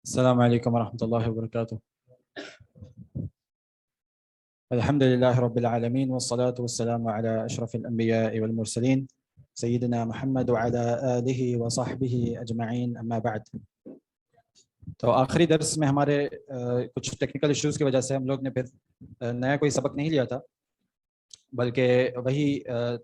السلام علیکم ورحمۃ اللہ وبرکاتہ۔ الحمد للہ رب العالمین والصلاة والسلام علی اشرف الانبیاء والمرسلین سیدنا محمد وعلی آلہ وصحبہ اجمعین، اما بعد۔ تو آخری درس میں ہمارے کچھ ٹیکنیکل ایشوز کی وجہ سے ہم لوگ نے پھر نیا کوئی سبق نہیں لیا تھا، بلکہ وہی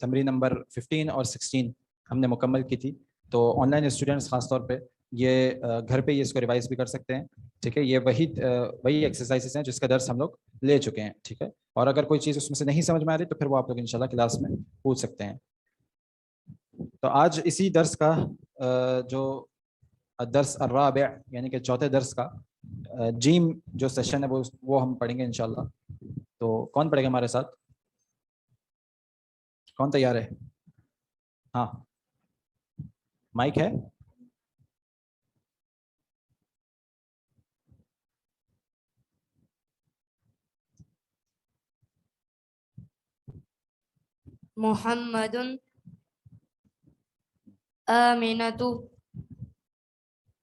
تمرین نمبر 15 اور 16 ہم نے مکمل کی تھی۔ تو آن لائن اسٹوڈنٹس خاص طور پہ یہ گھر پہ ہی اس کو ریوائز بھی کر سکتے ہیں، ٹھیک ہے۔ یہ وہی ایکسرسائزز ہیں جس کا درس ہم لوگ لے چکے ہیں، ٹھیک ہے۔ اور اگر کوئی چیز اس میں سے نہیں سمجھ میں آ رہی تو پھر وہ آپ لوگ انشاءاللہ کلاس میں پوچھ سکتے ہیں۔ تو آج اسی درس کا جو درس الرابع یعنی کہ چوتھے درس کا جیم جو سیشن ہے وہ ہم پڑھیں گے انشاءاللہ۔ تو کون پڑھے گا ہمارے ساتھ؟ کون تیار ہے؟ ہاں مائک ہے؟ محمد آمنة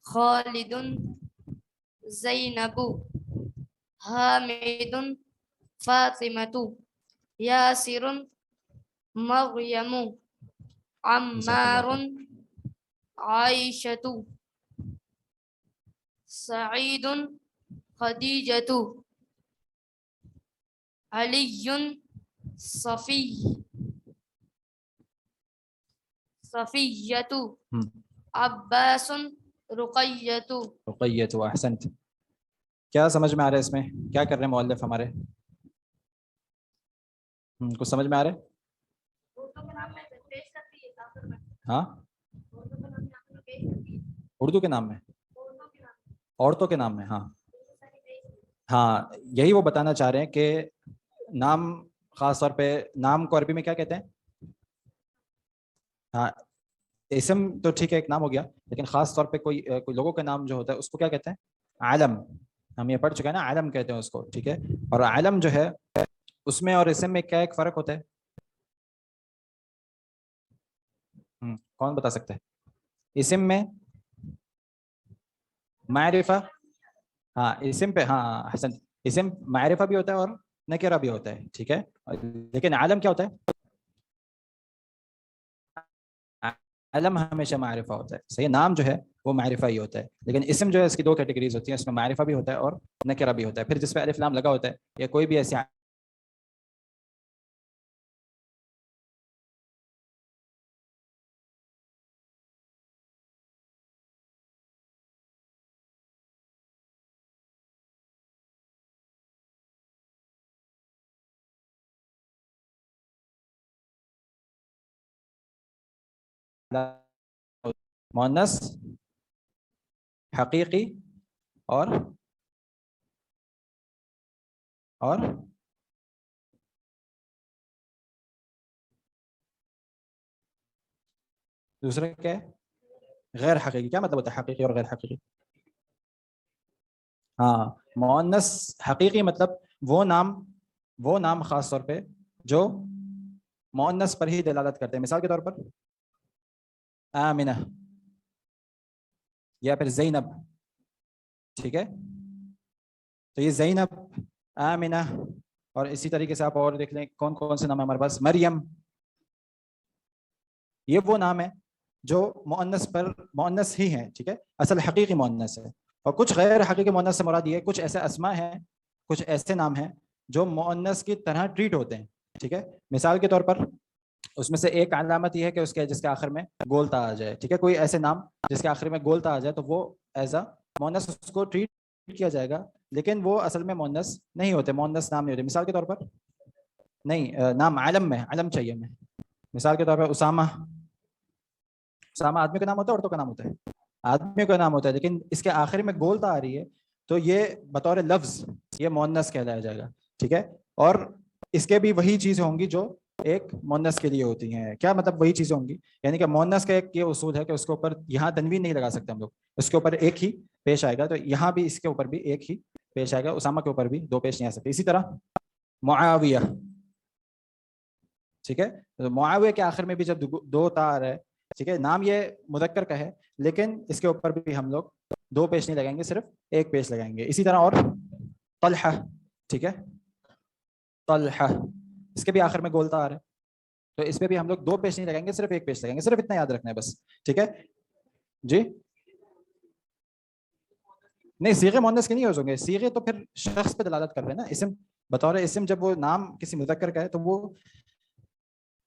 خالد زینب حامد فاطمة یاسر مریم عمار عائشة سعید خدیجة علی صفیۃ عباس رقیۃ۔ رقیۃ، احسنت۔ کیا سمجھ میں آ رہا ہے اس میں؟ کیا کر رہے ہیں مؤلف ہمارے؟ کچھ سمجھ میں آ رہا ہے؟ ہاں اردو کے نام میں، عورتوں کے نام میں، ہاں ہاں یہی وہ بتانا چاہ رہے ہیں کہ نام، خاص طور پہ نام کو عربی میں کیا کہتے ہیں؟ ہاں اسم تو ٹھیک ہے، ایک نام ہو گیا، لیکن خاص طور پہ کوئی لوگوں کا نام جو ہوتا ہے اس کو کیا کہتے ہیں؟ عالم۔ ہم یہ پڑھ چکے ہیں نا، عالم کہتے ہیں اس کو، ٹھیک ہے۔ اور عالم جو ہے اس میں اور اسم میں کیا ایک فرق ہوتا ہے؟ کون بتا سکتا ہے؟ اسم میں معرفہ، ہاں اسم پہ، ہاں حسن، اسم معرفہ بھی ہوتا ہے اور نکرہ بھی ہوتا ہے، ٹھیک ہے۔ لیکن عالم کیا ہوتا ہے؟ علم ہمیشہ معرفہ ہوتا ہے، صحیح۔ نام جو ہے وہ معرفہ ہی ہوتا ہے، لیکن اسم جو ہے اس کی دو کیٹیگریز ہوتی ہیں، اس میں معرفہ بھی ہوتا ہے اور نکرہ بھی ہوتا ہے۔ پھر جس پہ الف لام لگا ہوتا ہے یا کوئی بھی ایسی مؤنث حقیقی اور دوسرے کیا ہے؟ غیر حقیقی۔ کیا مطلب ہوتا ہے حقیقی اور غیر حقیقی؟ ہاں مؤنث حقیقی مطلب وہ نام خاص طور پہ جو مؤنث پر ہی دلالت کرتے ہیں۔ مثال کے طور پر آمنہ یا پھر زینب، ٹھیک ہے۔ تو یہ زینب، آمنہ، اور اسی طریقے سے آپ اور دیکھ لیں کون کون سے نام ہے ہمارے پاس۔ مریم، یہ وہ نام ہے جو مؤنث ہی ہیں، ٹھیک ہے، اصل حقیقی مؤنث ہے۔ اور کچھ غیر حقیقی مؤنث سے مراد یہ کچھ ایسے اسماء ہیں، کچھ ایسے نام ہیں جو مؤنث کی طرح ٹریٹ ہوتے ہیں، ٹھیک ہے۔ مثال کے طور پر اس میں سے ایک علامت یہ ہے کہ جس کے آخر میں گولتا آ جائے، ٹھیک ہے۔ کوئی ایسے نام جس کے آخر میں گولتا آ جائے تو وہ ایز اے مؤنث اس کو ٹریٹ کیا جائے گا، لیکن وہ اصل میں مؤنث نہیں ہوتے، مؤنث نام نہیں ہوتے۔ مثال کے طور پر نہیں، نام علم میں، علم چاہیے ہمیں۔ مثال کے طور پر اسامہ آدمی کا نام ہوتا ہے، عورتوں کا نام ہوتا ہے؟ آدمی کا نام ہوتا ہے، لیکن اس کے آخر میں گولتا آ رہی ہے تو یہ بطور لفظ یہ مؤنث کہلایا جائے گا، ٹھیک ہے۔ اور اس کے بھی وہی چیزیں ہوں گی جو ایک مؤنث کے لیے ہوتی ہیں۔ کیا مطلب وہی چیزیں ہوں گی؟ یعنی کہ مؤنث کا ایک یہ اصول ہے کہ اس کے اوپر یہاں تنوین نہیں لگا سکتے ہم لوگ، اس کے اوپر ایک ہی پیش آئے گا، تو یہاں بھی اس کے اوپر بھی ایک ہی پیش آئے گا، اسامہ کے اوپر بھی دو پیش نہیں آ سکتے۔ اسی طرح معاویہ، ٹھیک ہے، تو معاویہ کے آخر میں بھی جب دو تا آ رہا ہے، ٹھیک ہے، نام یہ مذکر کا ہے لیکن اس کے اوپر بھی ہم لوگ دو پیش نہیں لگائیں گے, صرف ایک پیش لگائیں گے. اسی طرح اور طلحہ, ٹھیک ہے, طلحہ, اس کے بھی آخر میں گولتا آ رہا ہے, تو اس پہ بھی ہم لوگ دو پیش نہیں لگائیں گے, صرف ایک پیش لگائیں گے. صرف اتنا یاد رکھنا ہے بس, ٹھیک ہے جی. نہیں, صیغے مؤنث کے نہیں ہو گے, صیغے تو پھر شخص پہ دلالت کر رہے ہیں نا. اسم بطور اسم جب وہ نام کسی مذکر کا ہے تو وہ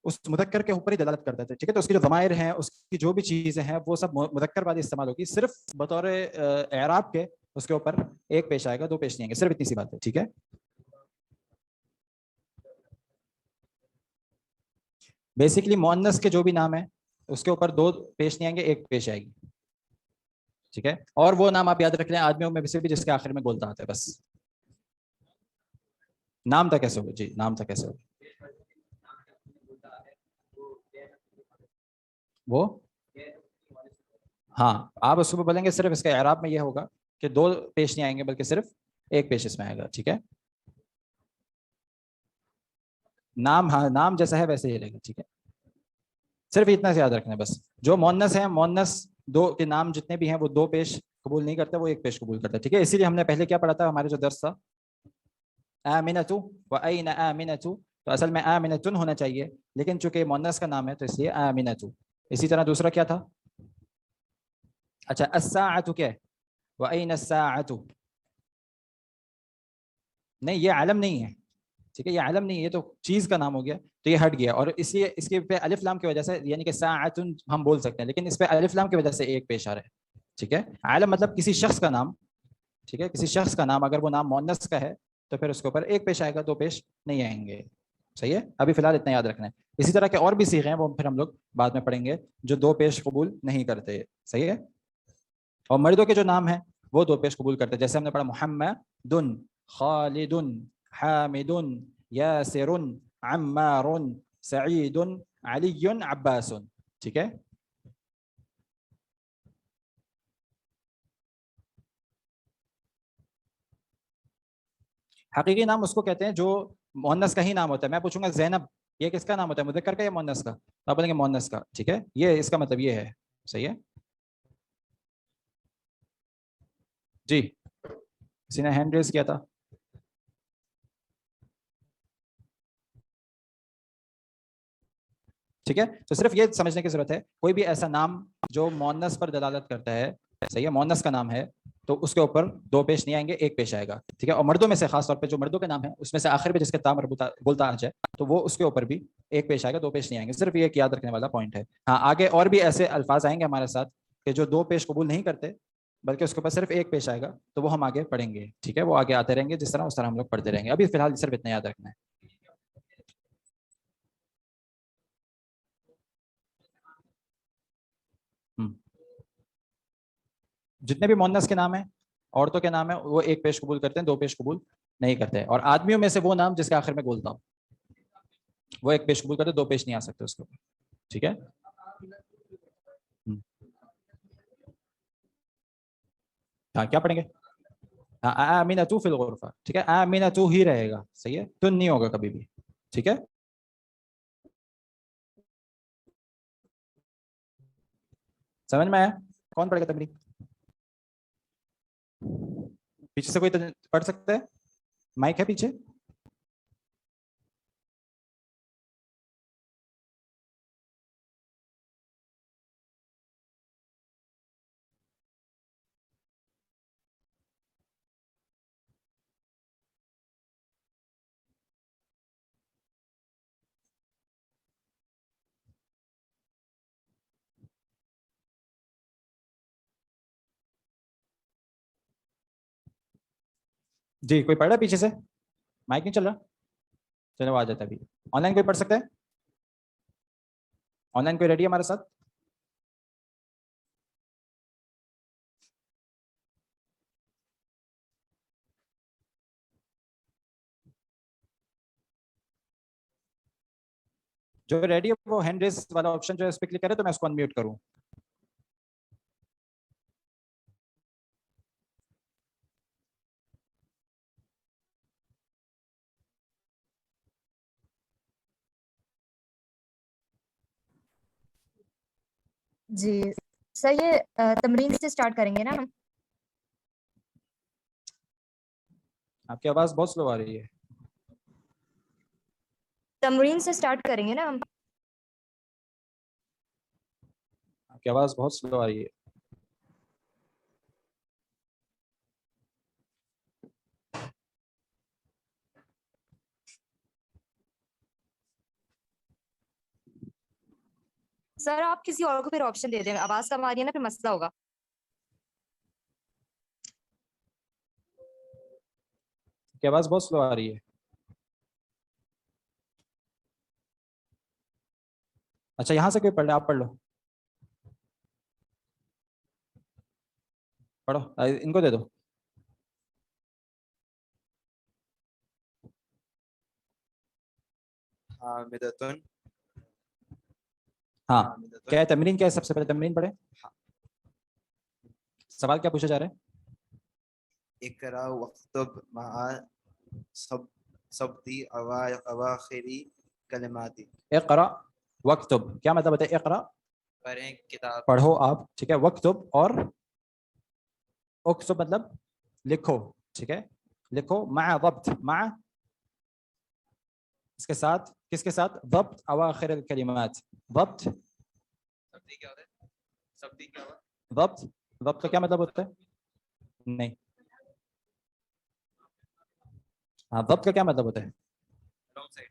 اس مذکر کے اوپر ہی دلالت کرتا ہے, ٹھیک ہے. تو اس کی جو ضمائر ہیں, اس کی جو بھی چیزیں ہیں, وہ سب مذکر والی استعمال ہوگی. صرف بطور اعراب کے اس کے اوپر ایک پیش آئے گا, دو پیش نہیں آئیں گے, صرف اتنی سی بات ہے, ٹھیک ہے. بیسیکلی مؤنث کے جو بھی نام ہے اس کے اوپر دو پیش نہیں آئیں گے, ایک پیش آئے گی, ٹھیک ہے. اور وہ نام آپ یاد رکھ لیں آدمیوں میں سے بھی جس کے آخر میں گولتا آتا ہے, بس. نام تک کیسے ہوگا جی, نام تک کیسے ہوگا وہ, ہاں آپ اس کو بولیں گے, صرف اس کے اعراب میں یہ ہوگا کہ دو پیش نہیں آئیں گے بلکہ صرف ایک پیش اس میں آئے گا, ٹھیک ہے. نام, ہاں نام جیسا ہے ویسے ہی رہے گا, ٹھیک ہے. صرف اتنا سے یاد رکھنا ہے بس. جو مؤنث ہیں, مؤنث دو کے نام جتنے بھی ہیں وہ دو پیش قبول نہیں کرتے, وہ ایک پیش قبول کرتا ہے, ٹھیک ہے. اسی لیے ہم نے پہلے کیا پڑھا تھا, ہمارے جو درس تھا آمنۃ و این آمنۃ, تو اصل میں آمنۃ ہونا چاہیے, لیکن چونکہ مؤنث کا نام ہے تو اس لیے آمنۃ. اسی طرح دوسرا کیا تھا, اچھا الساعۃ کیا ہے, و این الساعۃ, نہیں یہ عالم نہیں ہے, ٹھیک ہے, یہ عالم نہیں ہے, یہ تو چیز کا نام ہو گیا, تو یہ ہٹ گیا. اور اس لیے اس کے پہ الف لام کی وجہ سے, یعنی کہ ساعۃ ہم بول سکتے ہیں, لیکن اس پہ الف لام کی وجہ سے ایک پیش آ رہا ہے, ٹھیک ہے. عالم مطلب کسی شخص کا نام, ٹھیک ہے, کسی شخص کا نام, اگر وہ نام مؤنث کا ہے تو پھر اس کے اوپر ایک پیش آئے گا, دو پیش نہیں آئیں گے, صحیح ہے. ابھی فی الحال اتنا یاد رکھنا ہے. اسی طرح کے اور بھی صیغے ہیں, وہ پھر ہم لوگ بعد میں پڑھیں گے, جو دو پیش قبول نہیں کرتے, صحیح ہے. اور مردوں کے جو نام ہیں وہ دو پیش قبول کرتے ہیں, جیسے ہم نے پڑھا محمد, خالد, حامد, یاسر, عمار, سعید, علی, عباس, ٹھیک ہے. حقیقی نام اس کو کہتے ہیں جو مؤنث کا ہی نام ہوتا ہے. میں پوچھوں گا زینب, یہ کس کا نام ہوتا ہے, مذکر کا یا مؤنث کا, تو آپ بولیں گے مؤنث کا, ٹھیک ہے. یہ اس کا مطلب یہ ہے, صحیح ہے جی. کسی نے ہینڈ ریز کیا تھا, ٹھیک ہے. تو صرف یہ سمجھنے کی ضرورت ہے, کوئی بھی ایسا نام جو مؤنث پر دلالت کرتا ہے, صحیح ہے, مؤنث کا نام ہے, تو اس کے اوپر دو پیش نہیں آئیں گے, ایک پیش آئے گا, ٹھیک ہے. اور مردوں میں سے خاص طور پہ جو مردوں کے نام ہے اس میں سے آخر میں جس کے تا مربوطہ بولتا آ جائے تو وہ اس کے اوپر بھی ایک پیش آئے گا, دو پیش نہیں آئیں گے. صرف یہ ایک یاد رکھنے والا پوائنٹ ہے. ہاں آگے اور بھی ایسے الفاظ آئیں گے ہمارے ساتھ کہ جو دو پیش قبول نہیں کرتے بلکہ اس کے اوپر صرف ایک پیش آئے گا, تو وہ ہم آگے پڑھیں گے, ٹھیک ہے. وہ آگے آتے رہیں گے, جس طرح اس طرح ہم لوگ پڑھتے رہیں گے. ابھی فی الحال صرف اتنا یاد رکھنا ہے. جتنے بھی مؤنث کے نام ہیں, عورتوں کے نام ہیں, وہ ایک پیش قبول کرتے ہیں, دو پیش قبول نہیں کرتے. اور آدمیوں میں سے وہ نام جس کے آخر میں گولتا ہو وہ ایک پیش قبول کرتے, دو پیش نہیں آ سکتے اس کو, ٹھیک ہے. ہاں کیا پڑھیں گے, آمنۃ فی الغرفہ, ٹھیک ہے. آمنۃ ہی رہے گا, صحیح ہے, تن نہیں ہوگا کبھی بھی, ٹھیک ہے. سمجھ میں آیا, کون پڑھے گا تمرین, پیچھے سے کوئی پڑھ سکتا ہے, مائک ہے پیچھے. جی کوئی پڑھ رہا ہے پیچھے سے, مائک نہیں چل رہا, چلو آ جاتا ہے. ابھی آن لائن کوئی پڑھ سکتا ہے, آن لائن کوئی ریڈی ہے ہمارے ساتھ. جو ریڈی ہے وہ ہینڈ ریز والا آپشن جو ہے اس پہ کلک کرے تو میں اس کو انمیوٹ کروں. جی سر, یہ تمرین سے سٹارٹ کریں گے نا ہم. آپ کی آواز بہت سلو آ رہی ہے. تمرین سے سٹارٹ کریں گے نا ہم. آپ کی آواز بہت سلو آ رہی ہے. سر آپ کسی اور کو پھر آپشن دے دیں, آواز کم آ رہی ہے نا پھر مسئلہ ہوگا. آپ کی آواز بہت سلو آ رہی ہے. اچھا یہاں سے کوئی پڑھ لے, آپ پڑھ لو, پڑھو, ان کو دے دو. حامدۃ. ہاں کیا ہے تمرین, کیا ہے سب سے پہلے تمرین پڑھیں. سوال کیا پوچھا جا رہا ہے؟ اقرا واکتب مع ثبت اواخر کلمات. اقرا واکتب کیا مطلب ہے؟ اقرا پڑھیں, کتاب پڑھو آپ, ٹھیک ہے. واکتب اور اکتب مطلب لکھو, ٹھیک ہے, لکھو. مع ضبط, مع اس کے ساتھ, کس کے ساتھ؟ ضبط اواخر الکلمات. ضبط ثبتی کیا ہوتا ہے؟ ثبتی کیا ہوتا ہے؟ ضبط, ضبط کا کیا مطلب ہوتا ہے؟ نہیں, ہاں ضبط کا کیا مطلب ہوتا ہے؟ رانگ سائڈ,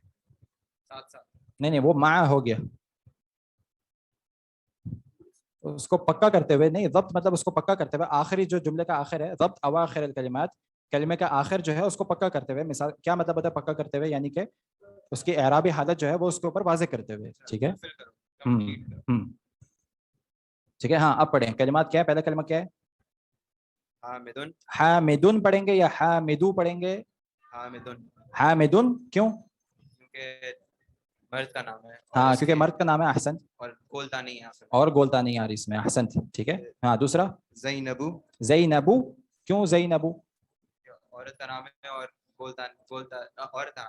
ساتھ ساتھ. نہیں وہ مع ہو گیا, اس کو پکا کرتے ہوئے. نہیں, ضبط مطلب اس کو پکا کرتے ہوئے, آخری جو جملے کا آخر ہے, ضبط اواخر الکلمات, کلمے کا آخر جو ہے اس کو پکا کرتے ہوئے. مثال کیا مطلب ہوتا ہے پکا کرتے ہوئے؟ یعنی کہ اس کی اعرابی حالت جو ہے وہ اس کے اوپر واضح کرتے ہوئے, ٹھیک ہے. ٹھیک ہے, ہاں اب پڑھیں. کلمات کیا ہے؟ پہلا کلمہ کیا ہے؟ حامدن. حامدن پڑھیں گے یا حامدو پڑھیں گے؟ حامدن. حامدن کیوں؟ کیونکہ مرد کا نام ہے. ہاں کیونکہ مرد کا نام ہے. احسن. اور گولتا نہیں ہے, اور گولتا نہیں آ رہی اس میں. احسن, ٹھیک ہے. ہاں دوسرا زینبو. زینبو کیوں زینبو؟ عورت کا نام ہے اور گولتا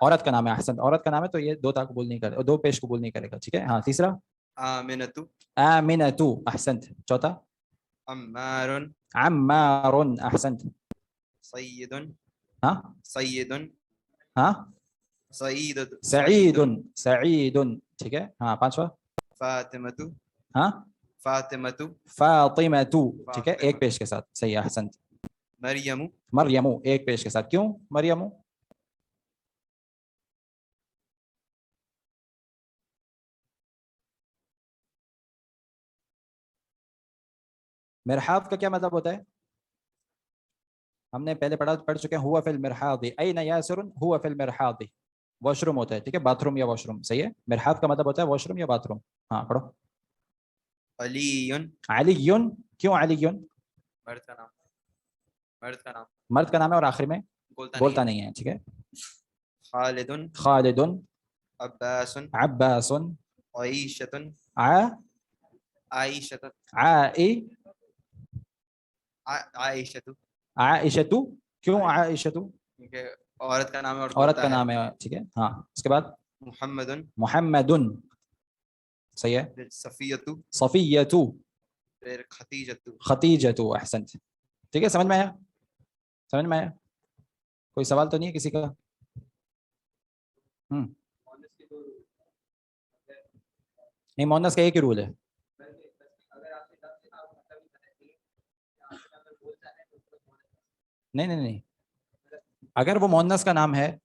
عورت کا نام ہے. احسن, عورت کا نام ہے تو یہ دو تا قبول نہیں کرے, دو پیش قبول نہیں کرے گا, ٹھیک ہے. ہاں تیسرا آمنتو. آمنتو. احسنت. چوتھا عمار. عمار. احسنت. سید. ہاں سید. ہاں سعید. سعید. سعید, ٹھیک ہے. ہاں پانچواں فاطمۃ. ہاں فاطمۃ. فاطمۃ, ٹھیک ہے, ایک پیش کے ساتھ. صحیح, احسنت. مریم. مریم, ایک پیش کے ساتھ. کیوں مریم؟ مرحاض کا کیا مطلب ہوتا ہے؟ ہم نے پہلے پڑھ چکے ہیں. ہوا فی المرحاض. این یاسر ہوا فی المرحاض. واش روم ہوتا ہے, ٹھیک ہے, باتھ روم یا واش روم. صحیح ہے. مرحاض کا مطلب ہوتا ہے واش روم یا باتھ روم. ہاں پڑھو. علی. علی کیوں علی؟ مرد کا نام. مرد کا نام. مرد کا نام ہے اور آخر میں بولتا نہیں ہے, ٹھیک ہے. خالد. خالد. عباس. عباس. عائشۃ. عائشۃ. عائشۃ. عائشۃ کیوں عائشۃ؟ کیونکہ عورت کا نام ہے اور عورت کا نام ہے, ٹھیک ہے. ہاں اس کے بعد محمد. محمد. صحیح ہے. صفیۃ. صفیۃ. پھر خدیجۃ. خدیجۃ. احسنت, ٹھیک ہے. سمجھ میں آیا؟ سمجھ میں آیا؟ کوئی سوال تو نہیں ہے کسی کا؟ نہیں, مؤنث کا ایک ہی رول ہے. نہیں, اگر وہ مؤنث کا نام ہے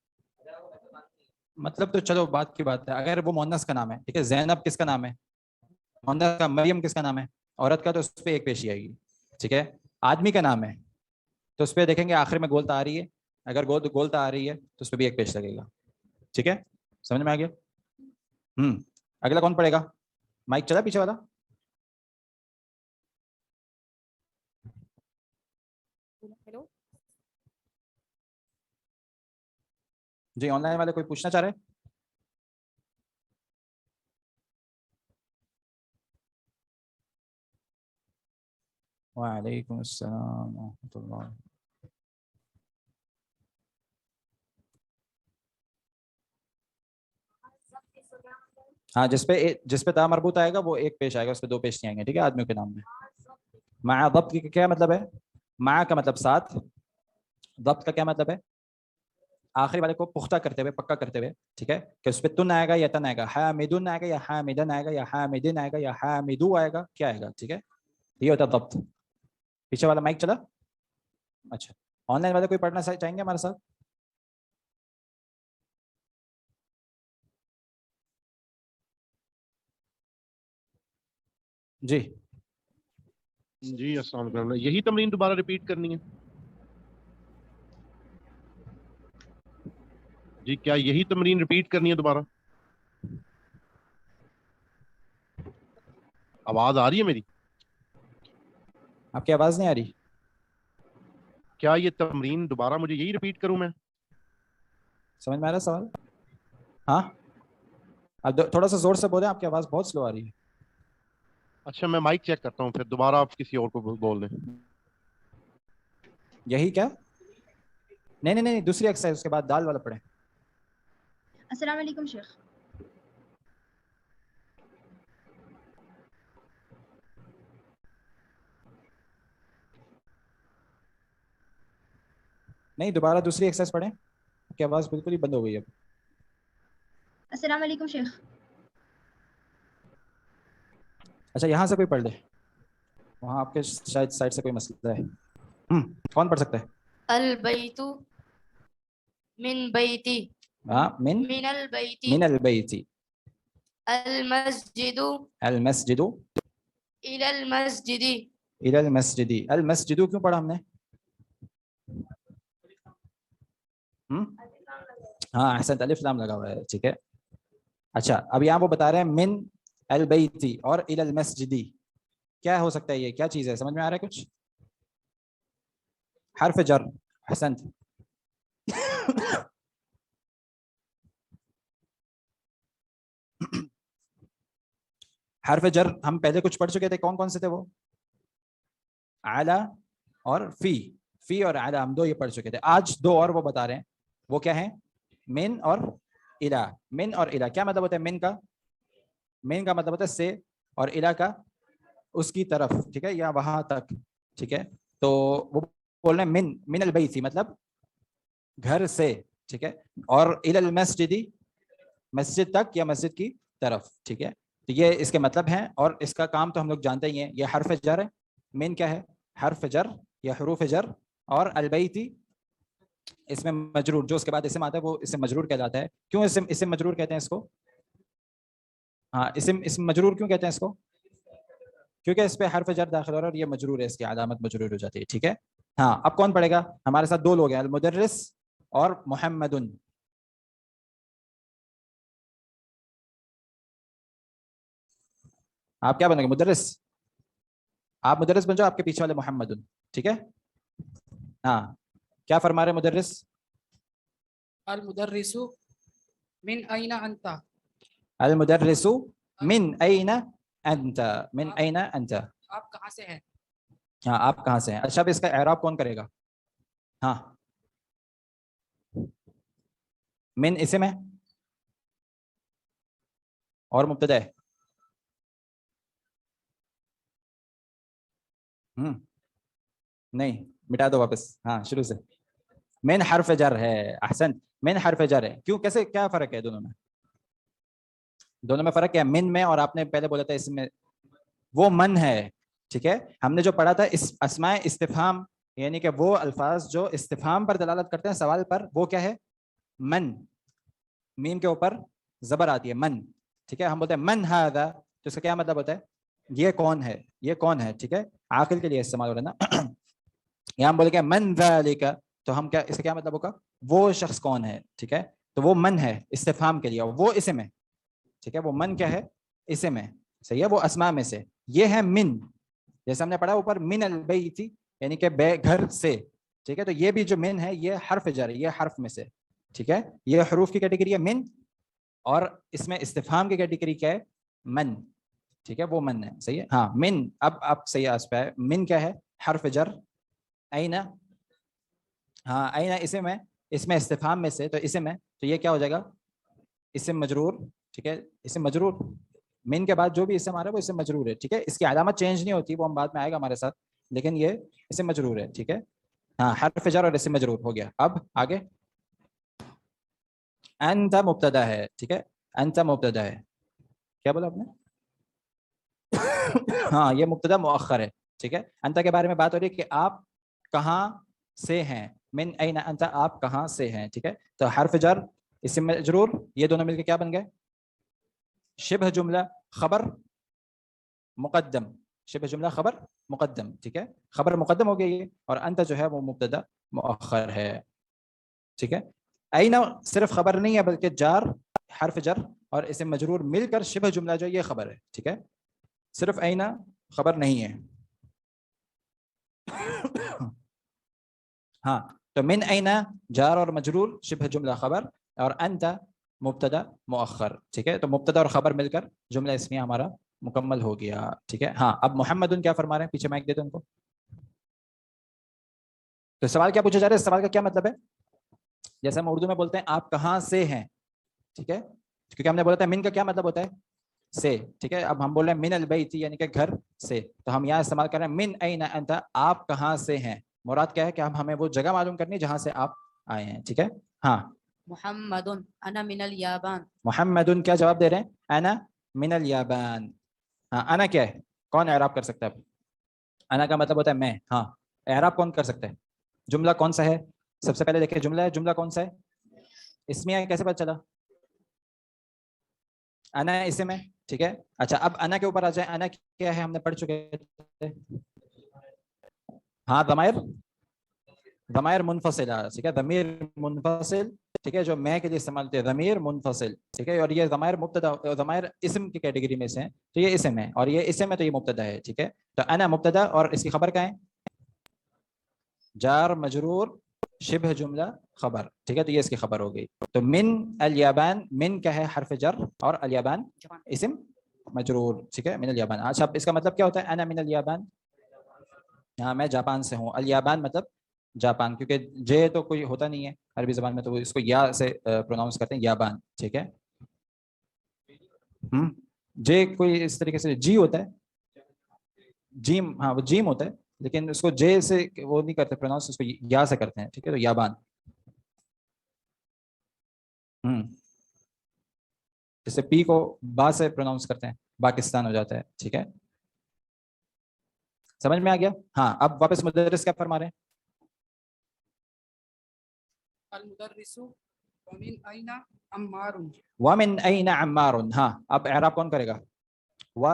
مطلب تو چلو بات کی بات ہے. اگر وہ مؤنث کا نام ہے, ٹھیک ہے, زینب کس کا نام ہے؟ مؤنث کا. مریم کس کا نام ہے؟ عورت کا, تو اس پہ ایک پیشی آئے گی, ٹھیک ہے. آدمی کا نام ہے تو اس پہ دیکھیں گے آخر میں گولتا آ رہی ہے. اگر گولتا آ رہی ہے تو اس پہ بھی ایک پیش لگے گا, ٹھیک ہے. سمجھ میں آ گیا؟ اگلا کون پڑھے گا؟ مائک چلا پیچھے والا. ہیلو, جی آن لائن والے کوئی پوچھنا چاہ رہے ہیں؟ وعلیکم السلام ورحمۃ اللہ. ہاں جس پہ تا مربوط آئے گا وہ ایک پیش آئے گا, اس پہ دو پیش نہیں آئیں گے, ٹھیک ہے, آدمیوں کے نام میں. مع ضبط کی کیا مطلب ہے؟ مع کا مطلب ساتھ, ضبط کا کیا مطلب ہے؟ آخری والے کو پختہ کرتے ہوئے، پکا کرتے ہوئے، ٹھیک ہے، کہ اس پہ تن آئے گا یا تن آئے گا، حامدن آئے گا یا حامدن آئے گا یا حامدن آئے گا یا حامدو آئے گا، کیا آئے گا، ٹھیک ہے، یہ ہوتا ہے ضبط. پیچھے والا مائک چلا. اچھا آن لائن والے کوئی پڑھنا چاہیں گے ہمارے ساتھ؟ جی جی السلام علیکم. یہی تمرین دوبارہ ریپیٹ کرنی ہے جی؟ کیا یہی تمرین ریپیٹ کرنی ہے دوبارہ؟ آواز آ رہی ہے میری؟ آپ کی آواز نہیں آ رہی. کیا یہ تمرین دوبارہ مجھے یہی ریپیٹ کروں میں؟ سمجھ میں آ رہا ہے سوال؟ ہاں اب تھوڑا سا زور سے بولیں، آپ کی آواز بہت سلو آ رہی ہے. اچھا میں مائک چیک کرتا ہوں، پھر دوبارہ آپ کسی اور کو بول دیں. یہی کیا؟ نہیں دوسری ایکسرسائز اس کے بعد دال والا پڑھیں. السلام علیکم شیخ. نہیں دوبارہ دوسری ایکسرسائز پڑھیں، آپ کی آواز بالکل ہی بند ہو گئی اب. السلام علیکم شیخ. اچھا یہاں سے کوئی پڑھ لے، وہاں آپ کے شاید سائڈ سے کوئی مسئلہ ہے. کون پڑھ سکتا ہے؟ البیت من بیتی ہاں من البیت من البیت. المسجد المسجد الی المسجد الی المسجد. المسجد کیوں پڑھا ہم نے؟ ہاں احسنت، الف لام لگا ہوا ہے، ٹھیک ہے. اچھا اب یہاں وہ بتا رہے ہیں من البیت اور الی المسجد، کیا ہو سکتا ہے یہ؟ کیا چیز ہے؟ سمجھ میں آ رہا ہے کچھ؟ حرف جر. احسنت. حرف جر ہم پہلے کچھ پڑھ چکے تھے، کون کون سے تھے وہ؟ اعلی اور فی اور اعلی، ہم دو یہ پڑھ چکے تھے. آج دو اور وہ بتا رہے ہیں، وہ کیا ہیں؟ من اور الی. من اور الی کیا مطلب ہوتا ہے؟ من کا مطلب ہوتا ہے سے، اور الی کا اس کی طرف، ٹھیک ہے، یا وہاں تک، ٹھیک ہے. تو وہ بول رہے ہیں من البیت مطلب گھر سے، ٹھیک ہے، اور الی المسجد مسجد تک یا مسجد کی طرف، ٹھیک ہے. تو یہ اس کے مطلب ہیں، اور اس کا کام تو ہم لوگ جانتے ہی ہیں. یہ حرف جر ہے. من کیا ہے؟ حرف جر یا حروف جر. اور البیتی اس میں مجرور، جو اس کے بعد اسم آتا ہے وہ اسم مجرور کہلاتا ہے. کیوں اسم مجرور کہتے ہیں اس کو؟ ہاں اسم مجرور کیوں کہتے ہیں اس کو؟ کیونکہ اس پہ حرف جر داخل ہو رہا ہے اور یہ مجرور ہے، اس کی علامت مجرور ہو جاتی ہے، ٹھیک ہے. ہاں اب کون پڑھے گا؟ ہمارے ساتھ دو لوگ ہیں، المدرس اور محمد. آپ کیا بنیں گے؟ مدرس. آپ مدرس بن جاؤ، آپ کے پیچھے والے محمد، ٹھیک ہے. ہاں کیا فرما رہے مدرس؟ المدرس من أين أنت؟ المدرس من أين أنت. من أين أنت. آپ کہاں سے ہیں؟ ہاں آپ کہاں سے ہیں. اچھا اب اس کا اعراب کون کرے گا؟ ہاں من اسم ہے اور مبتدا ہے. نہیں مٹا دو واپس. ہاں شروع سے. من حرف جر ہے. احسن، من حرف جر ہے. کیوں؟ کیسے؟ کیا فرق ہے دونوں میں؟ دونوں میں فرق کیا ہے؟ من میں اور آپ نے پہلے بولا تھا اس میں وہ من ہے، ٹھیک ہے. ہم نے جو پڑھا تھا اس اسماء استفہام، یعنی کہ وہ الفاظ جو استفہام پر دلالت کرتے ہیں، سوال پر، وہ کیا ہے؟ من. میم کے اوپر زبر آتی ہے، من، ٹھیک ہے. ہم بولتے ہیں من ھذا، تو اس کا کیا مطلب ہوتا ہے؟ یہ کون ہے، یہ کون ہے، ٹھیک ہے. عاقل کے لیے استعمال ہو رہا ہے نا. یہاں ہم بولے کہ من ذالک، تو ہم کیا، اس کا کیا مطلب ہوگا؟ وہ شخص کون ہے، ٹھیک ہے. تو وہ من ہے استفہام کے لیے، وہ اسم ہے، ٹھیک ہے. وہ من کیا ہے؟ اسم ہے، صحیح ہے. وہ اسماء میں سے یہ ہے من، جیسے ہم نے پڑھا اوپر من البیت یعنی کہ گھر سے، ٹھیک ہے. تو یہ بھی جو من ہے یہ حرف جر، یہ حرف میں سے، ٹھیک ہے. یہ حروف کی کیٹیگری ہے من، اور اس میں استفہام کی کیٹیگری کیا ہے؟ من، ٹھیک ہے. وہ من ہے، صحیح ہے. ہاں من. اب صحیح آس پہ ہے. من کیا ہے؟ حرف جر. این، ہاں این اسم ہے، اس میں استفہام میں سے، تو اسم ہے، تو یہ کیا ہو جائے گا؟ اسم مجرور، ٹھیک ہے. اسم مجرور. من کے بعد جو بھی اسم آ رہا ہے وہ اسم مجرور ہے، ٹھیک ہے. اس کی علامت چینج نہیں ہوتی، وہ ہم بعد میں آئے گا ہمارے ساتھ، لیکن یہ اسم مجرور ہے، ٹھیک ہے. ہاں حرف جر اور اسم مجرور ہو گیا. اب آگے انت مبتدا ہے, ٹھیک ہے, انت مبتدا ہے. کیا بولا آپ نے؟ ہاں یہ مبتدا مؤخر ہے, ٹھیک ہے. انت کے بارے میں بات ہو رہی ہے کہ آپ کہاں سے ہیں, من این انت, آپ کہاں سے ہیں, ٹھیک ہے. تو حرف جر اسم مجرور یہ دونوں مل کے کیا بن گئے؟ شبہ جملہ خبر مقدم, شبہ جملہ خبر مقدم, ٹھیک ہے. خبر مقدم ہو گیا یہ, اور انت جو ہے وہ مبتدا مؤخر ہے, ٹھیک ہے. این صرف خبر نہیں ہے بلکہ جار, حرف جر اور اسم مجرور مل کر شبہ جملہ جو یہ خبر ہے, ٹھیک ہے. صرف این خبر نہیں ہے. ہاں تو من این جار اور مجرور شبہ جملہ خبر, اور انت مبتدا مؤخر, ٹھیک ہے. تو مبتدا اور خبر مل کر جملہ اسمیہ ہمارا مکمل ہو گیا, ٹھیک ہے. ہاں اب محمد کیا فرما رہے ہیں, پیچھے مائک دیتے ان کو. تو سوال کیا پوچھا جا رہا ہے, سوال کا کیا مطلب ہے؟ جیسے ہم اردو میں بولتے ہیں آپ کہاں سے ہیں, ٹھیک ہے, کیونکہ ہم نے بولا تھا من کا کیا مطلب ہوتا ہے, سے, ٹھیک ہے. اب ہم بول رہے ہیں من البیت یعنی کہ گھر سے, تو ہم یہاں استعمال کر رہے ہیں من این انت, آپ کہاں سے ہیں. مراد کیا ہے کہ ہمیں وہ جگہ معلوم کرنی ہے جہاں سے آپ آئے ہیں, ٹھیک ہے. ہاں محمد انا من الیابان. محمد کیا جواب دے رہے ہیں؟ انا من الیابان. ہاں انا کیا ہے, کون اعراب کر سکتا ہے؟ انا کا مطلب ہوتا ہے میں. ہاں اعراب کون کر سکتا ہے؟ جملہ کون سا ہے؟ سب سے پہلے دیکھیں جملہ ہے, جملہ کون سا ہے؟ اسمیہ. کیسے پتہ چلا؟ انا اسم ہے, ٹھیک ہے. اچھا اب انا کے اوپر آ جائے, انا کیا ہے ہم نے پڑھ چکے ہیں. ہاں ضمائر, ضمائر منفصل, ٹھیک ہے. ضمیر منفصل, ٹھیک ہے, جو میں کے لیے استعمال ہوتے ہیں ضمیر منفصل, ٹھیک ہے. اور یہ ضمائر مبتدا, ضمائر اسم کی کیٹیگری میں سے ہیں, تو یہ اسم ہے, اور یہ اسم ہے تو یہ مبتدا ہے, ٹھیک ہے. تو انا مبتدا اور اس کی خبر کیا ہے؟ جار مجرور شبہ جملہ خبر, ٹھیک ہے. تو یہ اس کی خبر ہو گئی. تو من الیابان, من کیا ہے حرف جر, اور الیابان اسم مجرور, ٹھیک ہے. من الیابان. اچھا اب اس کا مطلب کیا ہوتا ہے؟ انا من الیابان, ہاں میں جاپان سے ہوں. الیابان مطلب جاپان, کیونکہ جے تو کوئی ہوتا نہیں ہے عربی زبان میں, تو اس کو یا سے پروناؤنس کرتے ہیں یابان, ٹھیک ہے. جے کوئی اس طریقے سے جی ہوتا ہے, جیم, ہاں وہ جیم ہوتا ہے, لیکن اس کو جے سے وہ نہیں کرتے پروناؤنس, اس کو یا سے کرتے ہیں, ٹھیک ہے. تو یابان. جیسے پی کو با سے پروناؤنس کرتے ہیں, پاکستان ہو جاتا ہے, ٹھیک ہے. سمجھ میں آ گیا؟ ہاں اب واپس مدرس کیا فرما رہے ہیں؟ المدرس ومن این عمار. ومن این عمار. ہاں اب اعراب کون کرے گا؟ و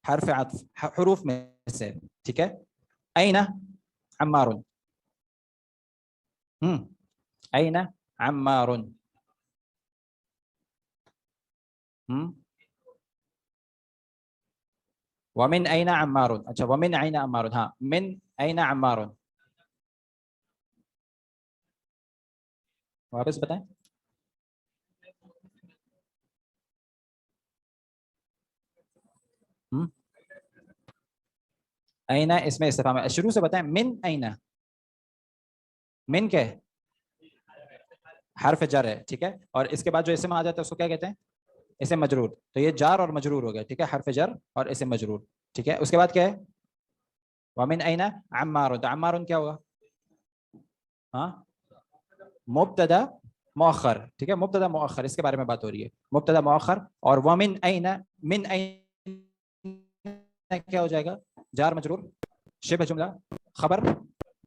حرف عطف, حروف میں سے, ٹھیک ہے. این عمار, این عمار, ومن این عمار. اچھا ومن این عمار, ہاں من این عمار, واپس بتائیں. این اس میں استفہام ہے, شروع سے بتائیں. من این, من کیا ہے؟ حرف جر ہے, ٹھیک ہے. اور اس کے بعد جو اسم آ جاتا ہے اس کو کیا کہتے ہیں؟ اسم مجرور. تو یہ جار اور مجرور ہو گیا, ٹھیک ہے. حرف جر اور اسم مجرور, ٹھیک ہے. اس کے بعد کیا ہے؟ ومن این عمار. تو عمار کیا ہوگا؟ ہاں مبتدا مؤخر, ٹھیک ہے. مبتدا مؤخر, اس کے بارے میں بات ہو رہی ہے, مبتدا مؤخر. اور ومن این, من این کیا ہو جائے گا؟ جار مجرور شبہ جملہ خبر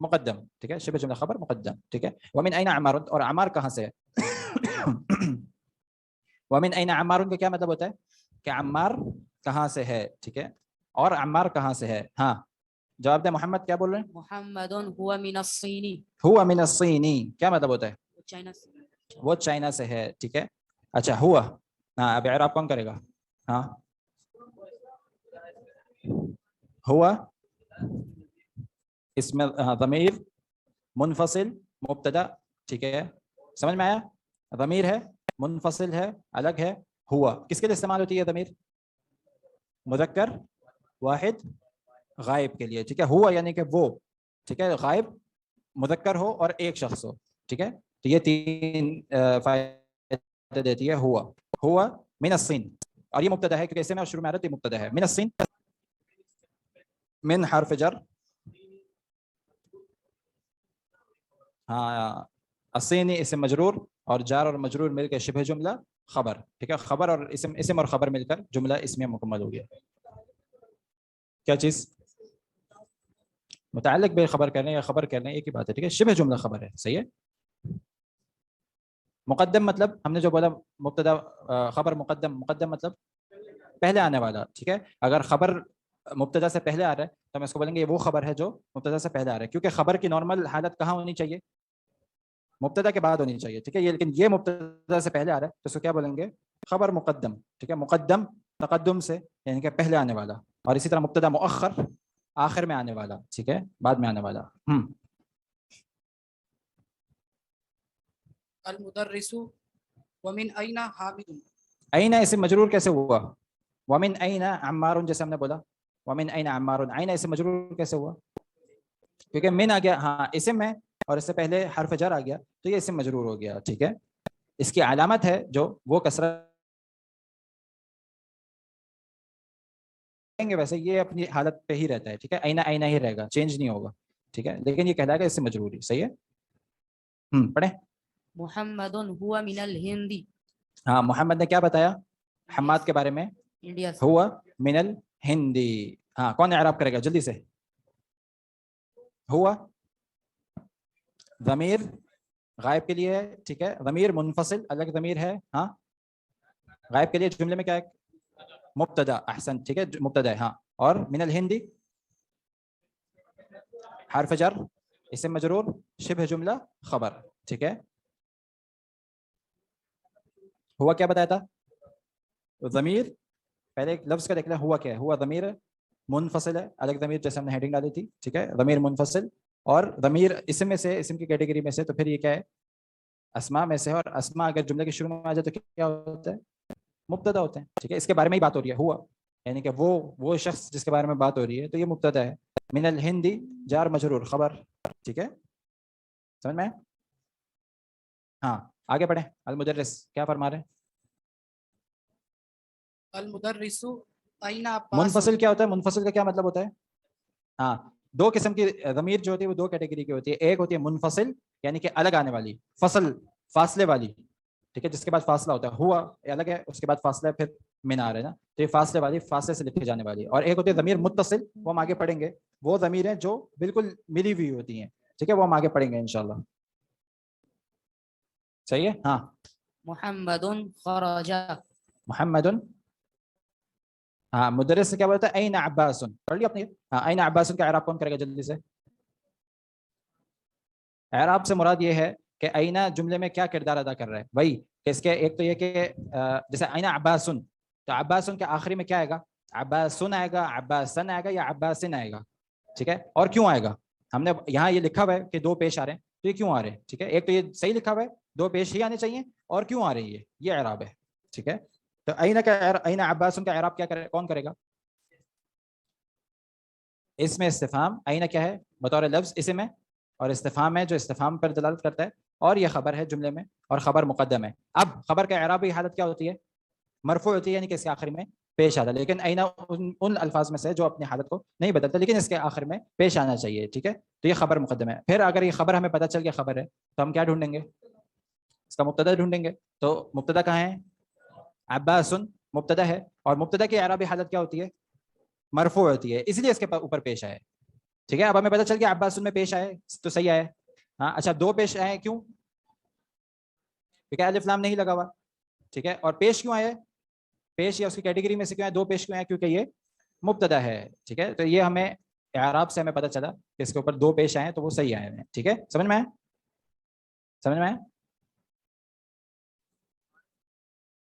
مقدم, ٹھیک ہے. شبہ جملہ خبر مقدم, ٹھیک ہے. ومن این عمار, اور عمار کہاں سے ہے؟ ومن این عمار کا کیا مطلب ہوتا ہے کہ عمار کہاں سے ہے, ٹھیک ہے. اور عمار کہاں سے ہے؟ ہاں جواب دیں. محمد کیا بول رہے ہیں؟ محمد هو من الصین. ہوا من الصینی, کیا مطلب ہوتا ہے؟ چائنا. وہ چائنا سے ہے, ٹھیک ہے. اچھا ہوا, ہاں اب اعراب کون کرے گا؟ ہاں ہوا اس میں ضمیر منفصل مبتدا, ٹھیک ہے. سمجھ میں آیا؟ ضمیر ہے, منفصل ہے, الگ ہے. ہوا کس کے لیے استعمال ہوتی ہے ضمیر؟ مذکر واحد غائب کے لیے, ٹھیک ہے. ہوا یعنی کہ وہ, ٹھیک ہے, غائب مذکر ہو اور ایک شخص ہو, ٹھیک ہے. تو یہ تین فائدے دیتی ہے ہوا. ہوا من الصین, اور یہ مبتدا ہے کیونکہ اسے میں شروع میں آ رہا ہے, تو یہ مبتدا ہے. من الصین, من حرف جر, ہاں الصینی اسم مجرور, اور جار اور مجرور مل کے شبہ جملہ خبر. ٹھیک ہے, خبر اور اسم اور خبر مل کر جملہ اسمیہ مکمل ہو گیا. کیا چیز متعلق بے خبر کرنے یا خبر کرنے ایک ہی بات ہے. ٹھیک ہے, شبہ جملہ خبر ہے. صحیح ہے. مقدم مطلب ہم نے جو بولا مبتدا خبر مقدم مطلب پہلے آنے والا. ٹھیک ہے, اگر خبر مبتدا سے پہلے آ رہا ہے تو ہم اس کو بولیں گے یہ وہ خبر ہے جو مبتدا سے پہلے آ رہا ہے, کیونکہ خبر کی نارمل حالت کہاں ہونی چاہیے؟ مبتدا کے بعد ہونی چاہیے. ٹھیک ہے, لیکن یہ مبتدا سے پہلے آ رہا ہے تو اس کو کیا بولیں گے؟ خبر مقدم. ٹھیک ہے, مقدم تقدم سے یعنی کہ پہلے آنے والا, اور اسی طرح مبتدا مؤخر آخر میں آنے والا. ٹھیک ہے, بعد میں آنے والا. المدرس ومن أين حامد. اینا اسم مجرور کیسے ہوا؟ ومن اینا عمار, جیسے ہم نے بولا ومن اینا عمار, اینا اسم مجرور کیسے ہوا؟ کیونکہ من آ گیا, ہاں اسم میں, اور اس سے پہلے حرف جر آ گیا تو یہ اسم مجرور ہو گیا. ٹھیک ہے, اس کی علامت ہے جو وہ کسرت, ویسے یہ اپنی حالت پہ ہی رہتا ہے. ٹھیک ہے, اینا اینا ہی رہے گا, چینج نہیں ہوگا. ٹھیک ہے, لیکن یہ کہلائے گا اسم مجروری. صحیح ہے. پڑھیں. محمد هو من الهند. ہاں, محمد نے کیا بتایا حماد کے بارے میں؟ انڈیا سے. ہوا من الہندی. ہاں, کون اعراب کرے گا جلدی سے؟ ہوا ضمیر غائب کے لیے ہے. ٹھیک ہے, ضمیر منفصل الگ ضمیر ہے. ہاں, غائب کے لیے جملے میں کیا ہے؟ مبتدا. احسن, ٹھیک ہے, مبتدا ہے. ہاں, اور من الہندی حرف جر اسم مجرور شبہ جملہ خبر. ٹھیک ہے, ہوا کیا بتایا تھا؟ ضمیر, پہلے ایک لفظ کا دیکھ لیں ہوا کیا ہے. ہوا ضمیر منفصل ہے, الگ ضمیر, جیسے ہم نے ہیڈنگ ڈالی تھی. ٹھیک ہے, ضمیر منفصل, اور ضمیر اسم میں سے, اسم کی کیٹیگری میں سے, تو پھر یہ کیا ہے؟ اسماء میں سے, اور اسماء اگر جملے کے شروع میں آ جائے تو کیا ہوتا ہے؟ مبتدا ہوتے ہیں. ٹھیک ہے, اس کے بارے میں ہی بات ہو رہی ہے. ہوا یعنی کہ وہ شخص جس کے بارے میں بات ہو رہی ہے, تو یہ مبتدا ہے. من الہندی جار مجرور خبر. ٹھیک ہے, سمجھ میں؟ ہاں, آگے پڑھیں. المدرس کیا فرما رہے ہیں؟ المدرس أين عباس. منفصل کیا ہوتا ہے؟ منفصل کا کیا مطلب ہوتا ہے؟ ہاں, دو قسم کی ضمیر جو ہوتی ہے وہ دو کیٹیگری کی ہوتی ہے. ایک ہوتی ہے منفصل یعنی کہ الگ آنے والی, فاصلے والی. ٹھیک ہے, جس کے بعد فاصلہ ہوتا ہے. ہوا الگ ہے, اس کے بعد فاصلہ ہے, پھر من آ رہا ہے نا, تو یہ فاصلے والی, فاصلے سے لکھی جانے والی. اور ایک ہوتی ہے ضمیر متصل, وہ ہم آگے پڑھیں گے. وہ ضمیریں جو بالکل ملی ہوئی ہوتی ہیں. ٹھیک ہے, وہ ہم آگے پڑھیں گے انشاءاللہ. صحیح ہے. ہاں, محمد خرج. محمد. ہاں, مدرس سے کیا بولتا ہے؟ این عباس. پڑھ لیا اپنی. ہاں, این عباس کا اعراب کون کرے گا جلدی سے؟ اعراب سے مراد یہ ہے کہ اینا جملے میں کیا کردار ادا کر رہا ہے. وہی کہ اس کے ایک تو یہ کہ جیسے اینا عباسن, تو عباسن کے آخری میں کیا آئے گا؟ عباسن آئے گا, عباسن آئے گا, یا عباسن آئے گا. ٹھیک ہے, اور کیوں آئے گا؟ ہم نے یہاں یہ لکھا ہوا ہے کہ دو پیش آ رہے ہیں, تو یہ کیوں آ رہے ہیں؟ ٹھیک ہے, ایک تو یہ صحیح لکھا ہوا ہے, دو پیش ہی آنے چاہیے, اور کیوں آ رہی ہے یہ اعراب ہے. ٹھیک ہے, تو اینا کا اینا عباسن کا اعراب کیا کرے, کون کرے گا؟ اس میں استفہام, اینا کیا ہے؟ بطور لفظ اسم ہے, اور استفہام ہے جو استفہام پر دلالت کرتا ہے, اور یہ خبر ہے جملے میں, اور خبر مقدم ہے. اب خبر کا اعرابی حالت کیا ہوتی ہے؟ مرفوع ہوتی ہے, یعنی کہ اس کے آخر میں پیش آتا ہے. لیکن اینا ان الفاظ میں سے جو اپنی حالت کو نہیں بدلتا, لیکن اس کے آخر میں پیش آنا چاہیے. ٹھیک ہے, تو یہ خبر مقدم ہے. پھر اگر یہ خبر ہمیں پتہ چل گیا خبر ہے, تو ہم کیا ڈھونڈیں گے؟ اس کا مبتدا ڈھونڈیں گے. تو مبتدا کہاں ہے؟ عباسن مبتدا ہے, اور مبتدا کی اعرابی حالت کیا ہوتی ہے؟ مرفوع ہوتی ہے, اس لیے اس کے اوپر پیش آئے. ٹھیک ہے, اب ہمیں پتہ چل گیا عباسن میں پیش آئے تو صحیح آئے. ہاں, اچھا, دو پیش آئے کیوں؟ کیونکہ الف لام نہیں لگا ہوا. ٹھیک ہے, اور پیش کیوں آئے؟ پیش یا اس کی کیٹیگری میں سے کیوں آئے؟ دو پیش کیوں آئے؟ کیونکہ یہ مبتدا ہے. ٹھیک ہے, تو یہ ہمیں اعراب سے ہمیں پتہ چلا کہ اس کے اوپر دو پیش آئے تو وہ صحیح آئے ہیں. ٹھیک ہے, سمجھ میں آئے؟ سمجھ میں آئے؟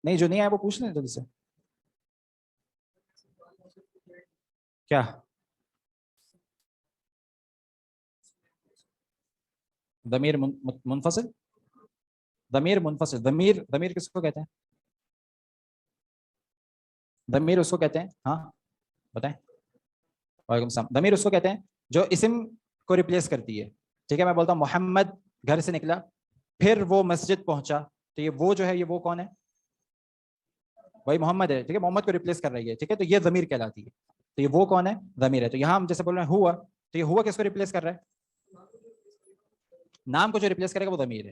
نہیں, جو نہیں آئے وہ پوچھ لیں جلدی سے. کیا ضمیر منفصل؟ ضمیر منفصل, ضمیر کس کو کہتے ہیں؟ ضمیر اس کو کہتے ہیں, ہاں بتائیں. وعلیکم السلام. ضمیر اس کو کہتے ہیں جو اسم کو ریپلیس کرتی ہے. ٹھیک ہے, میں بولتا ہوں محمد گھر سے نکلا, پھر وہ مسجد پہنچا, تو یہ وہ جو ہے یہ وہ کون ہے؟ وہی محمد ہے. ٹھیک ہے, محمد کو ریپلیس کر رہی ہے. ٹھیک ہے, تو یہ ضمیر کہلاتی ہے. تو یہ وہ کون ہے؟ ضمیر ہے. تو یہاں ہم جیسے بول رہے ہیں ہوا, تو یہ ہوا کس کو ریپلیس کر رہا ہے؟ نام کو جو ریپلیس کرے گا وہ ضمیر ہے.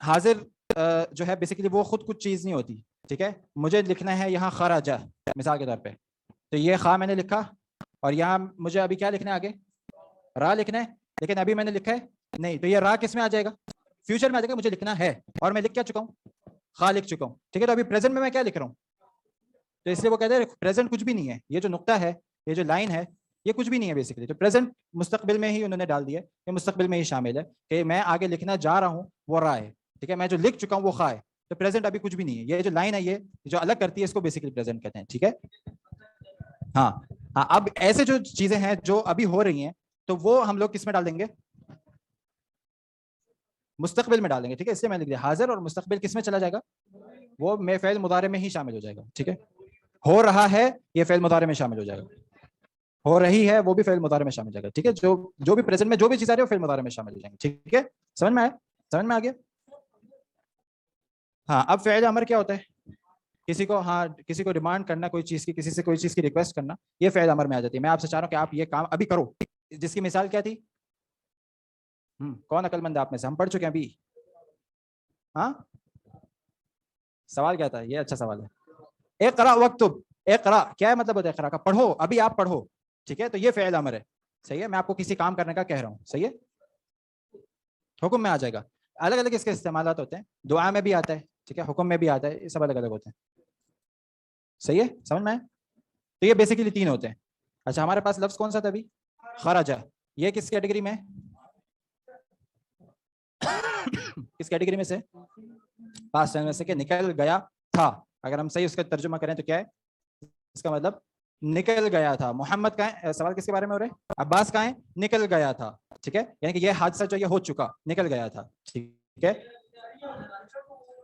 حاضر جو ہے بیسیکلی وہ خود کچھ چیز نہیں ہوتی, ٹھیک ہے. مجھے لکھنا ہے یہاں خرج مثال کے طور پہ, تو یہ خا میں نے لکھا اور یہاں مجھے ابھی کیا لکھنا ہے, آگے را لکھنا ہے, لیکن ابھی میں نے لکھا ہے نہیں, تو یہ را کس میں آ جائے گا, فیوچر میں آ جائے گا. مجھے لکھنا ہے اور میں لکھ کیا چکا ہوں, خا لکھ چکا ہوں, ٹھیک ہے. تو ابھی پریزنٹ میں کیا لکھ رہا ہوں, تو اس لیے وہ کہتے ہیں پریزنٹ کچھ بھی نہیں ہے, یہ جو نقطہ ہے, یہ جو لائن ہے, یہ کچھ بھی نہیں ہے بیسیکلی. تو پریزنٹ مستقبل میں ہی انہوں نے ڈال دیا, یہ مستقبل میں ہی شامل ہے کہ میں آگے لکھنا جا رہا ہوں وہ را ہے, ٹھیک ہے. میں جو لکھ چکا ہوں وہ خا ہے, تو پریزنٹ ابھی کچھ بھی نہیں ہے. یہ جو لائن ہے یہ جو الگ کرتی ہے اس کو بیسیکلی پریزنٹ کہتے ہیں, ٹھیک ہے. ہاں ہاں, اب ایسے جو چیزیں ہیں جو ابھی ہو رہی ہیں تو وہ ہم لوگ کس میں ڈال دیں گے, مستقبل میں ڈال دیں گے, ٹھیک ہے. اس لیے میں لکھ دیا حاضر, اور مستقبل کس میں چلا جائے گا, وہ میں فعل مضارع میں ہی شامل ہو جائے گا, ٹھیک ہے. ہو رہا ہے یہ فعل مضارع میں شامل ہو جائے گا, ہو رہی ہے وہ بھی فعل مضارع میں شامل ہو جائے گا, ٹھیک ہے. جو بھی پریزنٹ میں جو بھی چیز آ رہی ہے وہ فعل مضارع میں شامل ہو جائیں گے, ٹھیک ہے. سمجھ میں آیا, سمجھ میں آ گیا. ہاں, اب فعل امر کیا ہوتا ہے, کسی کو ڈیمانڈ کرنا کوئی چیز کی, کسی سے کوئی چیز کی ریکویسٹ کرنا, یہ فعل امر میں آ جاتی ہے. میں آپ سے چاہ رہا ہوں کہ آپ یہ کام ابھی کرو, جس کی مثال کیا تھی, کون عقل مند ہے آپ میں سے, ہم پڑھ چکے ہیں ابھی. ہاں, سوال کیا تھا, یہ اچھا سوال ہے. اقرا واکتب, اقرا کیا ہے مطلب ہوتا ہے اقرا کا, پڑھو, ابھی آپ پڑھو, ٹھیک ہے. تو یہ فعل امر ہے, صحیح ہے. میں آپ کو کسی کام کرنے کا کہہ رہا ہوں, صحیح ہے, حکم میں آ جائے گا. الگ الگ اس کے استعمالات ہوتے ہیں, دعا میں بھی آتا ہے, ٹھیک ہے, حکم میں بھی آتا ہے, یہ سب الگ الگ ہوتے ہیں, صحیح ہے. سمجھ میں آئے, تو یہ بیسیکلی 3 ہوتے ہیں. اچھا, ہمارے پاس لفظ کون سا تھا ابھی, خرجہ, یہ کس کیٹیگری میں, کس کیٹیگری میں سے, پاسٹ ٹینس میں سے, کہ نکل گیا تھا. اگر ہم صحیح اس کا ترجمہ کریں تو کیا ہے, اس کا مطلب نکل گیا تھا. محمد کہاں ہے, سوال کس کے بارے میں ہو رہا ہے, عباس کہاں ہے, نکل گیا تھا, ٹھیک ہے. یعنی کہ یہ حادثہ جو یہ ہو چکا, نکل گیا تھا, ٹھیک ہے.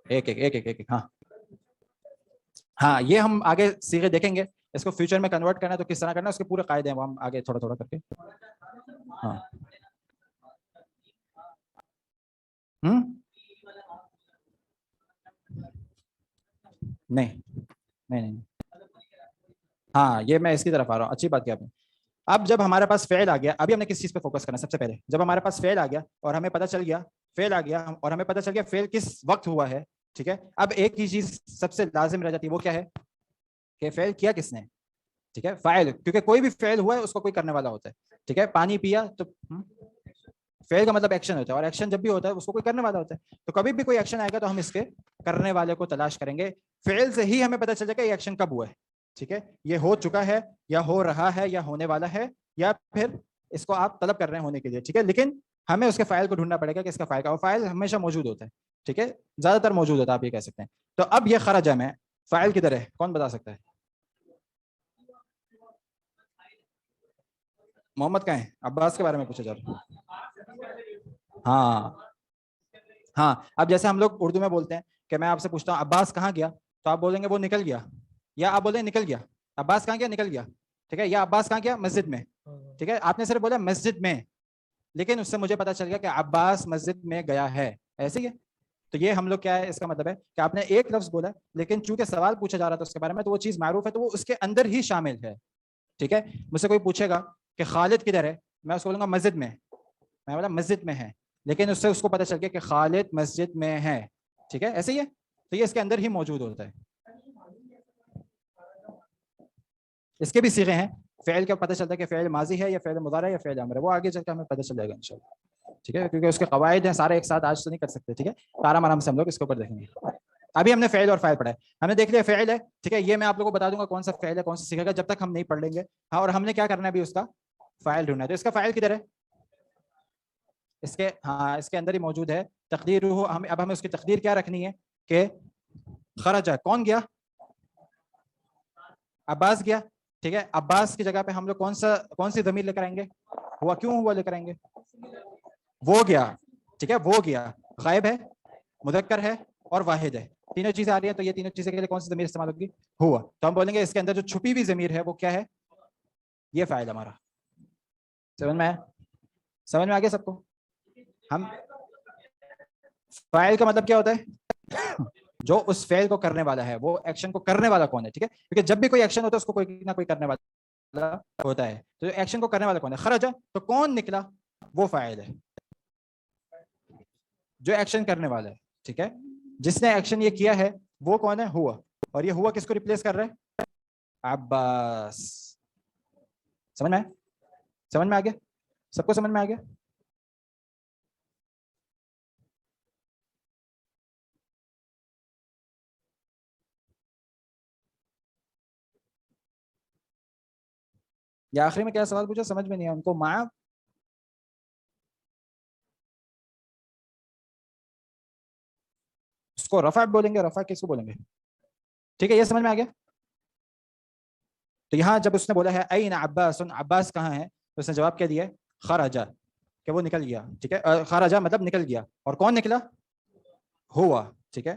ایک ایک ہاں ہاں, یہ ہم آگے صیغے دیکھیں گے. اس کو فیوچر میں کنورٹ کرنا ہے تو کس طرح کرنا ہے, اس کے پورے قاعدے ہیں وہ ہم آگے تھوڑا تھوڑا کر کے. ہاں نہیں, ہاں, یہ میں اس کی طرف آ رہا ہوں, اچھی بات کیا آپ نے. اب جب ہمارے پاس فعل آ گیا, ابھی ہم نے کس چیز پہ فوکس کرنا ہے, سب سے پہلے جب ہمارے پاس فعل آ گیا اور ہمیں پتہ چل گیا, فعل آ گیا اور ہمیں پتہ چل گیا فعل کس وقت ہوا ہے, ٹھیک ہے. اب ایک ہی چیز سب سے لازم رہ جاتی ہے, وہ کیا ہے کہ فعل کیا کس نے, ٹھیک ہے. فاعل, کیونکہ کوئی بھی فعل ہوا ہے اس کو کوئی کرنے والا ہوتا ہے, ٹھیک ہے. پانی پیا تو فعل کا مطلب ایکشن ہوتا ہے, اور ایکشن جب بھی ہوتا ہے اس کو کوئی کرنے والا ہوتا ہے. تو کبھی بھی کوئی ایکشن آئے گا تو ہم اس کے کرنے والے کو تلاش کریں گے. فعل سے ہی ہمیں پتہ چل جائے گا یہ ایکشن کب ہوا ہے, ٹھیک ہے. یہ ہو چکا ہے یا ہو رہا ہے یا ہونے والا ہے, یا پھر اس کو آپ طلب کر رہے ہیں ہونے کے لیے, ٹھیک ہے. لیکن ہمیں اس کے فاعل کو ڈھونڈنا پڑے گا کہ اس کا فاعل کا, وہ فاعل ہمیشہ موجود ہوتا ہے, ٹھیک ہے, زیادہ تر موجود ہوتا ہے, آپ یہ کہہ سکتے ہیں. تو اب یہ خرج میں فاعل کدھر ہے, کون بتا سکتا ہے, محمد کہاں ہے, عباس کے بارے میں پوچھا جا رہا ہے. ہاں, اب جیسے ہم لوگ اردو میں بولتے ہیں کہ میں آپ سے پوچھتا ہوں عباس کہاں گیا, تو آپ بولیں گے وہ نکل گیا, یا آپ بولیں نکل گیا, عباس کہاں گیا, نکل گیا, ٹھیک ہے. یا عباس کہاں گیا, مسجد میں, ٹھیک ہے. آپ نے صرف بولا مسجد میں, لیکن اس سے مجھے پتا چل گیا کہ عباس مسجد میں گیا ہے, ایسے ہی ہے. تو یہ ہم لوگ کیا ہے, اس کا مطلب ہے کہ آپ نے ایک لفظ بولا, لیکن چونکہ سوال پوچھا جا رہا تھا اس کے بارے میں, تو وہ چیز معروف ہے تو وہ اس کے اندر ہی شامل ہے, ٹھیک ہے. مجھ سے کوئی پوچھے گا کہ خالد کدھر ہے, میں اس کو بولوں گا مسجد میں, میں بولا مسجد میں ہے, لیکن اس سے اس کو پتا چل گیا کہ خالد مسجد میں ہے, ٹھیک ہے. ایسے ہی ہے, تو یہ اس کے اندر ہی موجود ہوتا ہے. اس کے بھی صیغے ہیں, فعل کا پتہ چلتا ہے کہ فعل ماضی ہے یا فعل مضارع ہے یا فعل امر ہے, وہ آگے چل کے ہمیں پتہ چل جائے گا انشاءاللہ, ٹھیک ہے. کیونکہ اس کے قواعد ہیں سارے ایک ساتھ آج تو نہیں کر سکتے, ٹھیک ہے. آرام آرام سے ہم لوگ اس کے اوپر دیکھیں گے. ابھی ہم نے فعل اور فاعل پڑھا ہے, ہم نے دیکھ لیا فعل ہے, ٹھیک ہے. یہ میں آپ لوگوں کو بتا دوں گا کون سا فعل ہے کون سا سیکھے گا, جب تک ہم نہیں پڑھ لیں گے. ہاں, اور ہم نے کیا کرنا ہے ابھی, اس کا فاعل ڈھونڈنا ہے. تو اس کا فاعل کدھر ہے, اس کے, ہاں, اس کے اندر ہی موجود ہے. تقدیر اب ہمیں اس کی تقدیر کیا رکھنی ہے کہ خرج ہے, کون گیا, عباس گیا, ٹھیک ہے. عباس کی جگہ پہ ہم لوگ کون سی ضمیر لے کر آئیں گے, ہوا, کیوں ہوا لے کر آئیں گے, وہ گیا, ٹھیک ہے. وہ گیا غائب ہے, مذکر ہے اور واحد ہے, تینوں چیزیں آ رہی ہیں. تو یہ تینوں چیزیں کے لیے کون سی ضمیر استعمال ہوگی, ہوا. تو ہم بولیں گے اس کے اندر جو چھپی ہوئی ضمیر ہے وہ کیا ہے, یہ فاعل ہمارا. سمجھ میں آیا, سمجھ میں آ گیا سب کو. ہم فاعل کا مطلب کیا ہوتا ہے, جو اس فعل کو کرنے والا ہے, وہ ایکشن کو کرنے والا کون ہے, ٹھیک ہے. کیونکہ جب بھی کوئی ایکشن ہوتا ہے اس کو کوئی نہ کوئی کرنے والا ہوتا ہے. تو ایکشن کو کرنے والا کون ہے, خرج, تو کون نکلا, وہ فاعل ہے جو ایکشن کرنے والا ہے, ٹھیک ہے. جس نے ایکشن یہ کیا ہے وہ کون ہے؟ ہوا. اور یہ ہوا کس کو ریپلیس کر رہا ہے؟ عباس. سمجھ میں آیا؟ سمجھ میں آ گیا؟ سب کو سمجھ میں آ گیا؟ یا آخری میں کیا سوال پوچھا سمجھ میں نہیں آیا ان کو؟ ماں اس کو رفع بولیں گے. رفع کس کو بولیں گے؟ ٹھیک ہے یہ سمجھ میں آ گیا. تو یہاں جب اس نے بولا ہے این عباس، عباس کہاں ہے، تو اس نے جواب کیا دیا؟ خرجا، کہ وہ نکل گیا. ٹھیک ہے، خرجا مطلب نکل گیا. اور کون نکلا؟ ہوا. ٹھیک ہے.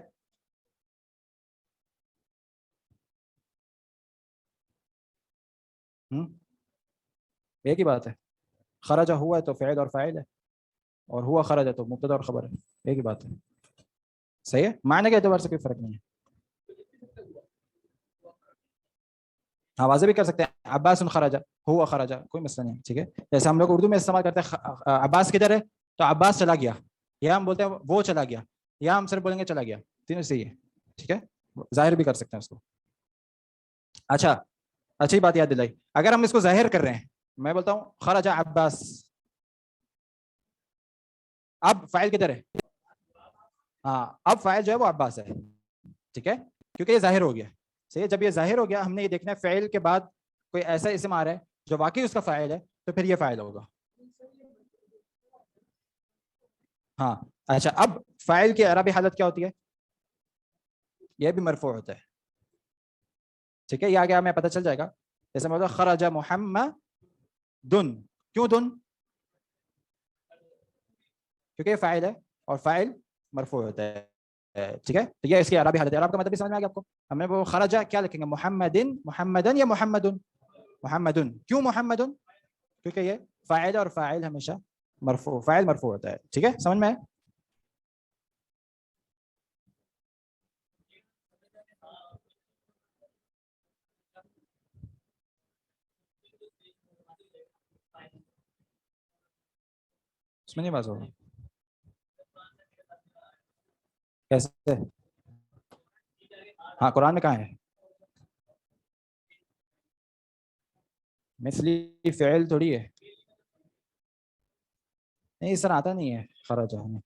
ایک ہی بات ہے. خرجا ہوا ہے تو فعل اور فاعل ہے، اور ہوا خرج ہے تو مبتدا اور خبر ہے. ایک ہی بات ہے. صحیح ہے، معنی کے اعتبار سے کوئی فرق نہیں ہے. ہاں واضح بھی کر سکتے ہیں عباس خرجا، ہوا خرجا، کوئی مسئلہ نہیں. ٹھیک ہے، جیسے ہم لوگ اردو میں استعمال کرتے ہیں عباس کدھر ہے تو عباس چلا گیا، یا ہم بولتے ہیں وہ چلا گیا، یا ہم صرف بولیں گے چلا گیا. تینوں صحیح ہے. ٹھیک ہے، ظاہر بھی کر سکتے ہیں اس کو. اچھا اچھی بات یاد دلائی. اگر ہم اس کو ظاہر کر رہے ہیں، میں بولتا ہوں خرجا عباس، اب فاعل کدھر ہے؟ ہاں اب فاعل جو ہے وہ عباس ہے. ٹھیک ہے، کیونکہ یہ ظاہر ہو گیا. صحیح ہے، جب یہ ظاہر ہو گیا ہم نے یہ دیکھنا ہے فعل کے بعد کوئی ایسا اسم آ رہا ہے جو واقعی اس کا فاعل ہے تو پھر یہ فاعل ہوگا. ہاں اچھا، اب فاعل کی اعرابی حالت کیا ہوتی ہے؟ یہ بھی مرفوع ہوتا ہے. ٹھیک ہے، یہ آگے ہمیں پتہ چل جائے گا. جیسے میں بولتا خرج محمد دن، کیوں دن؟ کیونکہ یہ فاعل ہے اور فاعل مرفوع ہوتا ہے. ٹھیک ہے، تو یہ اس کی اعرابی حالت ہے. اعراب کا مطلب بھی سمجھ میں آ گیا آپ کو؟ ہم نے وہ خرجہ کیا لکھیں گے؟ محمدن، محمدن یا محمدن؟ محمدن. کیوں محمدن؟ کیونکہ یہ فاعل اور فاعل ہمیشہ مرفوع، فاعل مرفوع ہوتا ہے. ٹھیک ہے، سمجھ میں آیا؟ اس میں نہیں بات ہوگا کیسے؟ ہاں قرآن میں کہاں ہے؟ مثلی فعل تھوڑی ہے. نہیں اس طرح آتا نہیں ہے خرج ہمیں.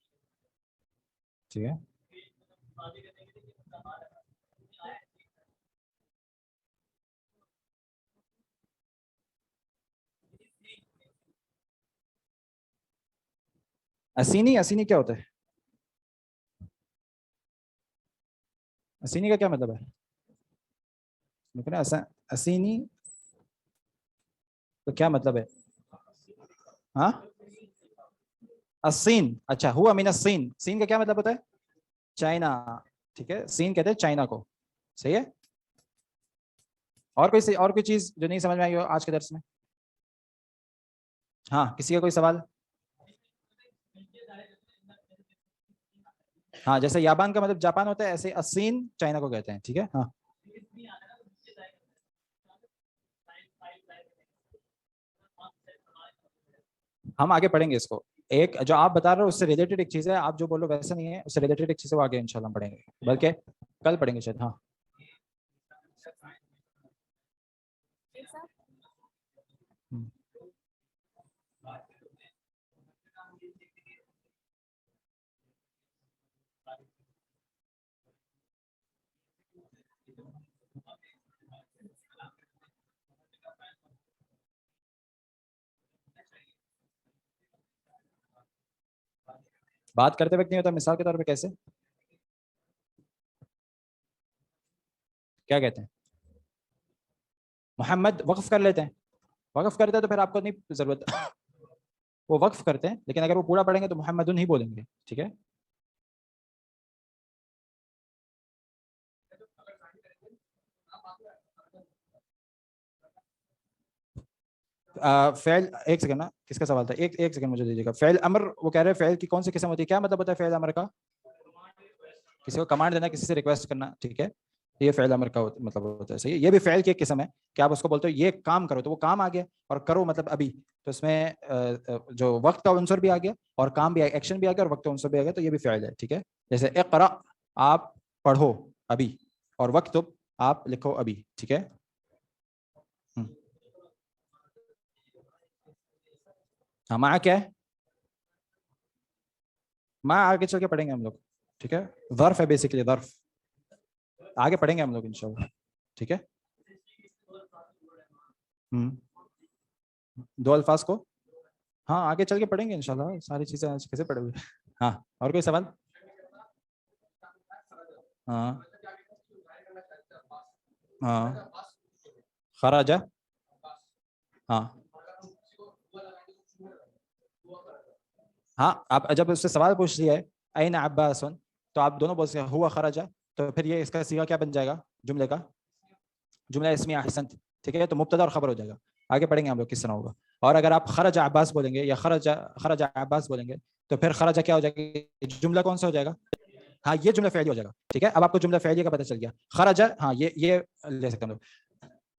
ٹھیک ہے، اسینی. اسینی کیا ہوتا ہے؟ اسینی کا کیا مطلب ہے؟ اسینی تو کیا مطلب ہے؟ ہاں الصین. اچھا، ہوا من الصین. سین کا کیا مطلب ہوتا ہے؟ چائنا. ٹھیک ہے، سین کہتے ہیں چائنا کو. صحیح ہے. اور کوئی چیز جو نہیں سمجھ میں آئی ہو آج کے درس میں؟ ہاں کسی کا کوئی سوال؟ ہاں جیسے یابان کا مطلب جاپان ہوتا ہے، ایسے الصین چائنا کو کہتے ہیں. ٹھیک ہے. ہاں ہم آگے پڑھیں گے اس کو. ایک جو آپ بتا رہے ہو اس سے ریلیٹڈ ایک چیز ہے، آپ جو بولو ویسا نہیں ہے، اس سے ریلیٹڈ ایک چیز ہے وہ آگے انشاءاللہ ہم پڑھیں گے، بلکہ کل پڑھیں گے شاید. ہاں بات کرتے وقت نہیں ہوتا، مثال کے طور پہ کیسے؟ کیا کہتے ہیں؟ محمد وقف کر لیتے ہیں. وقف کرتے ہیں تو پھر آپ کو نہیں ضرورت وہ وقف کرتے ہیں، لیکن اگر وہ پورا پڑھیں گے تو محمدن ہی بولیں گے. ٹھیک ہے. فعل، ایک سیکنڈ نا، کس کا سوال تھا؟ ایک سیکنڈ مجھے دیجیے گا. فعل امر، وہ کہہ رہے ہیں فعل کی کون سی قسم ہوتی ہے؟ کیا مطلب ہوتا ہے فعل امر کا؟ کسی کو کمانڈ دینا، کسی سے ریکویسٹ کرنا. ٹھیک ہے. یہ فعل امر کا مطلب ہوتا ہے. صحیح ہے. یہ بھی فعل کی ایک قسم ہے کہ آپ اس کو بولتے ہو یہ کام کرو تو وہ کام آ گیا, اور کرو مطلب ابھی, تو اس میں جو وقت کا عنصر بھی آ گیا اور کام بھی ایکشن بھی آ گیا اور وقت کا عنصر بھی آ گیا, تو یہ بھی فعل ہے. ٹھیک ہے. جیسے اقرا آپ پڑھو ابھی, اور وقتب آپ لکھو ابھی. ٹھیک ہے. مع کیا ہے؟ مع آگے چل کے پڑھیں گے ہم لوگ. ٹھیک ہے. ظرف ہے بیسیکلی, ظرف آگے پڑھیں گے ہم لوگ انشاءاللہ. ٹھیک ہے. دو الفاظ کو ہاں آگے چل کے پڑھیں گے انشاءاللہ, ساری چیزیں آج کیسے پڑھے ہوئے. ہاں اور کوئی سوال؟ ہاں ہاں خراجہ. ہاں ہاں, آپ جب اس سے سوال پوچھ لیا ہے این عباس, تو آپ دونوں بول سکتے ہیں ہوا خراجہ, تو پھر یہ اس کا صیغہ کیا بن جائے گا جملے کا؟ جملہ اسمیہ احسنت. ٹھیک ہے. تو مبتدا اور خبر ہو جائے گا. آگے پڑھیں گے ہم لوگ کس طرح ہوگا. اور اگر آپ خرج عباس بولیں گے یا خرج عباس بولیں گے, تو پھر خرجہ کیا ہو جائے گا؟ جملہ کون سا ہو جائے گا؟ ہاں یہ جملہ فعلی ہو جائے گا. ٹھیک ہے. اب آپ کو جملہ فعلی کا پتہ چل گیا. خرجہ, ہاں یہ لے سکتے ہیں ہم لوگ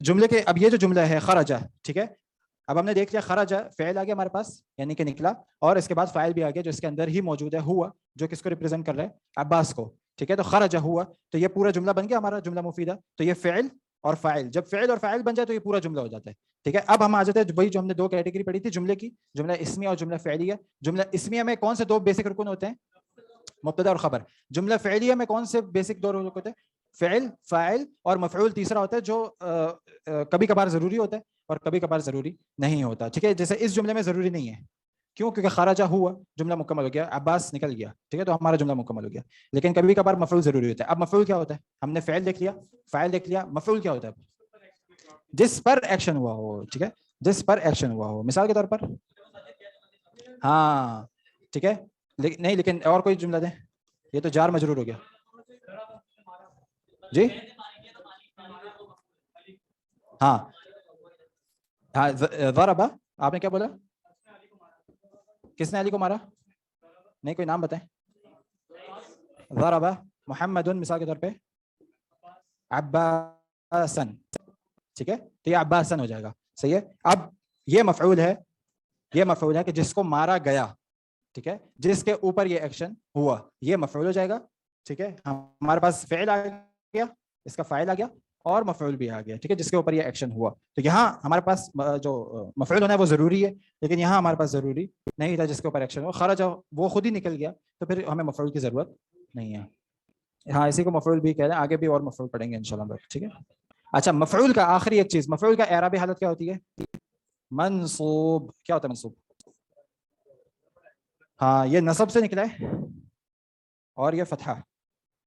جملے کے. اب یہ جو جملہ ہے خرجہ, ٹھیک ہے, اب ہم نے دیکھ لیا خرجہ فعل آ گیا ہمارے پاس یعنی کہ نکلا, اور اس کے بعد فاعل بھی آ گیا جو اس کے اندر ہی موجود ہے ہوا, جو کس کو ریپرزینٹ کر رہا ہے؟ عباس کو. ٹھیک ہے. تو خرجہ ہوا, تو یہ پورا جملہ بن گیا ہمارا جملہ مفیدہ. تو یہ فعل اور فاعل, جب فعل اور فاعل بن جائے تو یہ پورا جملہ ہو جاتا ہے. ٹھیک ہے. اب ہم آ جاتے ہیں وہی جو ہم نے دو کیٹیگری پڑھی تھی جملے کی, جملہ اسمیہ اور جملہ فعلیہ. جملہ اسمیہ میں کون سے دو بیسک رکن ہوتے ہیں؟ مبتدا اور خبر. جملہ فعلیہ میں کون سے بیسک دو رکن ہوتے ہیں؟ فعل, فاعل اور مفعول تیسرا ہوتا ہے, جو کبھی کبھار ضروری ہوتا ہے اور کبھی کبھار ضروری نہیں ہوتا. ٹھیک ہے. جیسے اس جملے میں ضروری نہیں ہے, کیوں؟ کیونکہ خرجہ ہوا, جملہ مکمل ہو گیا, عباس نکل گیا. ٹھیک ہے. تو ہمارا جملہ مکمل ہو گیا. لیکن کبھی کبھار مفعول ضروری ہوتا ہے. اب مفعول کیا ہوتا ہے؟ ہم نے فعل دیکھ لیا, فاعل دیکھ لیا, مفعول کیا ہوتا ہے؟ جس پر ایکشن ہوا ہو. ٹھیک ہے. جس پر ایکشن ہوا ہو. مثال کے طور پر ہاں, ٹھیک ہے, نہیں لیکن اور کوئی جملہ دیں. یہ تو جار مجرور ہو گیا. جی ہاں ہاں, ضربا, آپ نے کیا بولا؟ کس نے علی کو مارا؟ نہیں, کوئی نام بتائیں. ضربا محمد, مثال کے طور پہ عباسن. ٹھیک ہے. تو یہ عباسن ہو جائے گا. صحیح ہے. اب یہ مفعول ہے, یہ مفعول ہے کہ جس کو مارا گیا. ٹھیک ہے. جس کے اوپر یہ ایکشن ہوا, یہ مفعول ہو جائے گا. ٹھیک ہے. ہمارے پاس فعل آ گیا, اس کا فاعل آ گیا, اور مفعول بھی آ گیا. ٹھیک ہے. جس کے اوپر یہ ایکشن ہوا. تو یہاں ہمارے پاس جو مفعول ہونا ہے وہ ضروری ہے, لیکن یہاں ہمارے پاس ضروری نہیں تھا جس کے اوپر ایکشن ہوا. خرج وہ خود ہی نکل گیا, تو پھر ہمیں مفعول کی ضرورت نہیں ہے. ہاں, اسی کو مفعول بھی کہہ رہے ہیں. آگے بھی اور مفعول پڑھیں گے انشاءاللہ. ٹھیک ہے. اچھا, مفعول کا آخری ایک چیز, مفعول کا اعرابی حالت کیا ہوتی ہے؟ منصوب. کیا ہوتا ہے منصوب؟ ہاں, یہ نصب سے نکلا ہے اور یہ فتحہ.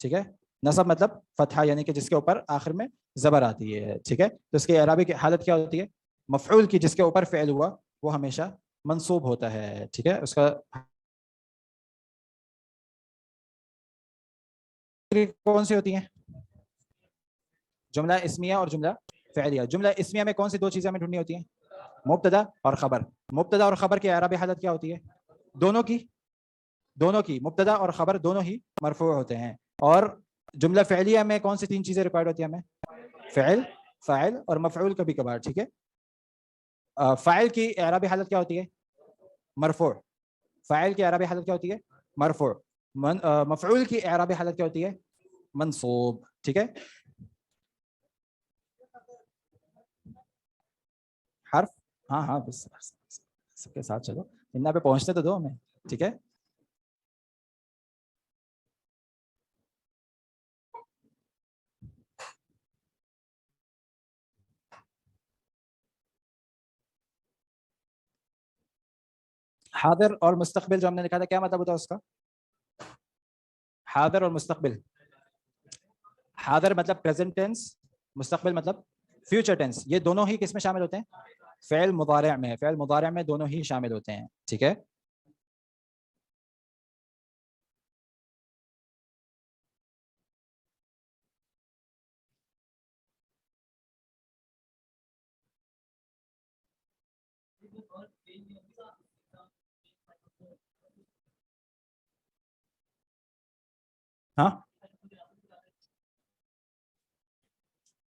ٹھیک ہے. نصب مطلب فتحہ, یعنی کہ جس کے اوپر آخر میں زبر آتی ہے. ٹھیک ہے. تو اس کی اعرابی کی حالت کیا ہوتی ہے؟ مفعول کی جس کے اوپر فعل ہوا وہ ہمیشہ منصوب ہوتا ہے. ٹھیک ہے. اس کا کون سی ہوتی ہیں؟ جملہ اسمیہ اور جملہ فعلیہ. جملہ اسمیہ میں کون سی دو چیزیں ہمیں ڈھونڈنی ہوتی ہیں؟ مبتدا اور خبر. مبتدا اور خبر کی اعرابی حالت کیا ہوتی ہے؟ دونوں کی مبتدا اور خبر دونوں ہی مرفوع ہوتے ہیں. اور جملہ فعلیہ میں کون سی تین چیزیں ریکوائرڈ ہوتی ہیں ہمیں؟ فعل, فاعل اور مفعول کبھی کبھار. ٹھیک ہے. فاعل کی اعرابی حالت کیا ہوتی ہے؟ مرفوع. فاعل کی اعرابی حالت کیا ہوتی ہے؟ مرفوع. مفعول کی اعرابی حالت کیا ہوتی ہے؟ منصوب. ٹھیک ہے. حرف, ہاں بس سب کے ساتھ چلو, انہاں پہ پہنچنے تو دو ہمیں. ٹھیک ہے. حاضر اور مستقبل جو ہم نے لکھا تھا, کیا مطلب ہوتا ہے اس کا؟ حاضر اور مستقبل. حاضر مطلب پریزنٹ ٹینس, مستقبل مطلب فیوچر ٹینس. یہ دونوں ہی کس میں شامل ہوتے ہیں؟ فعل مضارع میں. فعل مضارع میں دونوں ہی شامل ہوتے ہیں. ٹھیک ہے. ہاں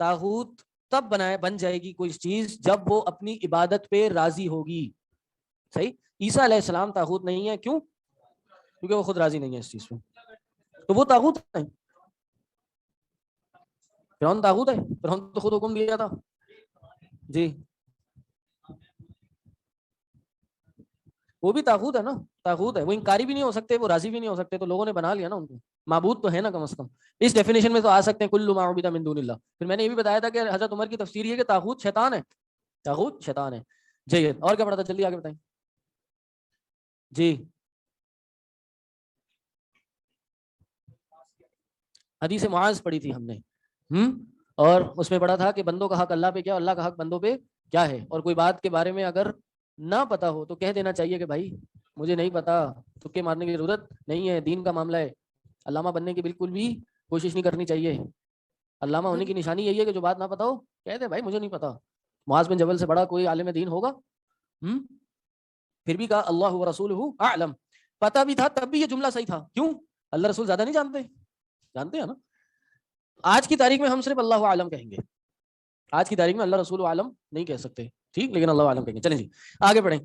طاغوت تب بن جائے گی کوئی چیز جب وہ اپنی عبادت پہ راضی ہوگی. صحیح. عیسیٰ علیہ السلام طاغوت نہیں ہے. کیوں؟ کیونکہ وہ خود راضی نہیں ہے اس چیز پہ. تو وہ طاغوت ہے. فرعون طاغوت ہے؟ فرعون تو خود حکم دیا تھا. جی وہ بھی طاغوت ہے نا. طاغوت ہے. وہ انکاری بھی نہیں ہو سکتے, وہ راضی بھی نہیں ہو سکتے, تو لوگوں نے بنا لیا نا ان کو. معبود تو ہے نا کم از کم. اس ڈیفینیشن میں تو آ سکتے ہیں کل ما عبد من دون اللہ. پھر میں نے یہ بھی بتایا تھا کہ حضرت عمر کی تفسیر یہ ہے کہ طاغوت شیطان ہے. طاغوت شیطان ہے. جی اور کیا پڑھا تھا؟ جلدی آگے بتائیں. جی حدیث معاذ پڑھی تھی ہم نے, اور اس میں پڑھا تھا کہ بندوں کا حق اللہ پہ کیا, اللہ کا حق بندوں پہ کیا ہے. اور کوئی بات کے بارے میں اگر نہ پتا ہو تو کہہ دینا چاہیے کہ بھائی مجھے نہیں پتا, تکے مارنے کی ضرورت نہیں ہے, دین کا معاملہ ہے. علامہ بننے کی بالکل بھی کوشش نہیں کرنی چاہیے. علامہ ہونے کی نشانی یہی ہے کہ جو بات نہ پتا ہو کہہ دے بھائی مجھے نہیں پتا. معاذ بن جبل سے بڑا کوئی عالم دین ہوگا؟ پھر بھی کہا اللہ و رسولہ اعلم. پتا بھی تھا تب بھی یہ جملہ صحیح تھا. کیوں؟ اللہ رسول زیادہ نہیں جانتے؟ جانتے ہیں نا. آج کی تاریخ میں ہم صرف اللہ عالم کہیں گے. آج کی تاریخ میں اللہ رسول عالم نہیں کہہ سکتے, ٹھیک, لیکن اللہ عالم کہیں گے. چلیں جی آگے پڑھیں.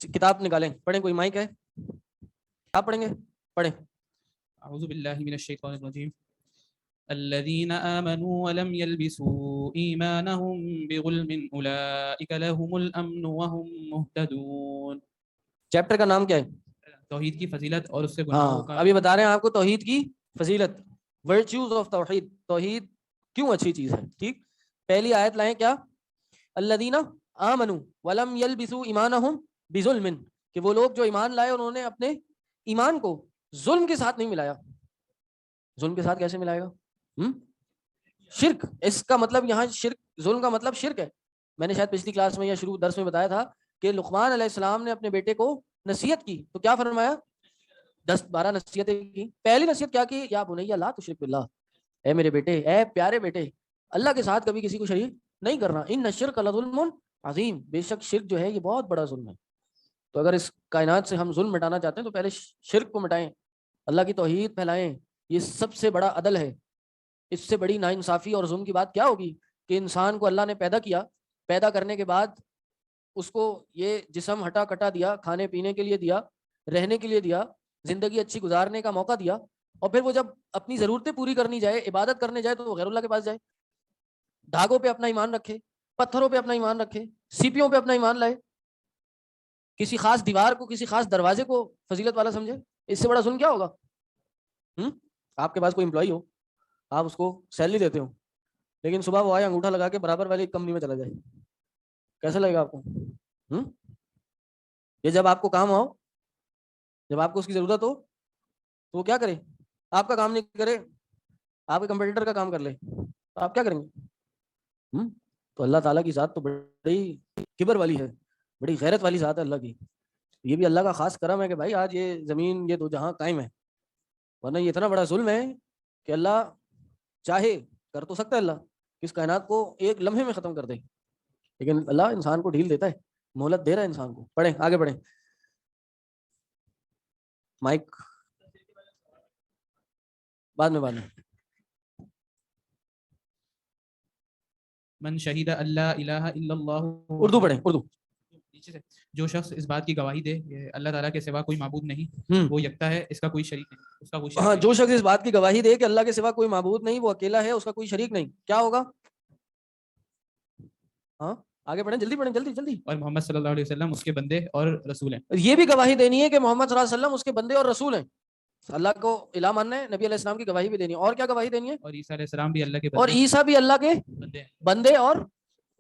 کتاب نکالیں, پڑھیں. کوئی مائک ہے؟ آپ پڑھیں گے؟ پڑھیں. اعوذ باللہ من الشیطان الرجیم. الذين آمنوا ولم يلبسوا إيمانهم بظلم أولئك لهم الأمن وهم مهتدون. چیپٹر کا نام کیا ہے؟ توحید کی فضیلت اور اس سے گناہوں کا. ابھی بتا رہے ہیں آپ کو توحید کی فضیلت, ورچوز آف توحید. توحید کیوں اچھی چیز ہے, ٹھیک. پہلی آیت لائیں کیا؟ الذین آمنوا ولم یلبسوا ایمانہم بظلم, کہ وہ لوگ جو ایمان لائے انہوں نے اپنے ایمان کو ظلم کے ساتھ نہیں ملایا. ظلم کے ساتھ کیسے ملائے گا؟ شرک. اس کا مطلب یہاں شرک, ظلم کا مطلب شرک ہے. میں نے شاید پچھلی کلاس میں یا شروع درس میں بتایا تھا کہ لقمان علیہ السلام نے اپنے بیٹے کو نصیحت کی تو کیا فرمایا؟ 10-12 نصیحتیں کی. پہلی نصیحت کیا کی؟ یا بنی لا تشرک باللہ, اے میرے بیٹے, اے پیارے بیٹے, اللہ کے ساتھ کبھی کسی کو شریک نہیں کرنا. ان الشرک لظلم عظیم, بے شک شرک جو ہے یہ بہت بڑا ظلم ہے. تو اگر اس کائنات سے ہم ظلم مٹانا چاہتے ہیں تو پہلے شرک کو مٹائیں, اللہ کی توحید پھیلائیں. یہ سب سے بڑا عدل ہے. اس سے بڑی ناانصافی اور ظلم کی بات کیا ہوگی کہ انسان کو اللہ نے پیدا کیا, پیدا کرنے کے بعد اس کو یہ جسم ہٹا کٹا دیا, کھانے پینے کے لیے دیا, رہنے کے لیے دیا, زندگی اچھی گزارنے کا موقع دیا, اور پھر وہ جب اپنی ضرورتیں پوری کرنی جائے, عبادت کرنے جائے تو وہ غیر اللہ کے پاس جائے. دھاگوں پہ اپنا ایمان رکھے, پتھروں پہ اپنا ایمان رکھے, سیپیوں پہ اپنا ایمان لائے, کسی خاص دیوار کو, کسی خاص دروازے کو فضیلت والا سمجھے. اس سے بڑا ظلم کیا ہوگا؟ آپ کے پاس کوئی امپلائی ہو, آپ اس کو سیلری دیتے ہو, لیکن صبح وہ آئے انگوٹھا لگا کے برابر والی کمپنی میں چلا جائے, کیسا لگے گا آپ کو؟ یہ جب آپ کو کام آؤ, جب آپ کو اس کی ضرورت ہو تو وہ کیا کرے؟ آپ کا کام نہیں کرے, آپ کے کمپیٹیٹر کا کام کر لے, تو آپ کیا کریں گے؟ تو اللہ تعالیٰ کی ذات تو بڑی کبر والی ہے, بڑی غیرت والی ذات ہے اللہ کی. یہ بھی اللہ کا خاص کرم ہے کہ بھائی آج یہ زمین, یہ دو جہاں قائم ہے, ورنہ یہ اتنا بڑا ظلم ہے کہ اللہ چاہے کر تو سکتا ہے اللہ کہ اس کائنات کو ایک لمحے میں ختم کر دے, لیکن اللہ انسان کو ڈھیل دیتا ہے, مہلت دے رہا ہے انسان کو. پڑھیں, آگے پڑھیں. مائک بعد میں من شہید اللہ الہ الا اللہ. اردو پڑھیں, اردو. جو شخص اس بات کی گواہی دے کہ اللہ تعالیٰ کے سوا کوئی معبود نہیں, وہ یکتا ہے, اس کا کوئی شریک نہیں, اس کا کوئی شریک. ہاں, جو شخص اس بات کی گواہی دے کہ اللہ کے سوا کوئی معبود نہیں, وہ اکیلا ہے, اس کا کوئی شریک نہیں, کیا ہوگا؟ ہاں آگے پڑھیں, جلدی پڑھیں, جلدی جلدی. اور محمد صلی اللہ علیہ وسلم اس کے بندے اور رسول ہیں. یہ بھی گواہی دینی ہے کہ محمد صلی اللہ علیہ وسلم اس کے بندے اور رسول ہیں. اللہ کو الہ ماننا ہے, نبی علیہ السلام کی گواہی بھی دینی ہے. اور کیا گواہی دینی ہے؟ اور عیسیٰ علیہ السلام بھی اللہ کے اور عیسیٰ بھی اللہ کے بندے اور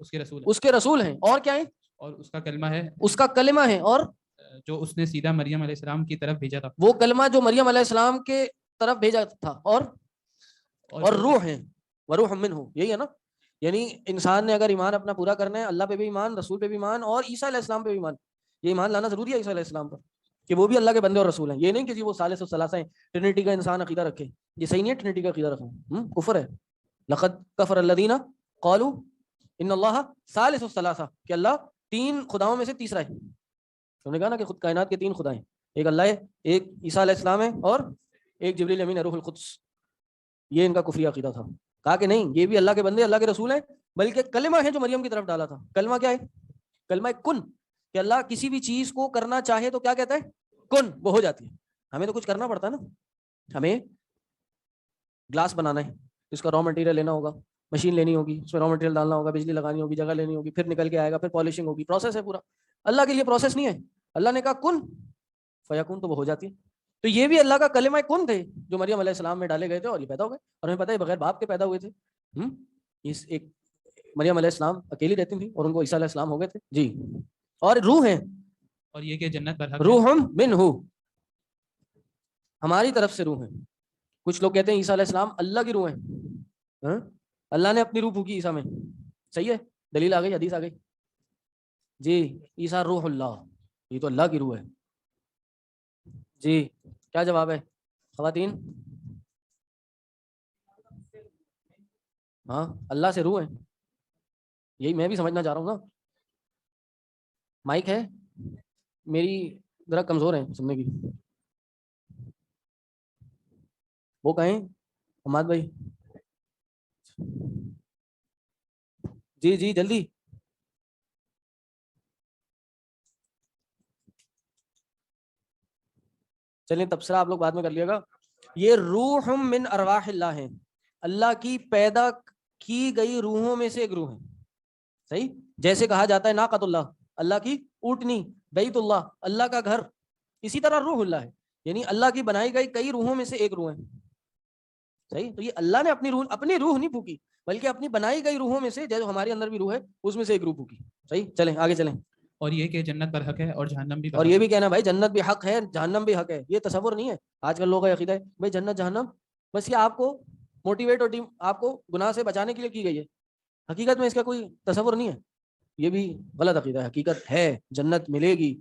اس کے رسول اس کے رسول ہیں. اور کیا ہے؟ اور اس کا کلمہ ہے, اس کا کلمہ ہے, اور جو اس نے سیدھا مریم علیہ السلام کی طرف بھیجا تھا, وہ کلمہ جو مریم علیہ السلام کے طرف بھیجا تھا, اور روح ہیں, وروح منہ, یہی ہے نا. یعنی انسان نے اگر ایمان اپنا پورا کرنا ہے, اللہ پہ بھی ایمان, رسول پہ بھی ایمان, اور عیسیٰ علیہ السلام پہ بھی ایمان, یہ ایمان لانا ضروری ہے عیسیٰ علیہ السلام پر کہ وہ بھی اللہ کے بندے اور رسول ہیں. یہ نہیں کہ جی وہ ثالث و ثلاثہ ہیں, ٹرینٹی کا انسان عقیدہ رکھے, یہ صحیح نہیں ہے. ٹرینٹی کا عقیدہ رکھنا کفر ہے. لقد کفر الذین قالوا ان اللہ ثالث و ثلاثہ, کہ اللہ 3 خداؤں میں سے تیسرا ہے. انہوں نے کہا نا کہ خود کائنات کے 3 خدا ہیں, ایک اللہ ہے, ایک عیسیٰ علیہ السلام ہے, اور ایک جبریل امین روح القدس. یہ ان کا کفری عقیدہ تھا. کہا کہ نہیں یہ بھی اللہ کے بندے اللہ کے رسول ہیں، بلکہ کلمہ ہے جو مریم کی طرف ڈالا تھا. کلمہ کیا ہے؟ کلمہ کن، کہ اللہ کسی بھی چیز کو کرنا چاہے تو کیا کہتا ہے؟ کن، وہ ہو جاتی ہے. ہمیں تو کچھ کرنا پڑتا ہے نا، ہمیں گلاس بنانا ہے، اس کا را مٹیریل لینا ہوگا، مشین لینی ہوگی، اس میں را مٹیریل ڈالنا ہوگا، بجلی لگانی ہوگی، جگہ لینی ہوگی، پھر نکل کے آئے گا، پھر پالشنگ ہوگی، پروسیس ہے پورا. اللہ کے لیے پروسیس نہیں ہے. اللہ نے کہا کن فیکون تو وہ ہو جاتی ہے. تو یہ بھی اللہ کا کلمہ کن تھے جو مریم علیہ السلام میں ڈالے گئے تھے اور یہ پیدا ہو گئے. اور ہمیں پتہ ہے بغیر باپ کے پیدا ہوئے تھے. اس ایک مریم علیہ السلام اکیلی رہتی تھی اور ان کو عیسیٰ علیہ السلام ہو گئے تھے. جی، اور روح ہیں، اور یہ کہ جنت پر حق ہے. روح منہ، ہماری طرف سے روح ہیں. کچھ لوگ کہتے ہیں عیسیٰ علیہ السلام اللہ کی روح ہیں. اللہ نے اپنی روح پھونکی عیسیٰ میں. صحیح ہے، دلیل آ گئی، حدیث آ گئی. جی، عیسیٰ روح اللہ، یہ تو اللہ کی روح ہے. جی، کیا جواب ہے خواتین؟ ہاں، اللہ سے روح ہے، یہی میں بھی سمجھنا چاہ رہا ہوں نا. مائک ہے میری ذرا کمزور ہے سننے کی، وہ کہیں حماد بھائی. جی جی جلدی. چلیں تبصرہ آپ لوگ بعد میں کر لیے گا. یہ روح من ارواح اللہ ہیں، اللہ کی پیدا کی گئی روحوں میں سے ایک روح ہے. صحیح، جیسے کہا جاتا ہے ناقۃ اللہ، اللہ کی اونٹنی، بیت اللہ، اللہ کا گھر، اسی طرح روح اللہ ہے، یعنی اللہ کی بنائی گئی کئی روحوں میں سے ایک روح ہے. صحیح، تو یہ اللہ نے اپنی روح نہیں پھونکی، بلکہ اپنی بنائی گئی روحوں میں سے، جو ہمارے اندر بھی روح ہے اس میں سے ایک روح پھونکی. صحیح، چلیں آگے چلیں. اور یہ کہ جنت پر حق ہے اور جہنم بھی پر اور حق یہ ہے. بھی کہنا بھائی جنت بھی حق ہے جہنم بھی حق ہے، یہ تصور نہیں ہے. آج کل لوگوں کا عقیدہ ہے بھائی جنت جہنم بس یہ آپ کو موٹیویٹ اور آپ کو گناہ سے بچانے کے لیے کی گئی ہے. حقیقت میں اس کا کوئی تصور نہیں ہے، یہ بھی غلط عقیدہ ہے. حقیقت ہے جنت ملے گی،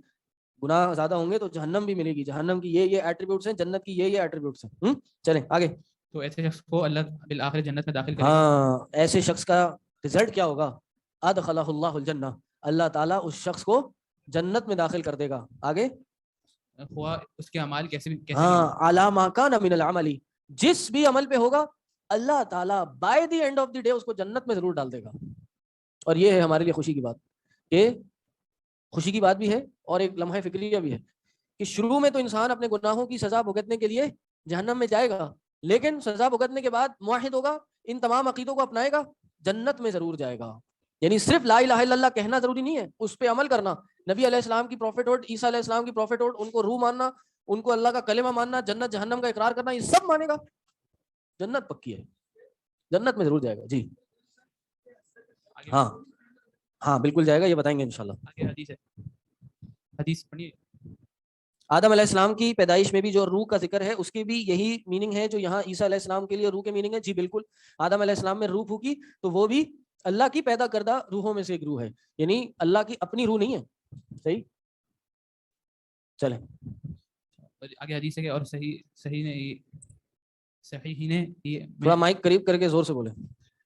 گناہ زیادہ ہوں گے تو جہنم بھی ملے گی. جہنم کی یہ ایٹریبیوٹس ہیں، جنت کی یہ ایٹریبیوٹس ہیں. چلیں آگے. تو ایسے شخص کو اللہ بالآخر جنت میں داخل کرے گا. ہاں، ایسے شخص کا رزلٹ کیا ہوگا؟ ادخلہ اللہ الجنہ، اللہ تعالیٰ اس شخص کو جنت میں داخل کر دے گا. آگے. ہوا اس کے اعمال کیسے ہاں، علی ما کان من العمل، جس بھی عمل پہ ہوگا اللہ تعالیٰ by the end of the day اس کو جنت میں ضرور ڈال دے گا. اور یہ ہے ہمارے لیے خوشی کی بات، کہ خوشی کی بات بھی ہے اور ایک لمحہ فکریہ بھی ہے کہ شروع میں تو انسان اپنے گناہوں کی سزا بھگتنے کے لیے جہنم میں جائے گا، لیکن سزا بھگتنے کے بعد موحد ہوگا، ان تمام عقیدوں کو اپنائے گا، جنت میں ضرور جائے گا. یعنی صرف لا الہ الا اللہ کہنا ضروری نہیں ہے، اس پہ عمل کرنا. نبی علیہ السلام کی پروفٹ ہوڈ، عیسیٰ علیہ السلام کی پروفٹ ہوڈ، ان کو روح ماننا، ان کو اللہ کا کلمہ ماننا، جنت جہنم کا اقرار کرنا، یہ سب مانے گا، جنت پکی ہے، جنت میں ضرور جائے گا. جی ہاں ہاں بالکل جائے گا، یہ بتائیں گے انشاءاللہ. آگے حدیث ہے، حدیث پڑھیے. آدم علیہ السلام کی پیدائش میں بھی جو روح کا ذکر ہے اس کی بھی یہی میننگ ہے جو یہاں عیسیٰ علیہ السلام کے لیے روح کے میننگ ہے. جی بالکل، آدم علیہ السلام میں روح پھونکی تو وہ بھی اللہ کی پیدا کردہ روحوں میں سے ایک روح ہے، یعنی اللہ کی اپنی روح نہیں ہے. صحیح، چلیں آگے حدیث ہے کہ اور صحیح نے تھوڑا مائک قریب کر کے زور سے بولیں.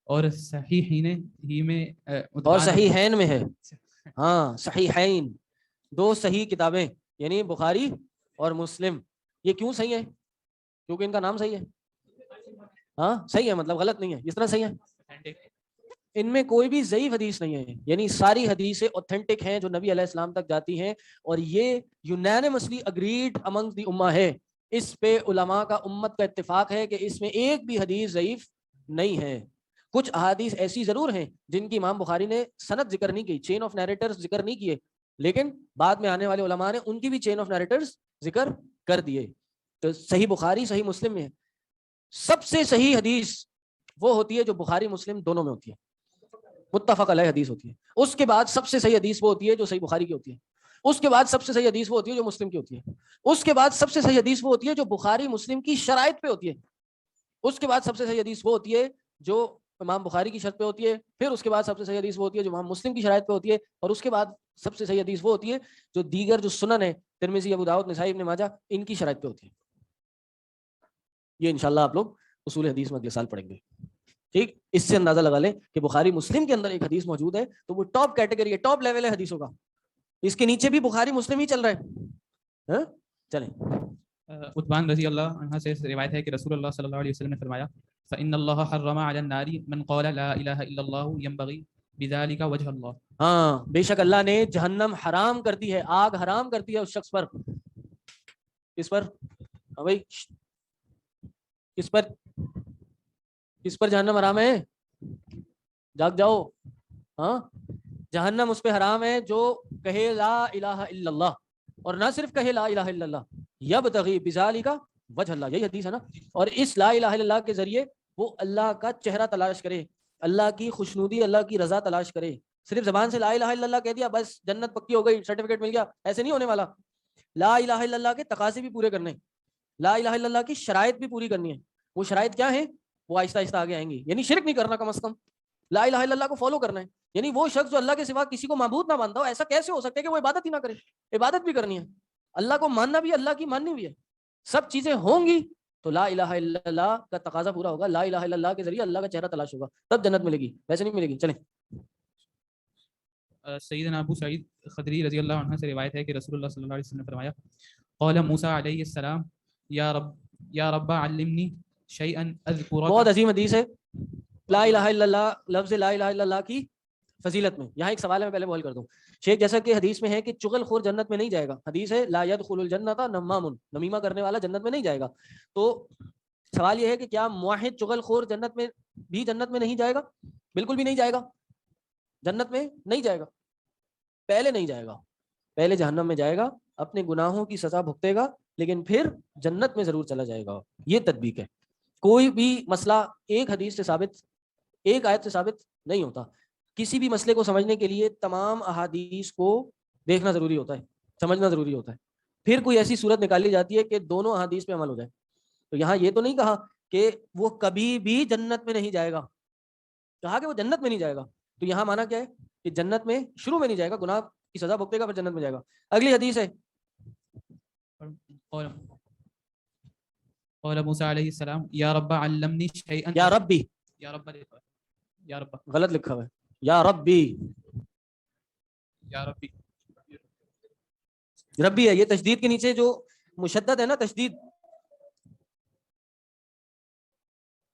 اور صحیح میں اور صحیحین میں ہے. ہاں صحیحین، دو صحیح کتابیں یعنی بخاری اور مسلم. یہ کیوں صحیح ہے؟ کیونکہ ان کا نام صحیح ہے. ہاں صحیح ہے مطلب غلط نہیں ہے، اس طرح صحیح ہے. ان میں کوئی بھی ضعیف حدیث نہیں ہے، یعنی ساری حدیثیں اوتھینٹک ہیں جو نبی علیہ السلام تک جاتی ہیں، اور یہ یونانیمسلی اگریڈ امنگ دی امہ ہے. اس پہ علماء کا امت کا اتفاق ہے کہ اس میں ایک بھی حدیث ضعیف نہیں ہے. کچھ احادیث ایسی ضرور ہیں جن کی امام بخاری نے سند ذکر نہیں کی، چین آف نیریٹرز ذکر نہیں کیے، لیکن بعد میں آنے والے علماء نے ان کی بھی چین آف نیریٹرز ذکر کر دیے. تو صحیح بخاری صحیح مسلم میں سب سے صحیح حدیث وہ ہوتی ہے جو بخاری مسلم دونوں میں ہوتی ہے، متفق علیہ حدیث ہوتی ہے. اس کے بعد سب سے صحیح حدیث وہ ہوتی ہے جو صحیح بخاری کی ہوتی ہے. اس کے بعد سب سے صحیح حدیث وہ ہوتی ہے جو مسلم کی ہوتی ہے. اس کے بعد سب سے صحیح حدیث وہ ہوتی ہے جو بخاری مسلم کی شرائط پہ ہوتی ہے. اس کے بعد سب سے صحیح حدیث وہ ہوتی ہے جو امام بخاری کی شرط پہ ہوتی ہے. پھر اس کے بعد سب سے صحیح حدیث وہ ہوتی ہے جو امام مسلم کی شرائط پہ ہوتی ہے. اور اس کے بعد سب سے صحیح حدیث وہ ہوتی ہے جو دیگر جو سنن ہے، ترمذی، ابو داؤد، نسائی، ابن ماجہ، ان کی شرائط پہ ہوتی ہے. یہ انشاءاللہ آپ لوگ اصول حدیث میں اگلے سال پڑھیں گے. ٹھیک، اس سے اندازہ لگا لیں کہ بخاری مسلم کے اندر ایک حدیث موجود ہے تو وہ ٹاپ کیٹیگری ہے، ٹاپ لیول ہے حدیثوں کا. اس کے نیچے بھی بخاری مسلم ہی چل رہا ہے. چلیں عتبان رضی اللہ عنہ سے روایت ہے کہ رسول اللہ صلی اللہ علیہ وسلم نے فرمایا فإن الله حرم على النار من قال لا الہ الا اللہ ينبغي بذلك وجه اللہ. ہاں بے شک اللہ نے جہنم حرام کر دی ہے، آگ حرام کر دی ہے اس شخص پر. کس پر؟ ہاں بھائی کس پر؟ کس پر جہنم حرام ہے؟ جاگ جاؤ. ہاں جہنم اس پہ حرام ہے جو کہے لا الہ الا اللہ، اور نہ صرف کہے لا الہ الا اللہ، یبتغی بذالک وجہ اللہ، یہی حدیث ہے نا. اور اس لا الہ الا اللہ کے ذریعے وہ اللہ کا چہرہ تلاش کرے، اللہ کی خوشنودی، اللہ کی رضا تلاش کرے. صرف زبان سے لا الہ الا اللہ کہہ دیا بس جنت پکی ہو گئی، سرٹیفکیٹ مل گیا، ایسے نہیں ہونے والا. لا الہ الا اللہ کے تقاضے بھی پورے کرنے، لا الہ الا اللہ کی شرائط بھی پوری کرنی ہے. وہ شرائط کیا ہیں؟ وہ آہستہ آہستہ آگے آئیں گی. یعنی شرک نہیں کرنا، کم از کم لا الہ الا اللہ کو فالو کرنا ہے. یعنی وہ شخص جو اللہ کے سوا کسی کو معبود نہ مانتا ہو، ایسا کیسے ہو سکتا ہے کہ وہ عبادت ہی نہ کرے؟ عبادت بھی کرنی ہے، اللہ کو ماننا بھی، اللہ کی ماننی بھی ہے. سب چیزیں ہوں گی تو لا الہ الا اللہ کا تقاضا پورا ہوگا. لا الہ الا اللہ کے ذریعے اللہ کا چہرہ تلاش ہوگا، تب جنت ملے گی، ویسے نہیں ملے گی. چلیں. سیدنا ابو سعید خدری رضی اللہ عنہ سے روایت ہے کہ رسول اللہ صلی اللہ علیہ وسلم نے فرمایا قال موسیٰ علیہ السلام یا رب علمنی شیئا اذکرک. بہت عظیم حدیث ہے لا الہ الا اللہ، لفظ لا الہ الا اللہ کی فضیلت میں. یہاں ایک سوال ہے، میں پہلے بول کر دوں. شیخ جیسا کہ حدیث میں ہے کہ چغل خور جنت میں نہیں جائے گا. حدیث ہے لا يدخل الجنت نمام، نمیمہ کرنے والا جنت میں نہیں جائے گا. تو سوال یہ ہے کہ کیا موحد چغل خور جنت میں بھی جنت میں نہیں جائے گا؟ بالکل بھی نہیں جائے گا، جنت میں نہیں جائے گا. پہلے نہیں جائے گا، پہلے جہنم میں جائے گا، اپنے گناہوں کی سزا بھگتے گا، لیکن پھر جنت میں ضرور چلا جائے گا. یہ تطبیق ہے. کوئی بھی مسئلہ ایک حدیث سے ثابت، ایک آیت سے ثابت نہیں ہوتا. کسی بھی مسئلے کو سمجھنے کے لیے تمام احادیث کو دیکھنا ضروری ہوتا ہے، سمجھنا ضروری ہوتا ہے. پھر کوئی ایسی صورت نکالی جاتی ہے کہ دونوں احادیث پہ عمل ہو جائے. تو یہاں یہ تو نہیں کہا کہ وہ کبھی بھی جنت میں نہیں جائے گا، کہا کہ وہ جنت میں نہیں جائے گا. تو یہاں مانا کیا ہے کہ جنت میں شروع میں نہیں جائے گا، گناہ کی سزا بھگتے گا، پھر جنت میں جائے گا. اگلی حدیث ہے قال موسیٰ علیہ السلام یا رب علمنی شیئا. یا ربی، یا رب لکھا ہے، یا رب، غلط لکھا ہوا ہے، یا ربی. یا ربی، ربی ہے، یہ تشدید کے نیچے جو مشدد ہے نا، تشدید.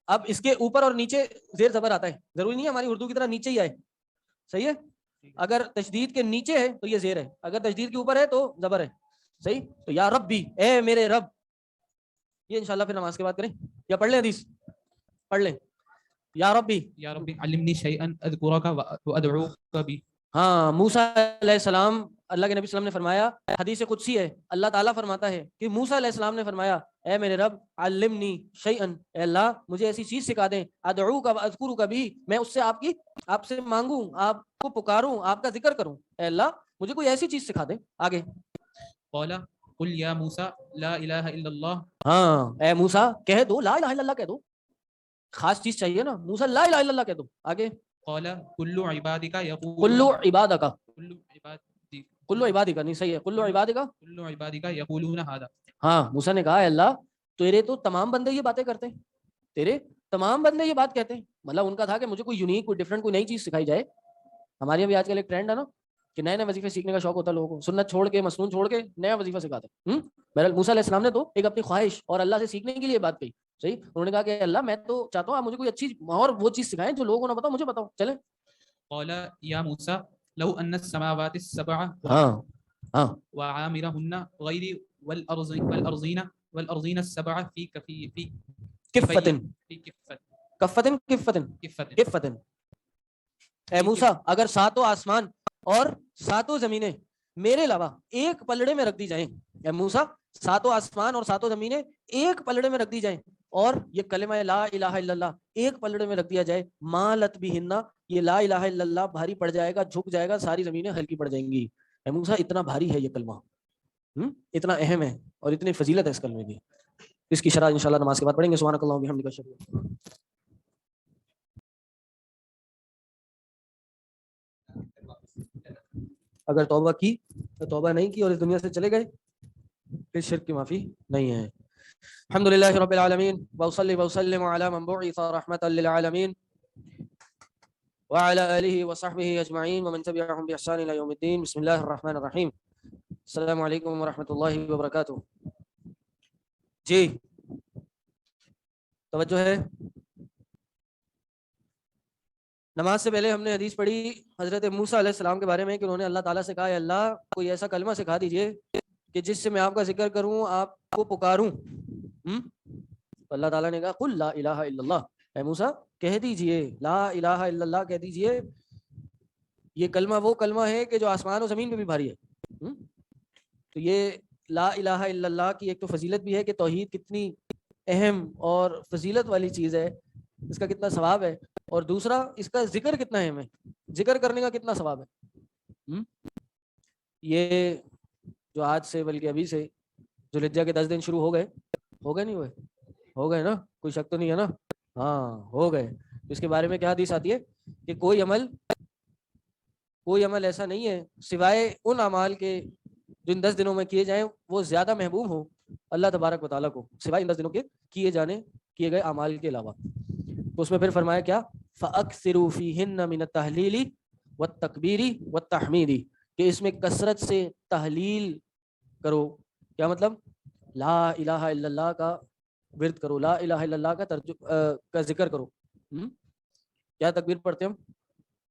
اب اس کے اوپر اور نیچے زیر زبر آتا ہے، ضروری نہیں ہے ہماری اردو کی طرح نیچے ہی آئے. صحیح ہے؟ اگر تشدید کے نیچے ہے تو یہ زیر ہے، اگر تشدید کے اوپر ہے تو زبر ہے. صحیح. تو یا ربی، اے میرے رب. یہ انشاءاللہ پھر نماز کے بعد کریں، یا پڑھ لیں حدیث، پڑھ لیں. یا ربی، یا ربی علمنی شیئا اذکرک وادعوک بی. ہاں موسیٰ علیہ السلام، اللہ کے نبی صلی اللہ علیہ وسلم نے فرمایا، حدیث قدسی ہے، اللہ تعالیٰ فرماتا ہے کہ موسیٰ علیہ السلام نے فرمایا اے میرے رب علمنی شیئا، اے اللہ مجھے ایسی چیز سکھا دیں، ادعوک واذکرک بھی، میں اس سے آپ سے مانگوں، آپ کو پکاروں، آپ کا ذکر کروں. اے اللہ مجھے کوئی ایسی چیز سکھا دیں. آگے قال قل یا موسیٰ لا الہ الا اللہ. ہاں اے موسیٰ کہہ دو، لا الہ الا اللہ کہہ دو. خاص چیز چاہیے نا، موسیٰ لا الہ الا اللہ کہہ دو. آگے قال کل عبادک یقولون، کلو عبادک، کل عبادک، کلو عبادک نہیں صحیح ہے، کلو عبادک. کل عبادک یقولون هذا. ہاں موسیٰ نے کہا اے اللہ تیرے تو تمام بندے یہ باتیں کرتے ہیں، تیرے تمام بندے یہ بات کہتے ہیں. مطلب ان کا تھا کہ مجھے کوئی یونیک، کوئی ڈفرنٹ، کوئی نئی چیز سکھائی جائے. ہمارے یہاں بھی آج کل ایک ٹرینڈ ہے نا کہ نئے نئے وظیفے سیکھنے کا شوق ہوتا ہے لوگوں کو، سنت چھوڑ کے، مسنون چھوڑ کے نیا وظیفہ سکھاتے ہیں. بہرحال موسیٰ علیہ السلام نے تو ایک اپنی خواہش اور اللہ سے سیکھنے کے لیے بات کہی. صحیح. انہوں نے کہا کہ اللہ میں تو چاہتا ہوں آپ مجھے کوئی اچھی اور وہ چیز سکھائیں جو لوگوں کو نہ بتاؤ، مجھے بتاؤ. چلیں. قال یا موسیٰ لو ان السماوات السبع ہاں وعامرهن غیری والارضین السبع فی کفتن، کفتن کفتن کفت. کفتن. اے موسیٰ اگر ساتوں آسمان اور ساتوں زمینیں میرے علاوہ ایک پلڑے میں رکھ دی جائیں، اے موسیٰ ساتوں آسمان اور ساتوں زمینیں ایک پلڑے میں رکھ دی جائیں، اور یہ کلمہ لا الہ الا اللہ ایک پلڑے میں رکھ دیا جائے، مالت بہن، یہ لا الہ الا اللہ بھاری پڑ جائے گا، جھک جائے گا، ساری زمینیں ہلکی پڑ جائیں گی. اے موسیٰ اتنا بھاری ہے یہ کلمہ، اتنا اہم ہے اور اتنی فضیلت ہے اس کلمے کی. اس کی شرح انشاءاللہ نماز کے بعد پڑھیں گے. سبحانک اللہم وبحمدک اشہد ان لا الہ الا انت. اگر توبہ کی تو توبہ نہیں کی اور اس دنیا سے چلے گئے پھر شرک کی معافی نہیں ہے. الحمدللہ رب العالمین وصلی وسلم علی من بعث رحمۃ للعالمین وعلى آلہ وصحبہ اجمعین ومن تبعهم بإحسان إلى یوم الدین. بسم اللہ الرحمن الرحیم. السلام علیکم ورحمۃ اللہ وبرکاتہ. جی توجہ ہے. نماز سے پہلے ہم نے حدیث پڑھی حضرت موسیٰ علیہ السلام کے بارے میں کہ انہوں نے اللہ تعالیٰ سے کہا اے اللہ کوئی ایسا کلمہ سکھا دیجئے کہ جس سے میں آپ کا ذکر کروں, آپ کو پکاروں. تو اللہ تعالیٰ نے کہا قل لا الہ الا اللہ, اے موسیٰ کہہ دیجئے لا الہ الا اللہ کہہ دیجئے. یہ کلمہ وہ کلمہ ہے کہ جو آسمان و زمین پہ بھی بھاری ہے. تو یہ لا الہ الا اللہ کی ایک تو فضیلت بھی ہے کہ توحید کتنی اہم اور فضیلت والی چیز ہے, اس کا کتنا ثواب ہے, اور دوسرا اس کا ذکر کتنا اہم ہے, ذکر کرنے کا کتنا ثواب ہے. یہ جو آج سے بلکہ ابھی سے ذوالحجہ کے 10 دن شروع ہو گئے نہیں ہوئے, ہو گئے نا, کوئی شک تو نہیں ہے نا, ہاں ہو گئے. اس کے بارے میں کیا حدیث آتی ہے کہ کوئی عمل ایسا نہیں ہے سوائے ان اعمال کے جو ان 10 دنوں میں کیے جائیں وہ زیادہ محبوب ہوں اللہ تبارک و تعالیٰ کو, سوائے ان 10 دنوں کے کیے گئے اعمال کے علاوہ. تو اس میں پھر فرمایا کیا فَأَكْثِرُوا فِيهِنَّ مِنَ التَّهْلِيلِ وَالتَّكْبِيرِ وَالتَّحْمِيدِ, کہ اس میں کثرت سے تحلیل کرو. کیا مطلب؟ لا الہ الا اللہ کا ورد کرو, لا الہ الا اللہ کا ذکر کرو. کیا تکبیر پڑھتے ہم؟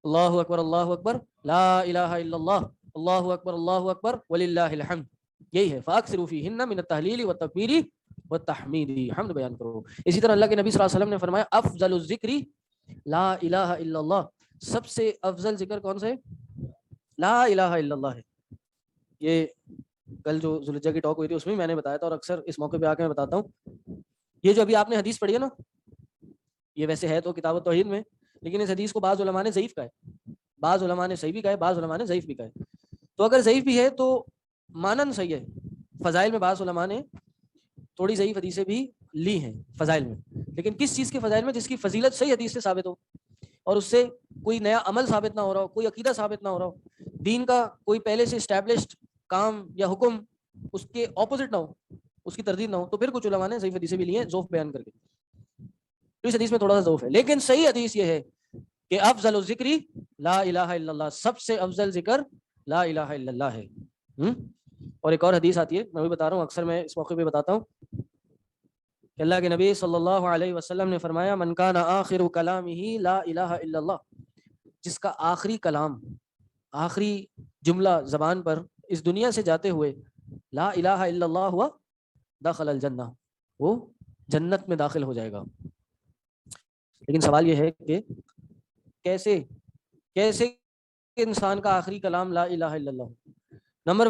اللہ اکبر لا الہ الا اللہ, اللہ اکبر وللہ الحمد. یہی ہے فَأَكْثِرُوا فِيهِنَّ مِنَ التَّهْلِيلِ وَالتَّكْبِيرِ وَالتَّحْمِيدِ, حمد بیان کرو. اسی طرح اللہ کے نبی صلی اللہ علیہ وسلم نے فرمایا افضل الذکر لا الہ الا اللہ, سب سے افضل ذکر کون سے؟ لا الہ الا اللہ ہے. یہ کل جو ذوالحجہ کی ٹاک ہوئی تھی اس میں میں نے بتایا تھا, اور اکثر اس موقع پہ آ کے میں بتاتا ہوں. یہ جو ابھی آپ نے حدیث پڑھی ہے نا, یہ ویسے ہے تو کتاب التوحید میں, لیکن اس حدیث کو بعض علماء نے ضعیف کہا ہے, بعض علماء نے صحیح بھی کہا ہے, بعض علماء نے ضعیف بھی کہا ہے. تو اگر ضعیف بھی ہے تو مانن صحیح ہے. فضائل میں بعض علماء نے تھوڑی ضعیف حدیثیں بھی لی ہیں فضائل میں, لیکن کس چیز کے فضائل میں؟ جس کی فضیلت صحیح حدیث سے ثابت ہو اور اس سے کوئی نیا عمل ثابت نہ ہو رہا ہو, کوئی عقیدہ ثابت نہ ہو رہا ہو, دین کا کوئی پہلے سے اسٹیبلشڈ کام یا حکم اس کے اپوزٹ نہ ہو, اس کی تردید نہ ہو, تو پھر کچھ علماء نے ضعیف حدیثیں بھی لی ہیں ضعف بیان کر کے. تو اس حدیث میں تھوڑا سا ضعف ہے, لیکن صحیح حدیث یہ ہے کہ افضل الذکر لا الہ الا اللہ, سب سے افضل ذکر لا الہ الا اللہ ہے. اور ایک اور حدیث آتی ہے, میں بھی بتا رہا ہوں, اکثر میں اس موقع پہ بتاتا ہوں کہ اللہ کے نبی صلی اللہ علیہ وسلم نے فرمایا من کان آخر کلامہ لا الہ الا اللہ, جس کا آخری کلام, آخری جملہ زبان پر اس دنیا سے جاتے ہوئے لا الہ الا اللہ ہوا, دخل الجنہ, وہ جنت میں داخل ہو جائے گا. لیکن سوال یہ ہے کہ کیسے انسان کا آخری کلام لا الہ الا اللہ؟ نمبر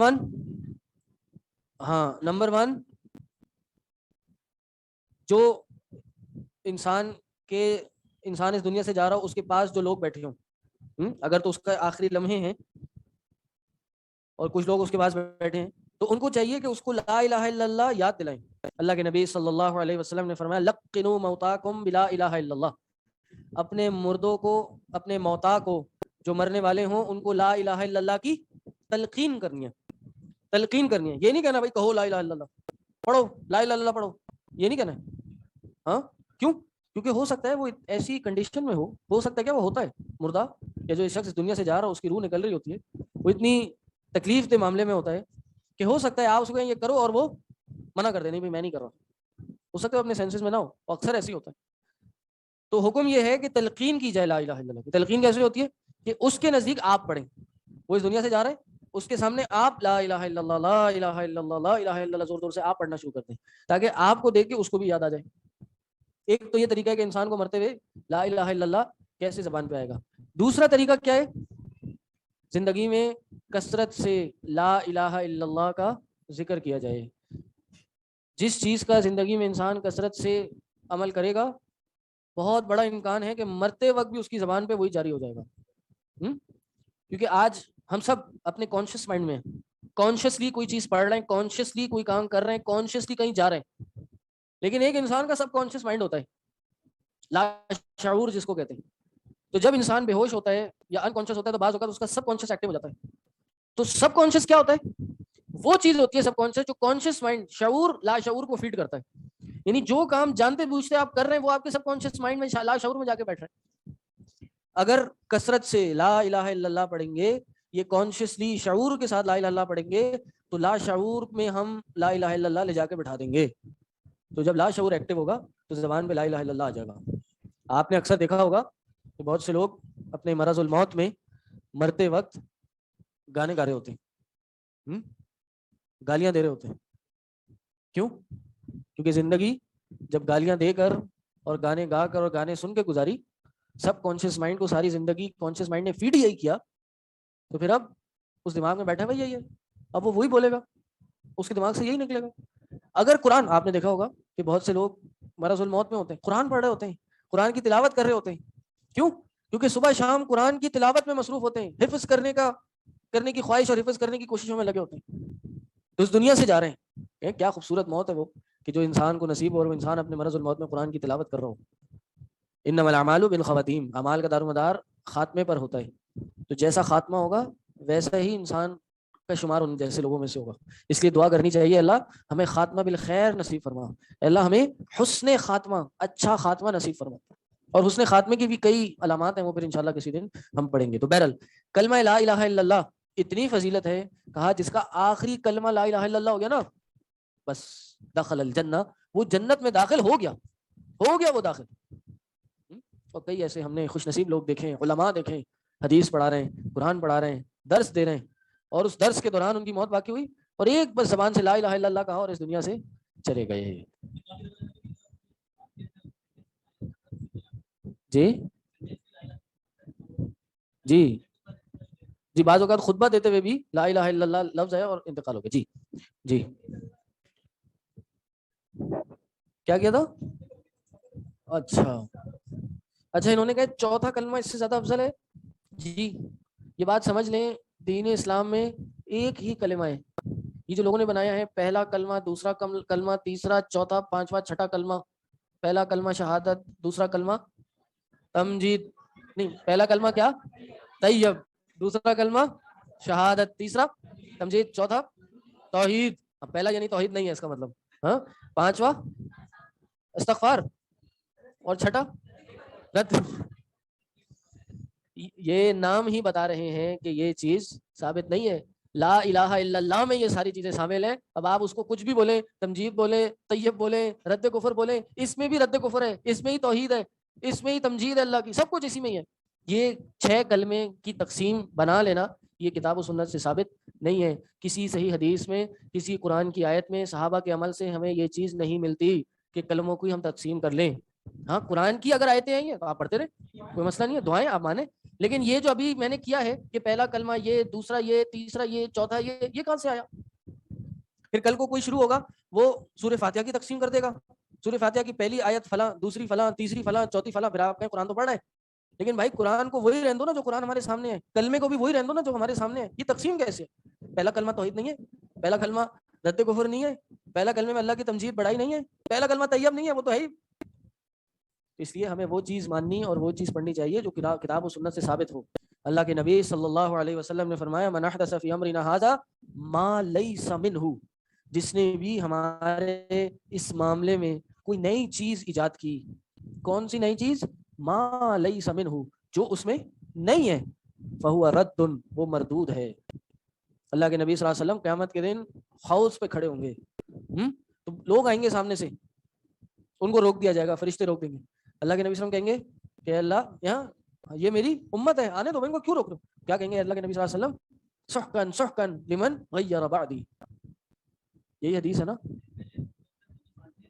ون جو انسان اس دنیا سے جا رہا ہو اس کے پاس جو لوگ بیٹھے ہوں, اگر تو اس کا آخری لمحے ہیں اور کچھ لوگ اس کے پاس بیٹھے ہیں, تو ان کو چاہیے کہ اس کو لا الہ الا اللہ یاد دلائیں. اللہ کے نبی صلی اللہ علیہ وسلم نے فرمایا لقنوا موتاکم بلا الہ الا اللہ, اپنے مردوں کو, اپنے موتا کو, جو مرنے والے ہوں ان کو لا الہ الا اللہ کی تلقین کرنی ہے. یہ نہیں کہنا بھائی کہو لا الہ الا اللہ, پڑھو لا الہ الا اللہ پڑھو, یہ نہیں کہنا ہے. ہاں کیوں؟ کیونکہ ہو سکتا ہے وہ ایسی کنڈیشن میں ہو سکتا ہے کیا وہ ہوتا ہے مردہ, یا جو شخص اس دنیا سے جا رہا ہے اس کی روح نکل رہی ہوتی ہے, وہ اتنی تکلیف دہ معاملے میں ہوتا ہے کہ ہو سکتا ہے آپ اس کو یہ کرو اور وہ منع کر دیں, نہیں بھائی میں نہیں کر رہا. ہو سکتا ہے اپنے سینسز میں نہ ہو, اور اکثر ایسے ہی ہوتا ہے. تو حکم یہ ہے کہ تلقین کی جائے لا الہ الا اللہ کی. تلقین کیسے ہوتی ہے کہ اس کے نزدیک آپ پڑھیں, وہ اس دنیا سے جا رہے ہیں, اس کے سامنے آپ لا الہ الا اللہ لا الہ الا اللہ لا الہ الا اللہ زور سے آپ پڑھنا شروع کر دیں, تاکہ آپ کو دیکھ کے اس کو بھی یاد آ جائے. ایک تو یہ طریقہ ہے کہ انسان کو مرتے ہوئے لا الہ الا اللہ کیسے زبان پہ آئے گا. دوسرا طریقہ کیا ہے؟ زندگی میں کثرت سے لا الہ الا اللہ کا ذکر کیا جائے. جس چیز کا زندگی میں انسان کثرت سے عمل کرے گا بہت بڑا امکان ہے کہ مرتے وقت بھی اس کی زبان پہ وہی جاری ہو جائے گا. کیونکہ آج ہم سب اپنے کانشیس مائنڈ میں ہیں, کانشیسلی کوئی چیز پڑھ رہے ہیں, کانشیسلی کوئی کام کر رہے ہیں, کانشیسلی کہیں جا رہے ہیں. لیکن ایک انسان کا سب کانشیس مائنڈ ہوتا ہے, لا شعور جس کو کہتے ہیں. تو جب انسان بے ہوش ہوتا ہے یا انکانشیس ہوتا ہے تو بعض اوقات اس کا سب کانشیس ایکٹیو ہو جاتا ہے. تو سب کانشیس کیا ہوتا ہے؟ وہ چیز ہوتی ہے سب کانشیس جو کانشیس مائنڈ شعور لا شعور کو فیڈ کرتا ہے. یعنی جو کام جانتے بوجھتے آپ کر رہے ہیں وہ آپ کے سب کانشیس مائنڈ میں لا شعور میں جا کے بیٹھ رہے ہیں. اگر کثرت سے لا الہ الا اللہ پڑھیں گے, یہ کانشیسلی شعور کے ساتھ لا الہ الا اللہ پڑھیں گے, تو لا شعور میں ہم لا الہ الا اللہ لے جا کے بٹھا دیں گے. تو جب لا شعور ایکٹیو ہوگا تو زبان پہ لا الہ الا اللہ آ جائے گا. آپ نے اکثر دیکھا ہوگا کہ بہت سے لوگ اپنے مرض الموت میں مرتے وقت گانے گا رہے ہوتے ہیں, گالیاں دے رہے ہوتے ہیں. کیوں؟ کیونکہ زندگی جب گالیاں دے کر اور گانے گا کر اور گانے سن کے گزاری, سب کانشیس مائنڈ کو ساری زندگی کانشیس مائنڈ نے فیڈ یہی کیا, تو پھر اب اس دماغ میں بیٹھا ہوا یہی ہے, اب وہ وہی بولے گا, اس کے دماغ سے یہی نکلے گا. اگر قرآن, آپ نے دیکھا ہوگا کہ بہت سے لوگ مرض الموت میں ہوتے ہیں, قرآن پڑھ رہے ہوتے ہیں, قرآن کی تلاوت کر رہے ہوتے ہیں. کیوں؟ کیونکہ صبح شام قرآن کی تلاوت میں مصروف ہوتے ہیں, حفظ کرنے کی خواہش اور حفظ کرنے کی کوششوں میں لگے ہوتے ہیں. تو اس دنیا سے جا رہے ہیں. کیا خوبصورت موت ہے وہ کہ جو انسان کو نصیب ہو اور وہ انسان اپنے مرض الموت میں قرآن کی تلاوت کر رہا ہو. انما الاعمال بالخواتیم, اعمال کا دار و مدار خاتمے پر ہوتا ہے. تو جیسا خاتمہ ہوگا ویسا ہی انسان کا شمار ان جیسے لوگوں میں سے ہوگا. اس لیے دعا کرنی چاہیے, اللہ ہمیں خاتمہ بالخیر نصیب فرما, اللہ ہمیں حسن خاتمہ, اچھا خاتمہ نصیب فرما. اور حسن خاتمے کی بھی کئی علامات ہیں, وہ پھر انشاءاللہ کسی دن ہم پڑھیں گے. تو بہرحال کلمہ لا الہ الا اللہ اتنی فضیلت ہے, کہا جس کا آخری کلمہ لا الہ الا اللہ ہو گیا نا, بس دخل الجنہ, وہ جنت میں داخل ہو گیا وہ داخل. اور کئی ایسے ہم نے خوش نصیب لوگ دیکھے, علماء دیکھے, حدیث پڑھا رہے ہیں, قرآن پڑھا رہے ہیں, درس دے رہے ہیں, اور اس درس کے دوران ان کی موت واقع ہوئی اور ایک بس زبان سے لا الہ الا اللہ کہا اور اس دنیا سے چلے گئے. جی بعض اوقات خطبہ دیتے ہوئے بھی لا الہ الا اللہ لفظ ہے اور انتقال ہو گیا. جی کیا کیا تھا؟ اچھا انہوں نے کہا چوتھا کلمہ اس سے زیادہ افضل ہے. جی یہ بات سمجھ لیں, دین اسلام میں ایک ہی کلمہ ہے. یہ جو لوگوں نے بنایا ہے, پہلا کلمہ, دوسرا کلمہ, تیسرا, چوتھا, پانچواں, چھٹا کلمہ. پہلا کلمہ شہادت, دوسرا کلمہ تمجید, نہیں پہلا کلمہ کیا طیب, دوسرا کلمہ شہادت, تیسرا تمجید, چوتھا توحید. اب پہلا یعنی توحید نہیں ہے اس کا مطلب, ہاں, پانچواں استغفار, اور چھٹا رد. یہ نام ہی بتا رہے ہیں کہ یہ چیز ثابت نہیں ہے. لا الہ الا اللہ میں یہ ساری چیزیں شامل ہیں. اب آپ اس کو کچھ بھی بولیں, تمجید بولیں, طیب بولیں, رد کفر بولیں, اس میں بھی رد کفر ہے, اس میں ہی توحید ہے, اس میں ہی تمجید ہے اللہ کی, سب کچھ اسی میں ہی ہے. یہ 6 کلمے کی تقسیم بنا لینا یہ کتاب و سنت سے ثابت نہیں ہے. کسی صحیح حدیث میں, کسی قرآن کی آیت میں, صحابہ کے عمل سے ہمیں یہ چیز نہیں ملتی کہ کلموں کو ہی ہم تقسیم کر لیں. ہاں قرآن کی اگر آیتیں آئی ہیں تو آپ پڑھتے رہیں, کوئی مسئلہ نہیں ہے, دعائیں آپ مانیں. لیکن یہ جو ابھی میں نے کیا ہے کہ پہلا کلمہ یہ, دوسرا یہ, تیسرا یہ, چوتھا یہ کہاں سے آیا؟ پھر کل کو کوئی شروع ہوگا وہ سورہ فاتحہ کی تقسیم کر دے گا, سورہ فاتحہ کی پہلی آیت فلاں, دوسری فلاں, تیسری فلاں, چوتھی فلاں. پھر آپ کہیں قرآن تو پڑھ رہے ہیں, لیکن بھائی قرآن کو وہی رہنے دو نا جو قرآن ہمارے سامنے ہے, کلمے کو بھی وہی رہنے دو نا جو ہمارے سامنے ہے. یہ تقسیم کیسے؟ پہلا کلمہ توحید نہیں ہے, پہلا کلمہ رد کفر نہیں ہے, پہلا کلمے میں اللہ کی تمجید بڑائی نہیں ہے, پہلا کلمہ طیب نہیں ہے, وہ تو ہے ہی. اس لیے ہمیں وہ چیز ماننی اور وہ چیز پڑھنی چاہیے جو کتاب و سنت سے ثابت ہو. اللہ کے نبی صلی اللہ علیہ وسلم نے فرمایا, من احدث فی امرنا ھذا ما لیس منہ, جس نے بھی ہمارے اس معاملے میں کوئی نئی چیز ایجاد کی. کون سی نئی چیز؟ ما لیس منہ, جو اس میں نہیں ہے, فہو رد, وہ مردود ہے. اللہ کے نبی صلی اللہ علیہ وسلم قیامت کے دن حوض پہ کھڑے ہوں گے, تو لوگ آئیں گے سامنے سے, ان کو روک دیا جائے گا, فرشتے روک دیں گے. اللہ کے نبی صلی اللہ علیہ وسلم کہیں گے کہ اللہ یہاں یہ میری امت ہے, آنے دو, میں ان کو کیوں روک رہا ہوں؟ کیا کہیں گے اللہ کے نبی صلی اللہ علیہ وسلم؟ سحقن سحقن لمن غیر بعدی. یہی حدیث ہے نا.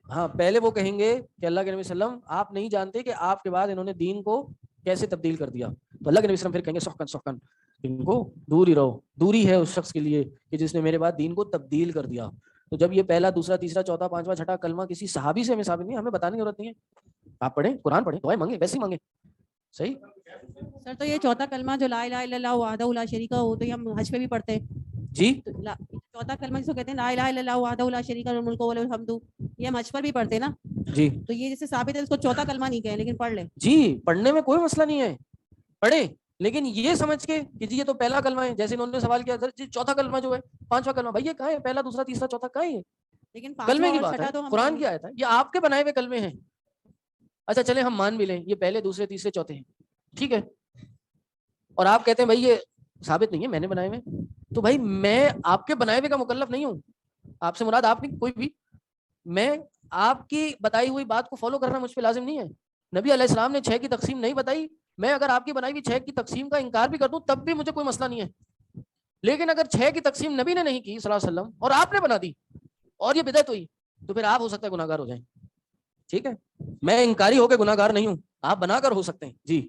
ہاں پہلے وہ کہیں گے کہ اللہ کے نبی صلی اللہ علیہ وسلم آپ نہیں جانتے کہ آپ کے بعد انہوں نے دین کو کیسے تبدیل کر دیا. تو اللہ کے نبی صلی اللہ علیہ وسلم پھر کہیں گے سحقن سحقن, ان کو دور ہی رہو, دوری ہے اس شخص کے لیے کہ جس نے میرے بعد دین کو تبدیل کر دیا. تو جب یہ پہلا, دوسرا, تیسرا, چوتھا, پانچواں, چھٹا کلمہ کسی صحابی سے ہمیں ثابت نہیں, ہمیں بتانے کی ضرورت نہیں ہے. آپ پڑھیں, قرآن پڑھیں, دعائیں مانگیں, ویسے ہی مانگیں. صحیح سر, تو یہ چوتھا کلمہ جو لا الہ الا اللہ وحدہ لا شریک ہو, تو یہ ہم حج پہ بھی پڑھتے ہیں. جی چوتھا کلمہ جس کو کہتے ہیں لا الہ الا اللہ وحدہ لا شریک له الملک وله الحمد, یہ ہم حج پر بھی پڑھتے ہیں نا. جی تو یہ جیسے ثابت ہے اس کو چوتھا کلمہ نہیں کہیں, لیکن پڑھ لیں. جی پڑھنے میں کوئی مسئلہ نہیں ہے, پڑھیں, لیکن یہ سمجھ کے کہ جی یہ تو پہلا کلمہ ہے. جیسے انہوں نے سوال کیا جی چوتھا کلمہ جو ہے, پانچواں کلمہ, بھائی یہ کہاں ہے؟ پہلا, دوسرا, تیسرا, چوتھا کہاں ہے؟ لیکن کلمے کی بات ہے, قرآن کی آیت ہے, یہ آپ کے بنائے ہوئے کلمے ہیں. اچھا چلیں ہم مان بھی لیں یہ پہلے, دوسرے, تیسرے, چوتھے ہیں, ٹھیک ہے, اور آپ کہتے ہیں بھائی یہ ثابت نہیں ہے, میں نے بنائے ہوئے. تو بھائی میں آپ کے بنائے ہوئے کا مکلف نہیں ہوں, آپ سے مراد آپ نہیں کوئی بھی, میں آپ کی بتائی ہوئی بات کو فالو کرنا مجھ پہ لازم نہیں ہے. نبی علیہ السلام نے 6 کی تقسیم نہیں بتائی, میں اگر آپ کی بنائی ہوئی 6 کی تقسیم کا انکار بھی کر دوں تب بھی مجھے کوئی مسئلہ نہیں ہے. لیکن اگر 6 کی تقسیم نبی نے نہیں کی صلی اللہ علیہ وسلم اور آپ نے بنا دی اور یہ بدعت ہوئی تو پھر آپ ہو سکتا ہے گناہگار ہو جائیں. ٹھیک ہے, میں انکاری ہو کے گناہگار نہیں ہوں, آپ بنا کر ہو سکتے ہیں. جی,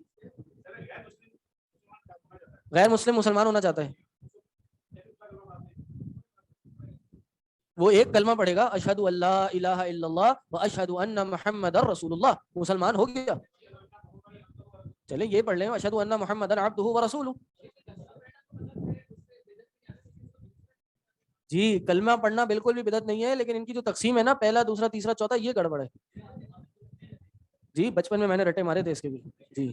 غیر مسلم مسلمان ہونا چاہتا ہے, وہ ایک کلمہ پڑھے گا اشہد ان لا الہ الا اللہ و اشہد ان محمد رسول اللہ, مسلمان ہو گیا. چلیں یہ پڑھ لیں اشہد ان محمد عبدہ و رسولہ. جی, کلمہ پڑھنا بالکل بھی بدعت نہیں ہے, لیکن ان کی جو تقسیم ہے نا پہلا دوسرا تیسرا چوتھا یہ گڑبڑ ہے. جی, بچپن میں نے رٹے مارے تھے اس کے بھی. جی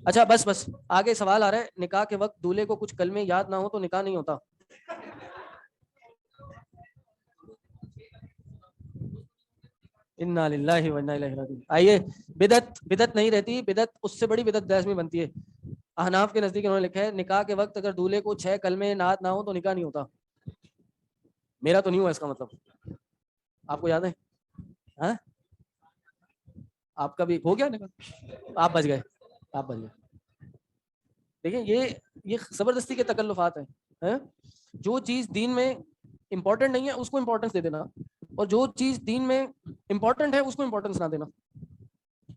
اچھا, بس آگے سوال آ رہا ہے, نکاح کے وقت دولہے کو کچھ کلمے یاد نہ ہو تو نکاح نہیں ہوتا. انا للہ و انا الیہ راجعون. آئیے, بدعت نہیں رہتی, بدعت اس سے بڑی بدعت لازمی بنتی ہے. احناف کے نزدیک انہوں نے لکھا ہے نکاح کے وقت اگر دولہے کو 6 کلمے یاد نہ ہو تو نکاح نہیں ہوتا. میرا تو نہیں ہوا اس کا مطلب, آپ کو یاد ہے؟ ہاں, آپ کا بھی ہو گیا نکاح, آپ بچ گئے. دیکھیں یہ زبردستی کے تکلفات ہیں. جو چیز دین میں امپورٹنٹ نہیں ہے اس کو امپورٹنس دے دینا, اور جو چیز دین میں امپورٹنٹ ہے اس کو امپورٹنس نہ دینا.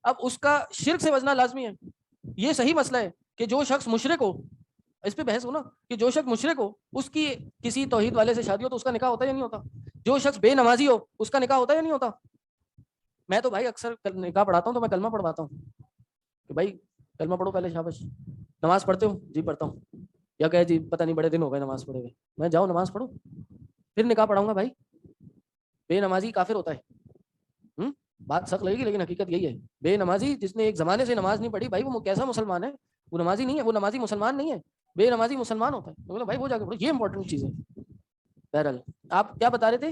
اب اس کا شرک سے بچنا لازمی ہے. یہ صحیح مسئلہ ہے کہ جو شخص مشرک ہو, اس پہ بحث ہو نا, کہ جو شخص مشرک ہو اس کی کسی توحید والے سے شادی ہو تو اس کا نکاح ہوتا ہے یا نہیں ہوتا؟ جو شخص بے نمازی ہو اس کا نکاح ہوتا ہے یا نہیں ہوتا؟ میں تو بھائی اکثر نکاح پڑھاتا ہوں تو میں کلمہ پڑھواتا ہوں کہ بھائی کلمہ پڑھو پہلے. شاباش. نماز پڑھتے ہو؟ جی پڑھتا ہوں. یا کہ جی پتہ نہیں بڑے دن ہو گئے نماز پڑھے ہوئے. میں جاؤ نماز پڑھو پھر نکاح پڑھاؤں گا. بھائی بے نمازی کافر ہوتا ہے. بات سخت لگے گی لیکن حقیقت یہی ہے. بے نمازی جس نے ایک زمانے سے نماز نہیں پڑھی, بھائی وہ کیسا مسلمان ہے؟ وہ نمازی نہیں ہے, وہ نمازی مسلمان نہیں ہے, بے نمازی مسلمان ہوتا ہے. تو بھائی وہ جا کے پڑھو, یہ امپورٹنٹ چیز ہے. بہرحال آپ کیا بتا رہے تھے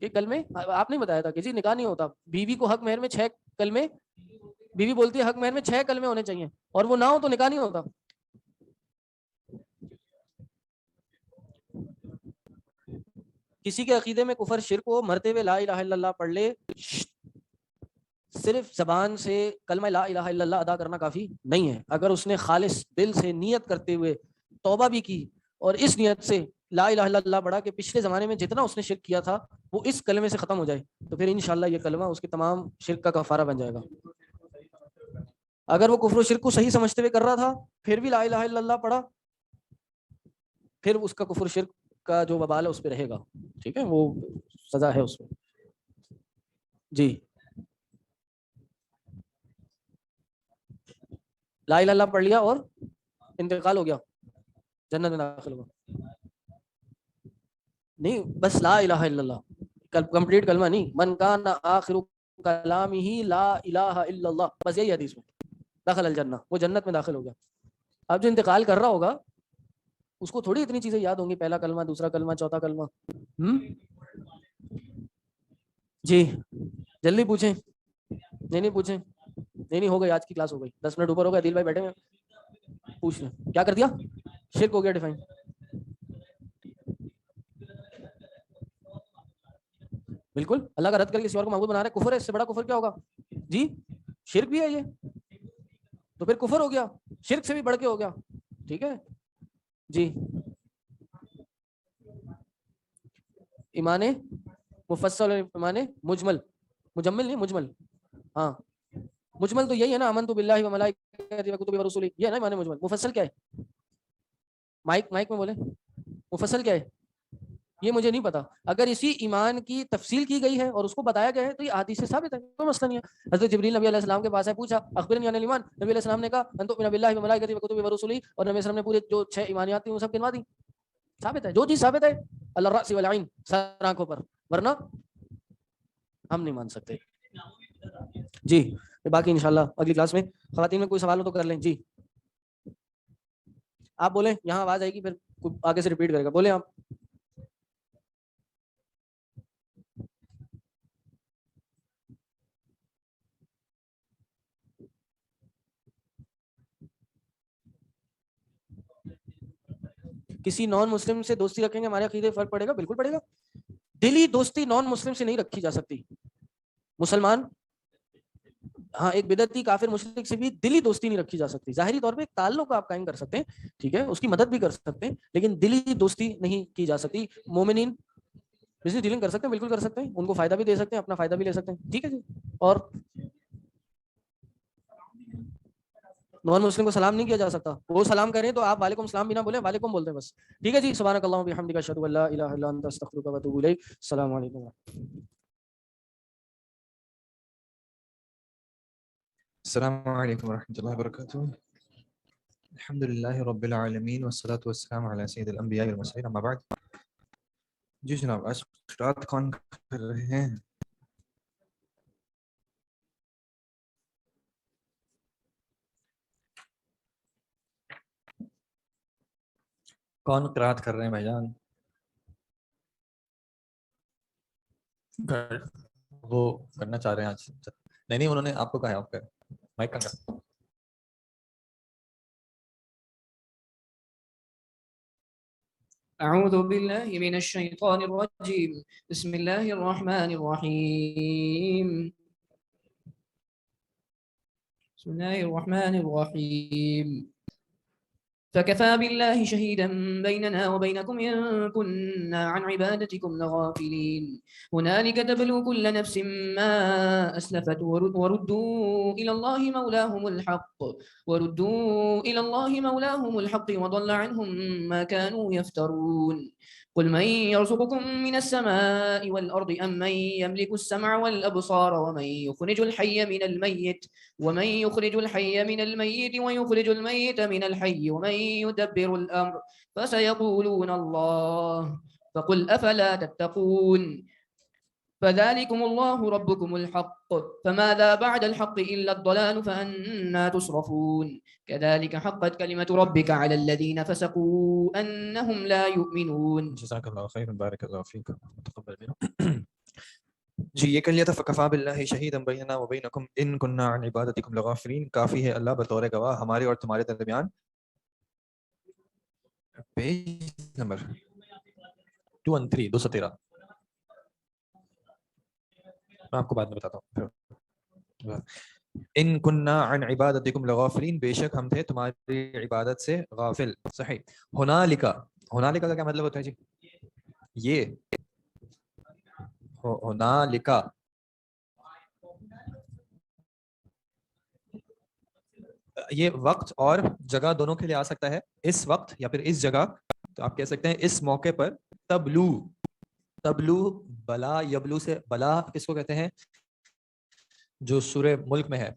کہ کلمے آپ نہیں بتایا تھا کہ جی نکاح نہیں ہوتا. بیوی کو حق مہر میں 6 کلمے, بیوی بولتی ہے حق مہر میں 6 کلمے ہونے چاہیے اور وہ نہ ہو تو نکاح نہیں ہوتا. کسی کے عقیدے میں کفر شرک ہو, مرتے ہوئے لا الہ الا اللہ پڑھ لے, صرف زبان سے کلمہ لا الہ الا اللہ ادا کرنا کافی نہیں ہے. اگر اس نے خالص دل سے نیت کرتے ہوئے توبہ بھی کی اور اس نیت سے لا الہ الا اللہ پڑھا کہ پچھلے زمانے میں جتنا اس نے شرک کیا تھا وہ اس کلمے سے ختم ہو جائے, تو پھر انشاءاللہ یہ کلمہ اس کے تمام شرک کا کفارہ بن جائے گا. اگر وہ کفر و شرک کو صحیح سمجھتے ہوئے کر رہا تھا پھر بھی لا الہ الا اللہ پڑھا, پھر اس کا کفر و شرک کا جو وبال ہے اس پہ رہے گا. ٹھیک ہے, وہ سزا ہے اس پہ. جی, لا الہ الا اللہ پڑھ لیا اور انتقال ہو گیا, جنت میں داخل ہوگا. نہیں, بس لا الہ الا اللہ کمپلیٹ کلمہ نہیں. من کان آخر کلامہ لا الہ الا اللہ, بس یہی حدیث میں داخل الجنہ, وہ جنت میں داخل ہو گیا. اب جو انتقال کر رہا ہوگا اس کو تھوڑی اتنی چیزیں یاد ہوں گی, پہلا کلمہ, دوسرا کلمہ, چوتھا کلمہ. جی جلدی پوچھیں. نہیں پوچھیں. نہیں ہو گئی, آج کی کلاس ہو گئی, 10 منٹ اوپر ہو گیا. عدیل بھائی بیٹھے ہیں, پوچھ لیں. کیا کر دیا؟ شرک ہو گیا ڈیفائن. بالکل, اللہ کا رد کر کے کسی اور کو معبود بنا رہے, کفر ہے. اس سے بڑا کفر کیا ہوگا؟ جی شرک بھی ہے یہ, تو پھر کفر ہو گیا, شرک سے بھی بڑھ کے ہو گیا. ٹھیک ہے جی. ایمان مفصل, ایمان مجمل, مجمل نہیں مجمل. ہاں مجمل تو یہی ہے نا, آمنت باللہ و ملائکتہ و کتبہ و رسلہ, یہ ہے نا ایمان مجمل. مفصل کیا ہے؟ مائک میں بولیں, مفصل کیا ہے یہ مجھے نہیں پتا. اگر اسی ایمان کی تفصیل کی گئی ہے اور اس کو بتایا گیا ہے تو یہ حدیث سے ثابت ہے, کوئی مسئلہ نہیں ہے. حضرت جبریل نبی علیہ السلام کے پاس ہے, پوچھا اخبرنی عن الایمان, نبی علیہ السلام نے کہا ان تؤمن باللہ و ملائکتہ و کتبہ و رسلہ, اور نبی علیہ السلام نے پورے جو 6 ایمانیات تھیں وہ سب گنوا دی. ثابت ہے, جو چیز ثابت ہے اللہ الرأس والعین, سر آنکھوں پر, ورنہ ہم نہیں مان سکتے. جی باقی انشاءاللہ اگلی کلاس میں. خواتین میں کوئی سوال ہو تو کر لیں. جی آپ بولیں, یہاں آواز آئے گی پھر آگے سے ریپیٹ کرے گا. بولیں آپ. کسی نان مسلم سے دوستی رکھیں گے ہمارے عقیدے فرق پڑے گا؟ بالکل پڑے گا. دلی دوستی نان مسلم سے نہیں رکھی جا سکتی. مسلمان ہاں ایک بدعتی کافر مشرک سے بھی دلی دوستی نہیں رکھی جا سکتی. ظاہری طور پہ ایک تعلق آپ قائم کر سکتے ہیں, ٹھیک ہے, اس کی مدد بھی کر سکتے ہیں, لیکن دلی دوستی نہیں کی جا سکتی. مومنین بزنس ڈیلنگ کر سکتے ہیں, بالکل کر سکتے ہیں, ان کو فائدہ بھی دے سکتے ہیں, اپنا فائدہ بھی لے سکتے ہیں, ٹھیک ہے جی. اور نان مسلم کو سلام نہیں کیا جا سکتا, وہ سلام کریں تو آپ وعلیکم السلام بھی نہ بولیں, وعلیکم بولتے ہیں بس, ٹھیک ہے جی. سبحانک اللہم و بحمدک اشہد ان لا الہ الا انت استغفرک و اتوب الیک. السلام علیکم. السلام علیکم ورحمۃ اللہ وبرکاتہ. الحمد للہ رب العالمین والصلاة والسلام علی سید الانبیاء والمرسلین اما بعد. جی جناب, آج قرات کون کر رہے ہیں؟ کون قرات کر رہے ہیں بھائی جان؟ وہ کرنا چاہ رہے ہیں آج؟ نہیں انہوں نے آپ کو کہا ہے آپ کا مائک کا. أعوذ بالله من الشيطان الرجيم بسم الله الرحمن الرحيم بسم الله الرحمن الرحيم فكفى بالله شهيدا بيننا وبينكم إن كنا عن عبادتكم لغافلين هنالك تبلو كل نفس ما أسلفت وردوا إلى الله مولاهم الحق وضل عنهم ما كانوا يفترون قل من يرزقكم من السماء والأرض أم من يملك السمع والأبصار ومن يخرج الحي من الميت ويخرج الميت من الحي ومن يدبر الأمر فسيقولون الله فقل أفلا تتقون فذلكم الله ربكم الحق فماذا بعد الحق إلا الضلال فأنا تصرفون كذلك حقت كلمة ربك على الذين فسقوا أنهم لا يؤمنون. جزاک اللہ خیر, بارک اللہ فیک, تقبل منہ. جی یہ کہہ لیا تھا فکفا باللہ شہیدا بیننا وبینکم ان کننا عن عبادتکم لغافلین. کافی ہے اللہ بطور گواہ ہمارے اور تمہارے درمیان. Page number 213 213. میں آپ کو بعد میں بتاتا ہوں. ان کننا عن عبادتکم لغافلین, بے شک ہم تھے تمہاری عبادت سے غافل. صحیح. ہنالکا, ہنالکا کا کیا مطلب ہوتا ہے جی؟ یہ ہنالکا یہ وقت اور جگہ دونوں کے لیے آ سکتا ہے. اس وقت یا پھر اس جگہ, تو آپ کہہ سکتے ہیں اس موقع پر تبلو. تبلو بلا یبلو سے, بلا کس کو کہتے ہیں؟ جو سورہ ملک میں ہے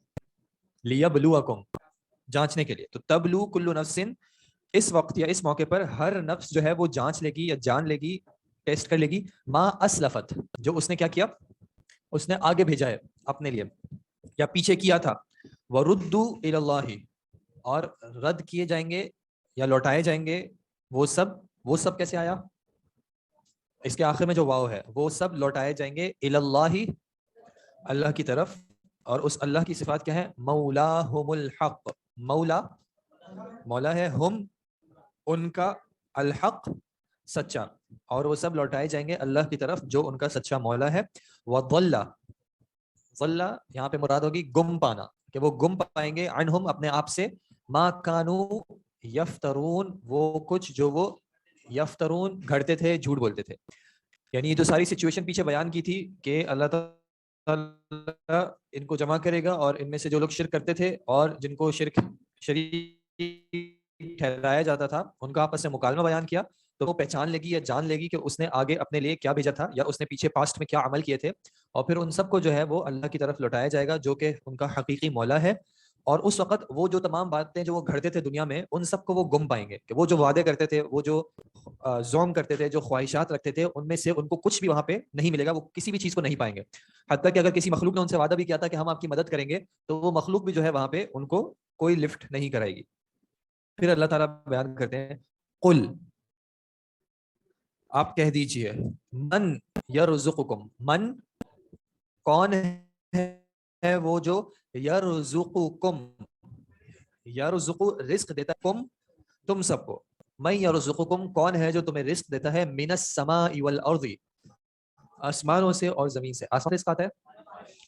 لیبلوکم, جانچنے کے لیے. تو تبلو کل نفس, اس وقت یا اس موقع پر ہر نفس جو ہے وہ جانچ لے گی یا جان لے گی, ٹیسٹ کر لے گی, ما اسلفت, جو اس نے کیا کیا, اس نے آگے بھیجا ہے اپنے لیے یا پیچھے کیا تھا. وردوا الی اللہ, اور رد کیے جائیں گے یا لوٹائے جائیں گے وہ سب کیسے آیا؟ اس کے آخر میں جو واو ہے, وہ سب لوٹائے جائیں گے الی اللہ, اللہ کی طرف. اور اس اللہ کی صفات کیا ہے؟ مولاہم الحق, مولا ہے, ہم ان کا, الحق سچا, اور وہ سب لوٹائے جائیں گے اللہ کی طرف جو ان کا سچا مولا ہے. وضل, ضل یہاں پہ مراد ہوگی گم پانا, کہ وہ گم پائیں گے, عنہم اپنے آپ سے, ما کانو یفترون, وہ کچھ جو وہ یفترون گھڑتے تھے, جھوٹ بولتے تھے. یعنی یہ جو ساری سچویشن پیچھے بیان کی تھی کہ اللہ تعالیٰ ان کو جمع کرے گا اور ان میں سے جو لوگ شرک کرتے تھے اور جن کو شرک شریک ٹھہرایا جاتا تھا ان کا آپس سے مکالمہ بیان کیا, تو وہ پہچان لے گی یا جان لے گی کہ اس نے آگے اپنے لیے کیا بھیجا تھا یا اس نے پیچھے پاسٹ میں کیا عمل کیے تھے. اور پھر ان سب کو جو ہے وہ اللہ کی طرف لوٹایا جائے گا جو کہ ان کا حقیقی مولا ہے. اور اس وقت وہ جو تمام باتیں جو وہ گھڑتے تھے دنیا میں, ان سب کو وہ گم پائیں گے, کہ وہ جو وعدے کرتے تھے, وہ جو زوم کرتے تھے, جو خواہشات رکھتے تھے, ان میں سے ان کو کچھ بھی وہاں پہ نہیں ملے گا, وہ کسی بھی چیز کو نہیں پائیں گے. حتیٰ کہ اگر کسی مخلوق نے ان سے وعدہ بھی کیا تھا کہ ہم آپ کی مدد کریں گے, تو وہ مخلوق بھی جو ہے وہاں پہ ان کو کوئی لفٹ نہیں کرائے گی. پھر اللہ تعالیٰ بیان کرتے ہیں, قل, آپ کہہ دیجئے, من یرزقکم, من کون ہے وہ جو یرزقکم, یرزق رزق دیتا ہے, کم تم سب کو, من یرزقکم کون ہے جو تمہیں رزق دیتا ہے, من السماء والارض, آسمانوں سے اور زمین سے. آسمان رزق آتا ہے,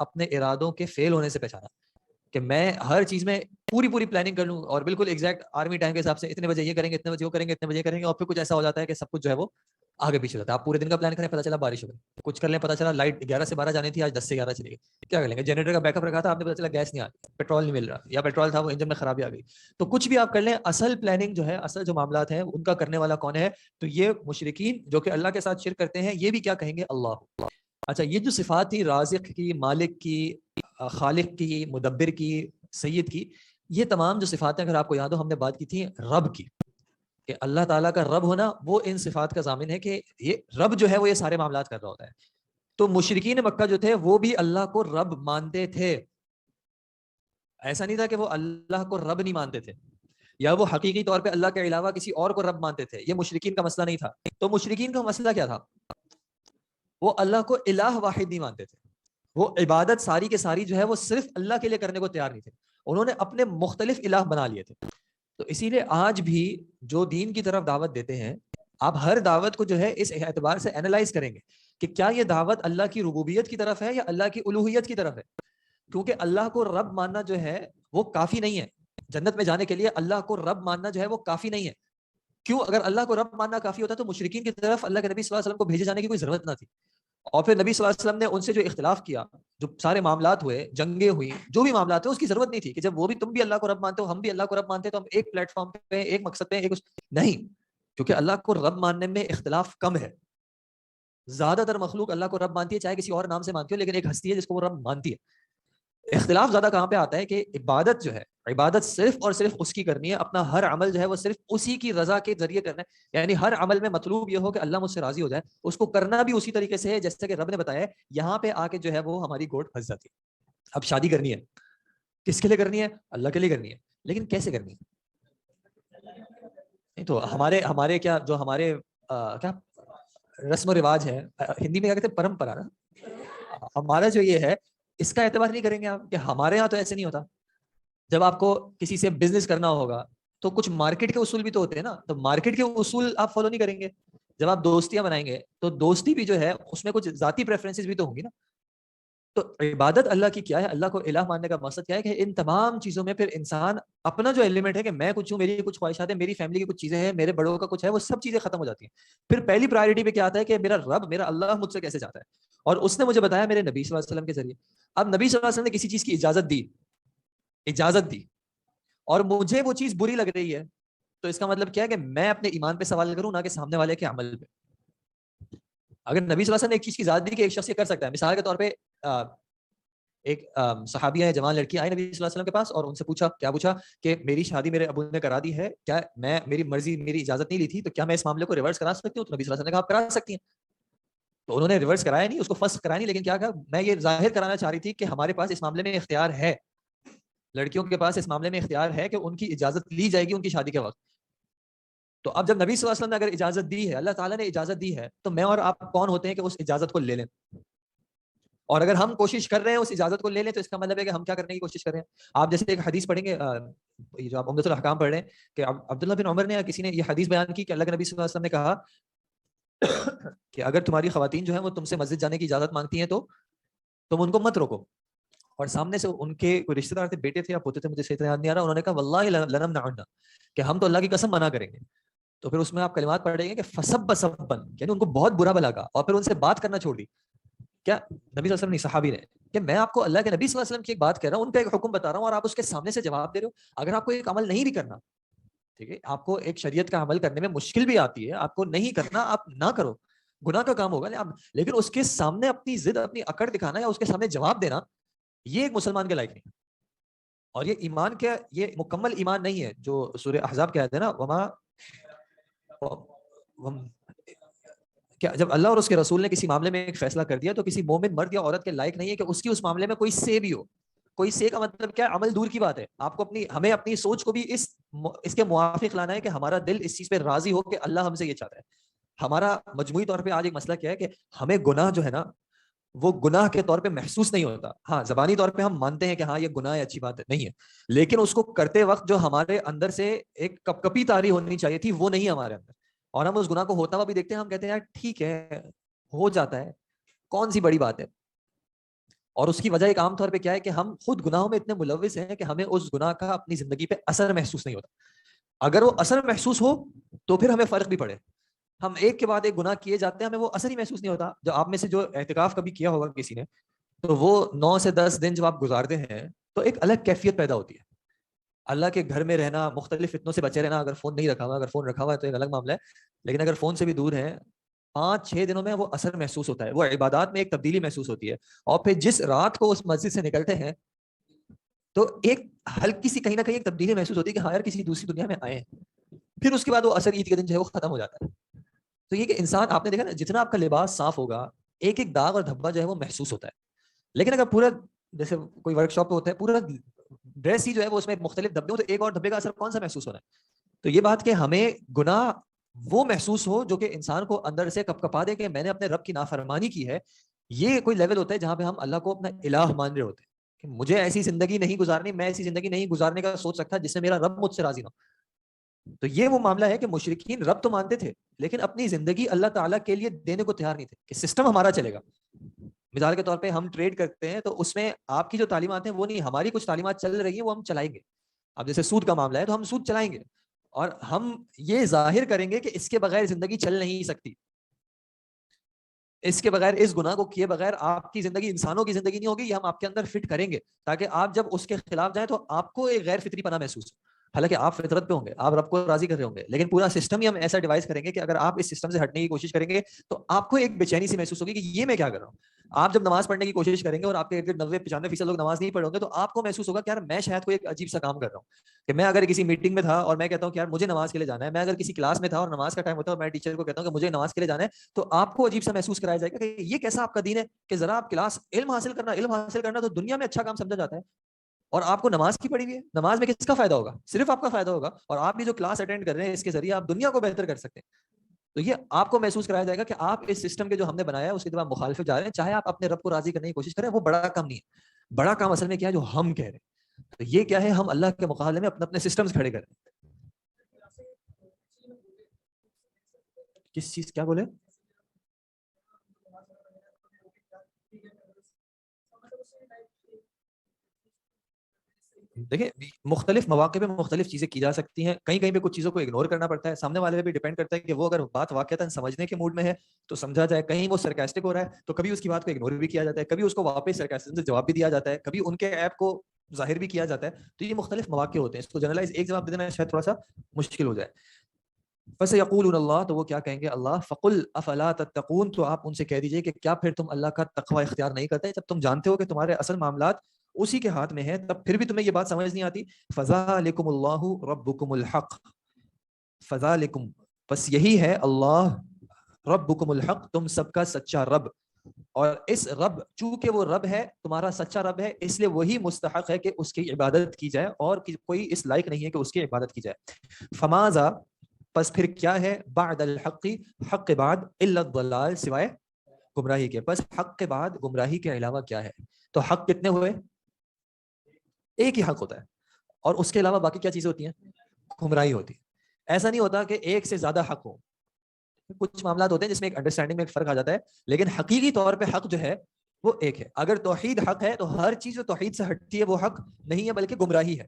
اپنے ارادوں کے فیل ہونے سے پہچانا کہ میں ہر چیز میں پوری پلاننگ کر لوں اور بالکل ایگزیکٹ آرمی ٹائم کے حساب سے اتنے بجے یہ کریں گے، اتنے بجے وہ کریں گے، اتنے بجے کریں گے، اور پھر کچھ ایسا ہو جاتا ہے کہ سب کچھ جو ہے وہ آگے پیچھے ہوتا ہے. آپ پورے دن کا پلان کریں، پتہ چلا بارش ہو گئی. کچھ کر لیں، پتہ چلا لائٹ 11 سے 12 جانی تھی، آج 10 سے 11 چلی گئی. کیا کر لیں گے؟ جنریٹر کا بیک اپ رکھا تھا آپ نے، پتہ چلا گیس نہیں آ رہی، پیٹرول نہیں مل رہا، یا پیٹرول تھا وہ انجن میں خرابی آ گئی. تو کچھ بھی آپ کر لیں، اصل پلاننگ جو ہے، اصل جو معاملات ہیں ان کا کرنے والا کون ہے؟ تو یہ مشرکین جو کہ اللہ کے ساتھ شرک کرتے ہیں، یہ بھی کیا کہیں گے؟ اللہ. اچھا، یہ جو صفات تھی رازق کی، مالک کی، خالق کی، مدبر کی، سید کی، یہ تمام جو صفات ہیں اگر آپ کو یاد ہو ہم نے بات کی تھی رب کی، کہ اللہ تعالیٰ کا رب ہونا وہ ان صفات کا ضامن ہے کہ یہ رب جو ہے وہ یہ سارے معاملات کر رہا ہوتا ہے. تو مشرکین مکہ جو تھے وہ بھی اللہ کو رب مانتے تھے. ایسا نہیں تھا کہ وہ اللہ کو رب نہیں مانتے تھے یا وہ حقیقی طور پہ اللہ کے علاوہ کسی اور کو رب مانتے تھے. یہ مشرکین کا مسئلہ نہیں تھا. تو مشرکین کا مسئلہ کیا تھا؟ وہ اللہ کو الہ واحد نہیں مانتے تھے. وہ عبادت ساری کے ساری جو ہے وہ صرف اللہ کے لیے کرنے کو تیار نہیں تھے. انہوں نے اپنے مختلف الہ بنا لیے تھے. تو اسی لیے آج بھی جو دین کی طرف دعوت دیتے ہیں، آپ ہر دعوت کو جو ہے اس اعتبار سے اینالائز کریں گے کہ کیا یہ دعوت اللہ کی ربوبیت کی طرف ہے یا اللہ کی الوہیت کی طرف ہے. کیونکہ اللہ کو رب ماننا جو ہے وہ کافی نہیں ہے. جنت میں جانے کے لیے اللہ کو رب ماننا جو ہے وہ کافی نہیں ہے. کیوں؟ اگر اللہ کو رب ماننا کافی ہوتا تو مشرکین کی طرف اللہ کے نبی صلی اللہ علیہ وسلم کو بھیجے جانے کی کوئی ضرورت نہ تھی. اور پھر نبی صلی اللہ علیہ وسلم نے ان سے جو اختلاف کیا، جو سارے معاملات ہوئے، جنگیں ہوئی، جو بھی معاملات ہوئے، اس کی ضرورت نہیں تھی کہ جب وہ بھی تم بھی اللہ کو رب مانتے ہو، ہم بھی اللہ کو رب مانتے ہیں، تو ہم ایک پلیٹ فارم پہ، ایک مقصد پہ، ایک نہیں. کیونکہ اللہ کو رب ماننے میں اختلاف کم ہے. زیادہ تر مخلوق اللہ کو رب مانتی ہے، چاہے کسی اور نام سے مانتی ہو، لیکن ایک ہستی ہے جس کو وہ رب مانتی ہے. اختلاف زیادہ کہاں پہ آتا ہے کہ عبادت جو ہے، عبادت صرف اور صرف اس کی کرنی ہے. اپنا ہر عمل جو ہے وہ صرف اسی کی رضا کے ذریعے کرنا ہے. یعنی ہر عمل میں مطلوب یہ ہو کہ اللہ مجھ سے راضی ہو جائے. اس کو کرنا بھی اسی طریقے سے ہے جیسے کہ رب نے بتایا ہے. یہاں پہ آ کے جو ہے وہ ہماری گوٹ پھنس جاتی ہے. اب شادی کرنی ہے، کس کے لیے کرنی ہے؟ اللہ کے لیے کرنی ہے. لیکن کیسے کرنی ہے؟ نہیں تو ہمارے کیا جو ہمارے کیا رسم و رواج ہے، ہندی میں کیا کہتے ہیں، پرمپرا نا، ہمارا جو یہ ہے اس کا اعتبار نہیں کریں گے آپ کہ ہمارے یہاں تو ایسے نہیں ہوتا. جب آپ کو کسی سے بزنس کرنا ہوگا تو کچھ مارکیٹ کے اصول بھی تو ہوتے ہیں نا. تو مارکیٹ کے اصول آپ فالو نہیں کریں گے. جب آپ دوستیاں بنائیں گے تو دوستی بھی جو ہے اس میں کچھ ذاتی پریفرنسز بھی تو ہوں گی نا. تو عبادت اللہ کی کیا ہے؟ اللہ کو الہ ماننے کا مقصد کیا ہے کہ ان تمام چیزوں میں پھر انسان اپنا جو ایلیمنٹ ہے کہ میں کچھ ہوں، میری کچھ خواہشات ہیں، میری فیملی کی کچھ چیزیں ہیں، میرے بڑوں کا کچھ ہے، وہ سب چیزیں ختم ہو جاتی ہیں. پھر پہلی پرائرٹی پہ کیا آتا ہے کہ میرا رب، میرا اللہ مجھ سے کیسے چاہتا ہے. اور اس نے مجھے بتایا میرے نبی صلی اللہ علیہ وسلم کے ذریعے. اب نبی صلی اللہ علیہ وسلم نے کسی چیز کی اجازت دی اور مجھے وہ چیز بری لگ رہی ہے، تو اس کا مطلب کیا ہے کہ میں اپنے ایمان پہ سوال کروں، نہ کہ سامنے والے کے عمل پہ. اگر نبی صلی اللہ علیہ وسلم نے ایک چیز کی اجازت دی کہ ایک شخص یہ کر سکتا ہے، مثال کے طور پہ ایک صحابیہ ہے، جوان لڑکی آئی نبی صلی اللہ علیہ وسلم کے پاس اور ان سے پوچھا کہ میری شادی میرے ابو نے کرا دی ہے، کیا میں میری مرضی، میری اجازت نہیں لی تھی، تو کیا میں اس معاملے کو ریورس کرا سکتی ہوں؟ تو نبی صلی اللہ علیہ وسلم نے کہا آپ کرا سکتی ہیں. تو انہوں نے ریورس کرایا نہیں، اس کو فسخ کرایا نہیں، لیکن کیا کہا، میں یہ ظاہر کرانا چاہ رہی تھی کہ ہمارے پاس اس معاملے میں اختیار ہے، لڑکیوں کے پاس اس معاملے میں اختیار ہے کہ ان کی اجازت لی جائے گی ان کی شادی کے وقت. تو اب جب نبی صلی اللہ علیہ وسلم نے اگر اجازت دی ہے، اللہ تعالیٰ نے اجازت دی ہے، تو میں اور آپ کون ہوتے ہیں کہ اس اجازت کو لے لیں؟ اور اگر ہم کوشش کر رہے ہیں اس اجازت کو لے لیں تو اس کا مطلب ہے کہ ہم کیا کرنے کی کوشش کر رہے ہیں. آپ جیسے ایک حدیث پڑھیں گے، جو آپ عمدۃ الاحکام پڑھ رہے ہیں، کہ عبداللہ بن عمر نے یا کسی نے یہ حدیث بیان کی کہ اللہ کے نبی صلی اللہ علیہ وسلم نے کہا کہ اگر تمہاری خواتین جو ہیں وہ تم سے مسجد جانے کی اجازت مانگتی ہیں تو تم ان کو مت روکو. اور سامنے سے ان کے کوئی رشتہ دار تھے، بیٹے تھے یا پوتے تھے، مجھے صحیح یاد نہیں آ رہا، انہوں نے کہا واللہ لنمنعن، کہ ہم تو اللہ کی قسم منع کریں گے. تو پھر اس میں آپ کلمات پڑھ رہے ہیں کہ فسب سبن، یعنی ان کو بہت برا لگا اور پھر ان سے بات کرنا چھوڑ دی. کیا نبی صلی اللہ علیہ وسلم نے، صحابی نے، کہ میں آپ کو اللہ کے نبی صلی اللہ علیہ وسلم کی ایک بات کہہ رہا ہوں، ان کا ایک حکم بتا رہا ہوں اور آپ اس کے سامنے سے جواب دے رہے ہو. اگر آپ کو ایک عمل نہیں بھی کرنا، ٹھیک ہے، آپ کو ایک شریعت کا عمل کرنے میں مشکل بھی آتی ہے، آپ کو نہیں کرنا، آپ نہ کرو، گناہ کا کام ہوگا، لیکن اس کے سامنے اپنی ضد، اپنی اکڑ دکھانا یا اس کے سامنے جواب دینا، یہ ایک مسلمان کے لائق نہیں. اور یہ ایمان کیا، یہ مکمل ایمان نہیں ہے جو سورہ احزاب کہتے ہیں نا، کیا جب اللہ اور اس کے رسول نے کسی معاملے میں ایک فیصلہ کر دیا تو کسی مومن مرد یا عورت کے لائق نہیں ہے کہ اس کی اس معاملے میں کوئی سے بھی ہو. کوئی سے کا مطلب کیا، عمل دور کی بات ہے. آپ کو ہمیں اپنی سوچ کو بھی اس کے موافق لانا ہے کہ ہمارا دل اس چیز پہ راضی ہو کہ اللہ ہم سے یہ چاہتا ہے. ہمارا مجموعی طور پہ آج ایک مسئلہ کیا ہے کہ ہمیں گناہ جو ہے نا وہ گناہ کے طور پہ محسوس نہیں ہوتا. ہاں زبانی طور پہ ہم مانتے ہیں کہ ہاں یہ گناہ ہے، اچھی بات نہیں ہے، لیکن اس کو کرتے وقت جو ہمارے اندر سے ایک کپ کپی طاری ہونی چاہیے تھی وہ نہیں ہمارے اندر. اور ہم اس گناہ کو ہوتا ہوا بھی دیکھتے ہیں، ہم کہتے ہیں یار ٹھیک ہے، ہو جاتا ہے، کون سی بڑی بات ہے. اور اس کی وجہ ایک عام طور پہ کیا ہے کہ ہم خود گناہوں میں اتنے ملوث ہیں کہ ہمیں اس گناہ کا اپنی زندگی پہ اثر محسوس نہیں ہوتا. اگر وہ اثر محسوس ہو تو پھر ہمیں فرق بھی پڑے. ہم ایک کے بعد ایک گناہ کیے جاتے ہیں, ہمیں وہ اثر ہی محسوس نہیں ہوتا. جو آپ میں سے جو اعتکاف کبھی کیا ہوگا کسی نے, تو وہ 9 سے 10 دن جب آپ گزارتے ہیں تو ایک الگ کیفیت پیدا ہوتی ہے. اللہ کے گھر میں رہنا, مختلف فتنوں سے بچے رہنا. اگر فون نہیں رکھا ہوا, اگر فون رکھا ہوا ہے تو ایک الگ معاملہ ہے, لیکن اگر فون سے بھی دور ہیں, 5-6 دنوں میں وہ اثر محسوس ہوتا ہے, وہ عبادات میں ایک تبدیلی محسوس ہوتی ہے. اور پھر جس رات کو اس مسجد سے نکلتے ہیں تو ایک ہلکی سی کہیں نہ کہیں ایک تبدیلی محسوس ہوتی ہے کہ ہاں یار کسی دوسری دنیا میں آئے ہیں. پھر اس کے بعد وہ اثر عید کے دن جو ہے وہ ختم ہو جاتا ہے. تو یہ کہ انسان, آپ نے دیکھا نا, جتنا آپ کا لباس صاف ہوگا ایک ایک داغ اور دھبا جو ہے وہ محسوس ہوتا ہے. لیکن اگر پورا, جیسے کوئی ورک شاپ پہ ہوتا ہے, پورا ڈریس ہی جو ہے وہ اس میں مختلف دھبے ہوں, تو ایک اور دھبے کا اثر کون سا محسوس ہونا ہے. تو یہ بات کہ ہمیں گناہ وہ محسوس ہو جو کہ انسان کو اندر سے کپ کپا دے کہ میں نے اپنے رب کی نافرمانی کی ہے, یہ کوئی لیول ہوتا ہے جہاں پہ ہم اللہ کو اپنا الہ مان رہے ہوتے ہیں کہ مجھے ایسی زندگی نہیں گزارنی, میں ایسی زندگی نہیں گزارنے کا سوچ سکتا جس سے میرا رب مجھ سے راضی نہ ہو. تو یہ وہ معاملہ ہے کہ مشرکین رب تو مانتے تھے لیکن اپنی زندگی اللہ تعالیٰ کے لیے دینے کو تیار نہیں تھے کہ سسٹم ہمارا چلے گا. مثال کے طور پہ ہم ٹریڈ کرتے ہیں تو اس میں آپ کی جو تعلیمات ہیں وہ نہیں, ہماری کچھ تعلیمات چل رہی ہیں وہ ہم چلائیں گے. اب جیسے سود کا معاملہ ہے تو ہم سود چلائیں گے اور ہم یہ ظاہر کریں گے کہ اس کے بغیر زندگی چل نہیں سکتی, اس کے بغیر, اس گناہ کو کیے بغیر آپ کی زندگی انسانوں کی زندگی نہیں ہوگی. یہ ہم آپ کے اندر فٹ کریں گے تاکہ آپ جب اس کے خلاف جائیں تو آپ کو ایک غیر فطری پناہ محسوس ہو. حالانکہ آپ فطرت پہ ہوں گے, آپ رب کو راضی کر رہے ہوں گے, لیکن پورا سسٹم ہی ہم ایسا ڈیوائس کریں گے کہ اگر آپ اس سسٹم سے ہٹنے کی کوشش کریں گے تو آپ کو ایک بے چینی سی محسوس ہوگی کہ یہ میں کیا کر رہا ہوں. آپ جب نماز پڑھنے کی کوشش کریں گے اور آپ کے 90-95% لوگ نماز نہیں پڑھیں گے تو آپ کو محسوس ہوگا کہ یار میں شاید کوئی ایک عجیب سا کام کر رہا ہوں. کہ میں اگر کسی میٹنگ میں تھا اور میں کہتا ہوں کہ یار مجھے نماز کے لیے جانا ہے, میں اگر کسی کلاس میں تھا اور نماز کا ٹائم ہوتا ہے اور میں ٹیچر کو کہتا ہوں کہ مجھے نماز کے لیے جانا ہے, تو آپ کو عجیب سا محسوس کرایا جائے گا کہ یہ کیسا آپ کا دین ہے کہ ذرا آپ کلاس علم حاصل کرنا تو دنیا میں اچھا کام سمجھا جاتا ہے, اور آپ کو نماز کی پڑھی ہوئی ہے. نماز میں کس کا فائدہ ہوگا؟ صرف آپ کا فائدہ ہوگا, اور آپ بھی جو کلاس اٹینڈ کر رہے ہیں اس کے ذریعے آپ دنیا کو بہتر کر سکتے ہیں. تو یہ آپ کو محسوس کرایا جائے گا کہ آپ اس سسٹم کے جو ہم نے بنایا ہے اس کے جب آپ مخالف جا رہے ہیں, چاہے آپ اپنے رب کو راضی کرنے کی کوشش کریں, وہ بڑا کام نہیں ہے. بڑا کام اصل میں کیا ہے جو ہم کہہ رہے ہیں, تو یہ کیا ہے, ہم اللہ کے مقابلے میں اپنے اپنے سسٹمز کھڑے کر رہے ہیں. کس چیز, کیا بولے؟ دیکھیں مختلف مواقع پہ مختلف چیزیں کی جا سکتی ہیں. کہیں پہ کچھ چیزوں کو اگنور کرنا پڑتا ہے, سامنے والے پہ بھی ڈیپینڈ کرتا ہے کہ وہ اگر بات واقعتاً سمجھنے کے موڈ میں ہے تو سمجھا جائے, کہیں وہ سرکاسٹک ہو رہا ہے تو کبھی اس کی بات کو اگنور بھی کیا جاتا ہے, کبھی اس کو واپس سرکاسٹک سے جواب بھی دیا جاتا ہے, کبھی ان کے ایپ کو ظاہر بھی کیا جاتا ہے. تو یہ مختلف مواقع ہوتے ہیں, اس کو جنرلائز ایک جواب دینا شاید تھوڑا سا مشکل ہو جائے. بس یقولون اللہ, تو وہ کیا کہیں گے اللہ, فقل افلا تتقون, تو آپ ان سے کہہ دیجئے کہ کیا پھر تم اللہ کا تقوی اختیار نہیں کرتے جب تم جانتے ہو کہ تمہارے اصل معاملات اسی کے ہاتھ میں ہے, تب پھر بھی تمہیں یہ بات سمجھ نہیں آتی. فذالکم اللہ ربکم الحق, فذالکم, بس یہی ہے اللہ, ربکم الحق, تم سب کا سچا رب, اور اس رب, چونکہ وہ رب ہے, تمہارا سچا رب ہے, اس لیے وہی مستحق ہے کہ اس کی عبادت کی جائے اور کوئی اس لائق نہیں ہے کہ اس کی عبادت کی جائے. فماذا, پس پھر کیا ہے, بعد الحق, حق کے بعد, الا الضلال, سوائے گمراہی کے. پس حق کے بعد گمراہی کے علاوہ کیا ہے؟ تو حق کتنے ہوئے؟ ایک ہی حق ہوتا ہے, اور اس کے علاوہ باقی کیا چیزیں ہوتی ہیں؟ گمراہی ہوتی ہے. ایسا نہیں ہوتا کہ ایک سے زیادہ حق ہو. کچھ معاملات ہوتے ہیں جس میں ایک انڈرسٹینڈنگ میں ایک فرق آ جاتا ہے, لیکن حقیقی طور پہ حق جو ہے وہ ایک ہے. اگر توحید حق ہے تو ہر چیز جو توحید سے ہٹتی ہے وہ حق نہیں ہے بلکہ گمراہی ہے.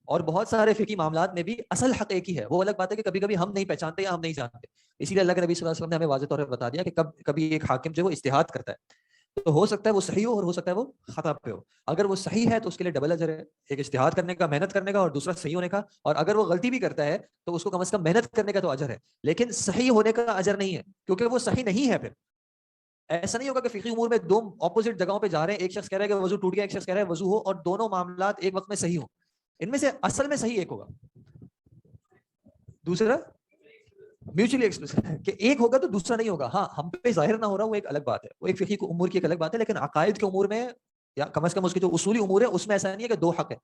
اور بہت سارے فقہی معاملات میں بھی اصل حق ایک ہی ہے. وہ الگ بات ہے کہ کبھی کبھی ہم نہیں پہچانتے یا ہم نہیں جانتے, اسی لیے اللہ کے نبی صلی اللہ علیہ وسلم نے ہمیں واضح طور پر بتا دیا کہ کبھی ایک حاکم جو ہے وہ اجتہاد کرتا ہے, تو ہو سکتا ہے وہ صحیح ہو اور ہو سکتا ہے وہ خطا پہ ہو. اگر وہ صحیح ہے تو اس کے لیے ڈبل اجر ہے, ایک اجتہاد کرنے کا, محنت کرنے کا, اور دوسرا صحیح ہونے کا. اور اگر وہ غلطی بھی کرتا ہے تو اس کو کم از کم محنت کرنے کا تو اجر ہے, لیکن صحیح ہونے کا اجر نہیں ہے, کیونکہ وہ صحیح نہیں ہے. پھر ایسا نہیں ہوگا کہ فقہی امور میں دو اپوزٹ جگہوں پہ جا رہے ہیں, ایک شخص کہہ رہا ہے کہ وضو ٹوٹ گیا, ایک شخص کہہ رہا ہے وضو ہو, اور دونوں معاملات ایک وقت میں صحیح ہو. ان میں سے اصل میں صحیح ایک ہوگا, دوسرا میوچلی ایکسکلوسیو, کہ ایک ہوگا تو دوسرا نہیں ہوگا. ہاں ہم پہ ظاہر نہ ہو رہا وہ ایک الگ بات ہے, وہ ایک فقہی امور کی ایک الگ بات ہے, لیکن عقائد کے امور میں یا کم از کم اس کے جو اصولی امور ہے اس میں ایسا نہیں ہے کہ دو حق ہے,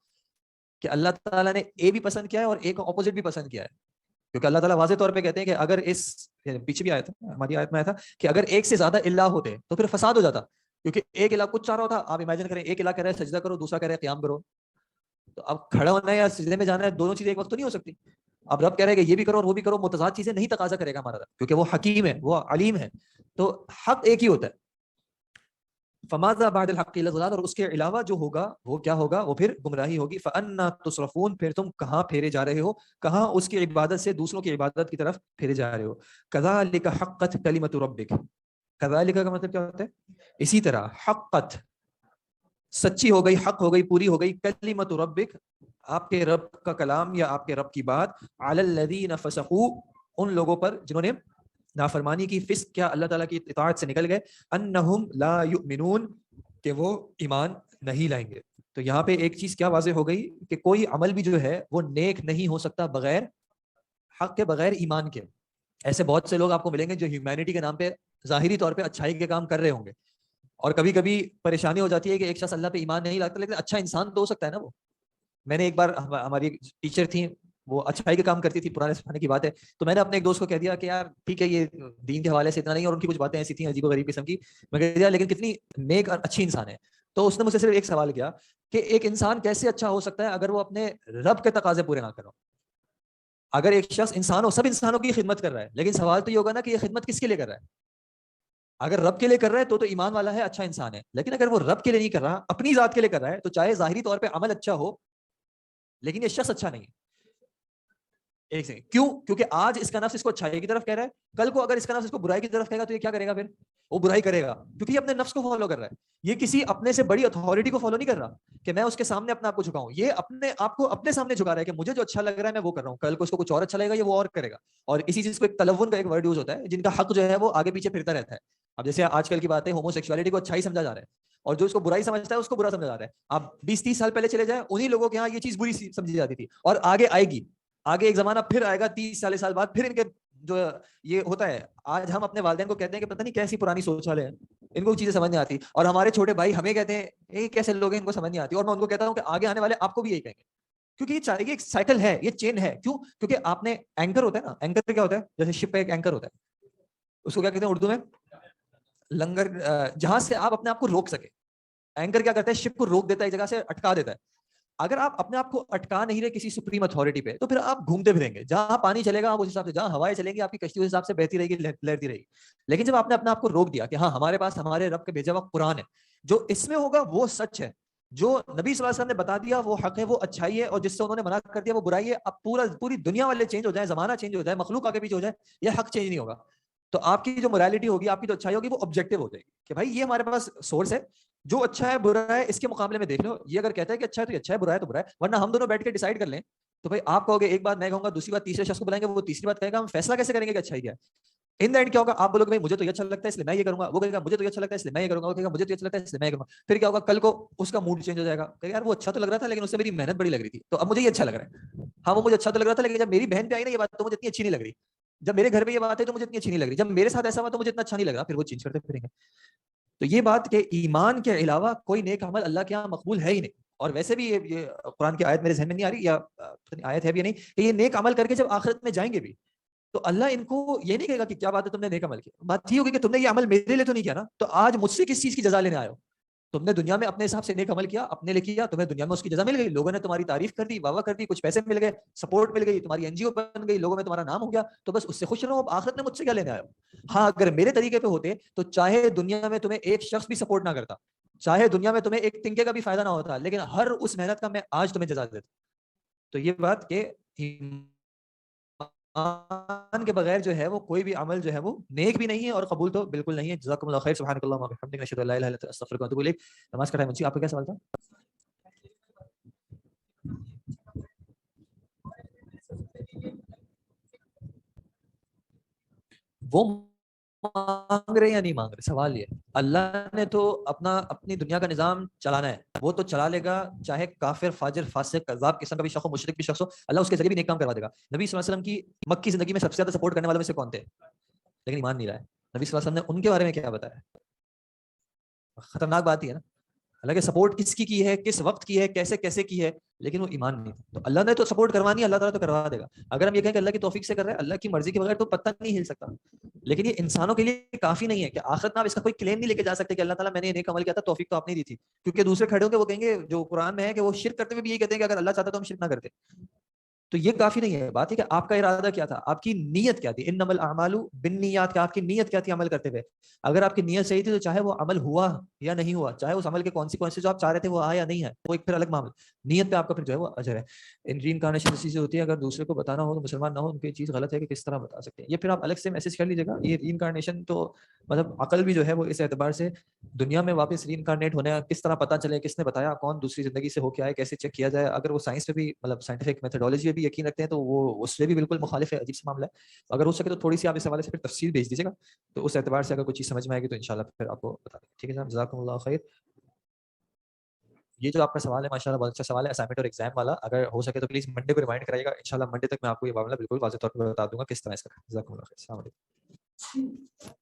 کہ اللہ تعالیٰ نے اے بھی پسند کیا ہے اور اے کا اپوزٹ بھی پسند کیا ہے. کیونکہ اللہ تعالیٰ واضح طور پہ کہتے ہیں کہ اگر اس, پیچھے بھی آیا تھا, ہماری آیت میں آیا تھا کہ اگر ایک سے زیادہ اللہ ہوتے تو پھر فساد ہو جاتا, کیونکہ ایک الہ کچھ چاہ رہا ہوتا. آپ امیجن کریں, ایک الہ کہہ رہا ہے سجدہ کرو, دوسرا کہہ رہا ہے قیام کرو, تو اب کھڑا ہونا ہے یا سجدے میں جانا ہے, دونوں چیزیں ایک وقت تو نہیں ہو سکتی. اب رب کہہ رہے ہیں کہ یہ بھی کرو اور وہ بھی کرو, متضاد چیزیں نہیں تقاضا کرے گا ہمارا رب, کیونکہ وہ حکیم ہے, وہ علیم ہے. تو حق ایک ہی ہوتا ہے. فماذا بعد الحق الا الضلال، اور اس کے علاوہ جو ہوگا وہ کیا ہوگا، وہ پھر گمراہی ہوگی. فانا تصرفون، پھر تم کہاں پھیرے جا رہے ہو، کہاں اس کی عبادت سے دوسروں کی عبادت کی طرف پھیرے جا رہے ہو. کذالک حقت کلمۃ ربک، کذالک کا مطلب کیا ہوتا ہے، اسی طرح، حقت سچی ہو گئی، حق ہو گئی، پوری ہو گئی، کلمۃ ربک آپ کے رب کا کلام یا آپ کے رب کی بات، علی الذین فسقوا ان لوگوں پر جنہوں نے نافرمانی کی، فسق کیا، اللہ تعالیٰ کی اطاعت سے نکل گئے، انہم لا یؤمنون کہ وہ ایمان نہیں لائیں گے. تو یہاں پہ ایک چیز کیا واضح ہو گئی کہ کوئی عمل بھی جو ہے وہ نیک نہیں ہو سکتا بغیر حق کے، بغیر ایمان کے. ایسے بہت سے لوگ آپ کو ملیں گے جو ہیومینٹی کے نام پہ ظاہری طور پہ اچھائی کے کام کر رہے ہوں گے، اور کبھی کبھی پریشانی ہو جاتی ہے کہ ایک شخص اللہ پہ ایمان نہیں لاتا لیکن اچھا انسان تو ہو سکتا ہے نا وہ. میں نے ایک بار، ہماری ٹیچر تھیں وہ اچھائی کے کام کرتی تھی، پرانے زمانے کی بات ہے، تو میں نے اپنے ایک دوست کو کہہ دیا کہ یار ٹھیک ہے یہ دین کے حوالے سے اتنا نہیں، اور ان کی کچھ باتیں ایسی تھیں عجیب و غریب قسم کی، میں کہہ دیا لیکن کتنی نیک اور اچھی انسان ہے. تو اس نے مجھ سے صرف ایک سوال کیا کہ ایک انسان کیسے اچھا ہو سکتا ہے اگر وہ اپنے رب کے تقاضے پورے نہ کرو. اگر ایک شخص انسان ہو، سب انسانوں کی خدمت کر رہا ہے، لیکن سوال تو یہ ہوگا نا کہ یہ خدمت کس کے لیے کر رہا ہے. اگر رب کے لیے کر رہا ہے تو ایمان والا ہے، اچھا انسان ہے. لیکن اگر وہ رب کے لیے نہیں کر رہا، اپنی ذات کے لیے کر رہا ہے، تو چاہے ظاہری طور پہ عمل اچھا ہو لیکن یہ شخص اچھا نہیں ہے. ایک سیکنڈ، کیوں؟ کیونکہ آج اس کا نفس اس کو اچھائی کی طرف کہہ رہا ہے، کل کو اگر اس کا نفس اس کو برائی کی طرف کہے گا تو یہ کیا کرے گا، پھر وہ برائی کرے گا، کیونکہ یہ اپنے نفس کو فالو کر رہا ہے. یہ کسی اپنے سے بڑی اتھارٹی کو فالو نہیں کر رہا کہ میں اس کے سامنے اپنے آپ کو جھکاؤں. یہ اپنے آپ کو اپنے سامنے جھکا رہا ہے کہ مجھے جو اچھا لگ رہا ہے میں وہ کر رہا ہوں، کل کو اس کو کچھ اور اچھا لگے گا یہ وہ اور کرے گا. اور اسی چیز کو ایک تلون کا ایک ورڈ یوز ہوتا ہے، جن کا حق جو ہے وہ آگے پیچھے پھرتا رہتا ہے. اب جیسے آج کل کی بات ہے، ہومو سیکشوالٹی کو اچھائی سمجھا جا رہا ہے، اور جو اس کو برائی سمجھتا ہے اس کو برا سمجھا جا رہا ہے. آپ 20-30 سال پہلے چلے جائیں، انہی لوگوں کے یہاں یہ چیز بری سمجھی جاتی تھی، اور آگے آئے گی، آگے ایک زمانہ پھر آئے گا 30-40 سال بعد، پھر ان کے جو یہ ہوتا ہے. آج ہم اپنے والدین کو کہتے ہیں کہ پتہ نہیں کیسی پرانی سوچ والے ہیں، ان کو چیزیں سمجھ نہیں آتی، اور ہمارے چھوٹے بھائی ہمیں کہتے ہیں یہ کیسے لوگ ہیں ان کو سمجھ نہیں آتی. اور میں ان کو کہتا ہوں کہ آگے آنے والے آپ کو بھی یہی کہیں گے، کیونکہ یہ چاہیے ایک سائیکل ہے، یہ چین ہے. کیوں؟ کیونکہ آپ نے اینکر ہوتا ہے نا، اینکر کیا ہوتا ہے، جیسے شپ پہ ایک اینکر ہوتا ہے، اس کو کیا کہتے ہیں اردو میں، لنگر، جہاں سے آپ اپنے آپ کو روک سکے. اینکر کیا کرتا ہے، شپ کو روک دیتا ہے، ایک جگہ سے اٹکا دیتا ہے. اگر آپ اپنے آپ کو اٹکا نہیں رہے کسی سپریم اتھارٹی پہ تو پھر آپ گھومتے پھریں گے، جہاں پانی چلے گا آپ اس حساب سے، جہاں ہوائیں چلیں گی آپ کی کشتی اس حساب سے بہتی رہے گی، لہرتی رہے گی. لیکن جب آپ نے اپنے آپ کو روک دیا کہ ہاں ہمارے پاس ہمارے رب کے بھیجا ہوا قرآن ہے، جو اس میں ہوگا وہ سچ ہے، جو نبی صلی اللہ علیہ وسلم نے بتا دیا وہ حق ہے، وہ اچھائی ہے، اور جس سے انہوں نے منع کر دیا وہ برائی ہے. اب پوری دنیا والے چینج ہو جائیں، زمانہ چینج ہو جائے، مخلوق آگے پیچھے ہو جائے، یہ حق چینج نہیں ہوگا. تو آپ کی جو morality ہوگی، آپ کی جو اچھائی ہوگی وہ آبجیکٹو ہو جائے گی کہ بھائی یہ ہمارے پاس سورس ہے، جو اچھا ہے برا ہے اس کے مقابلے میں دیکھ لو، یہ اگر کہتا ہے کہ اچھا ہے تو اچھا ہے، برا ہے تو برا ہے. ورنہ ہم دونوں بیٹھ کے ڈیسائیڈ کر لیں تو بھائی آپ کہو گے ایک بات، میں کہوں گا دوسری بات، تیسرے شخص کو بلائیں گے وہ تیسری بات کہے گا، ہم فیصلہ کیسے کریں گے کہ اچھائی کیا ہے. ان دا اینڈ کیا ہوگا، آپ بولو گے بھائی مجھے تو یہ اچھا لگتا ہے اس لیے میں یہ کروں گا، وہ کہے گا مجھے تو یہ اچھا لگتا ہے اس لیے میں یہ کروں گا، وہ کہے گا مجھے تو یہ اچھا لگتا ہے اس لیے میں یہ کروں گا. پھر کیا ہوگا، کل کو اس کا موڈ چینج ہو جائے گا کہ یار وہ اچھا تو لگ رہا تھا لیکن اس سے میری محنت بڑی لگ رہی تھی تو اب مجھے یہ اچھا لگ رہا ہے. ہاں وہ مجھے اچھا تو لگ رہا تھا لیکن جب میری بہن پہ آئی نا یہ بات تو مجھے اتنی اچھی نہیں لگ رہی، جب میرے گھر پہ یہ بات ہے تو مجھے اتنی اچھی نہیں لگ رہی، جب میرے ساتھ ایسا ہوا تو مجھے اتنا اچھا نہیں لگ رہا، پھر وہ چینج کرتے پھریں گے. تو یہ بات کہ ایمان کے علاوہ کوئی نیک عمل اللہ کے یہاں مقبول ہے ہی نہیں. اور ویسے بھی یہ قرآن کی آیت میرے ذہن میں نہیں آ رہی، یا آیت ہے بھی نہیں، کہ یہ نیک عمل کر کے جب آخرت میں جائیں گے بھی تو اللہ ان کو یہ نہیں کہے گا کہ کیا بات ہے تم نے نیک عمل کیا. بات یہ ہوگی کہ تم نے یہ عمل میرے لیے تو نہیں کیا نا، تو آج مجھ سے کس چیز کی جزا لینے آئے ہو. تم نے دنیا میں اپنے حساب سے نیک عمل کیا، اپنے لیے کیا، تمہیں دنیا میں اس کی جزا مل گئی، لوگوں نے تمہاری تعریف کر دی، واہ واہ کر دی، کچھ پیسے مل گئے، سپورٹ مل گئی، تمہاری NGO بن گئی، لوگوں میں تمہارا نام ہو گیا، تو بس اس سے خوش رہو. اب آخرت میں مجھ سے کیا لینے آئے ہو. ہاں اگر میرے طریقے پہ ہوتے تو چاہے دنیا میں تمہیں ایک شخص بھی سپورٹ نہ کرتا، چاہے دنیا میں تمہیں ایک تنکے کا بھی فائدہ نہ ہوتا، لیکن ہر اس محنت کا میں آج تمہیں جزا دیتا. تو یہ بات کہ ایمان کے بغیر جو ہے وہ کوئی بھی عمل جو ہے وہ نیک بھی نہیں ہے اور قبول تو بالکل نہیں ہے. جزاکم اللہ خیر، سبحانک اللہم و بحمدک، اشہد ان لا الہ الا انت، استغفرک و اتوب الیک. نماز کا ٹائم ہے، آپ کا کیا سوال تھا؟ وہ مانگ رہے یا نہیں مانگ رہے، سوال یہ. اللہ نے تو اپنی دنیا کا نظام چلانا ہے، وہ تو چلا لے گا، چاہے کافر فاجر فاسق کذاب قسم کا بھی شخص ہو، مشرک بھی شخص ہو، اللہ اس کے ذریعے بھی نیک کام کروا دے گا. نبی صلی اللہ علیہ وسلم کی مکی زندگی میں سب سے زیادہ سپورٹ کرنے والوں میں سے کون تھے، لیکن ایمان نہیں رہا ہے. نبی صلی اللہ علیہ وسلم نے ان کے بارے میں کیا بتایا؟ خطرناک بات ہی ہے نا. حالانکہ سپورٹ کس کی ہے، کس وقت کی ہے، کیسے کی ہے، لیکن وہ ایمان نہیں تھا. تو اللہ نے تو سپورٹ کروانی ہے، اللہ تعالیٰ تو کروا دے گا. اگر ہم یہ کہیں کہ اللہ کی توفیق سے کر رہے ہیں، اللہ کی مرضی کے بغیر تو پتہ نہیں ہل سکتا. لیکن یہ انسانوں کے لیے کافی نہیں ہے کہ آخرت میں آپ اس کا کوئی کلیم نہیں لے کے جا سکتے کہ اللہ تعالیٰ میں نے نیک عمل کیا تھا، توفیق تو آپ نے دی تھی. کیونکہ دوسرے کھڑے ہوں گے وہ کہیں گے، جو قرآن میں ہے کہ وہ شرک کرتے ہوئے بھی یہی کہتے ہیں کہ اگر اللہ چاہتا تو ہم شرک نہ کرتے. تو یہ کافی نہیں ہے. بات ہے کہ آپ کا ارادہ کیا تھا, آپ کی نیت کیا تھی. انما الاعمال بالنیات, کا آپ کی نیت کیا تھی عمل کرتے ہوئے. اگر آپ کی نیت صحیح تھی تو چاہے وہ عمل ہوا یا نہیں ہوا, چاہے اس عمل کے کانسیکوینسز جو آپ چاہ رہے تھے وہ آیا یا نہیں ہے, وہ ایک پھر الگ معاملہ. نیت پہ آپ کا پھر جو ہے وہ اجر ہے. ری انکارنیشن اسی سے ہوتی ہے, اگر دوسرے کو بتانا ہو تو مسلمان نہ ہو ان کی چیز غلط ہے کہ کس طرح بتا سکتے ہیں. یہ پھر آپ الگ سے میسج کر لیجیے گا. یہ ری انکارنیشن تو مطلب عقل بھی جو ہے وہ اس اعتبار سے دنیا میں واپس ری انکارنیٹ ہونے کس طرح پتہ چلے, کس نے بتایا, کون دوسری زندگی سے ہو کے آئے, کیسے چیک کیا جائے, اگر وہ سائنس پہ بھی مطلب سائنٹیفک میتھڈالوجی پہ بھی یقین رکھتے ہیں تو وہ اس سے بھی بالکل مخالف ہے, عجیب سے معاملہ ہے. اگر ہو سکے تو تھوڑی سی آپ اس حوالے سے پھر تفصیل بھیج دیجیے گا, تو اس اعتبار سے اگر کوئی چیز سمجھ میں آئے گی تو انشاءاللہ پھر آپ کو بتا دیں گے. ٹھیک ہے جناب, جزاکم اللہ خیر. یہ جو آپ کا سوال ہے ماشاءاللہ بہت اچھا سوال ہے, اسائنمنٹ اور ایگزام والا. اگر ہو سکے تو پلیز منڈے کو ریمائنڈ کرائیے گا, انشاءاللہ منڈے تک میں آپ کو یہ معاملہ بالکل واضح طور پر بتا دوں گا کس طرح اس کا. جزاکم اللہ خیر. السلام علیکم.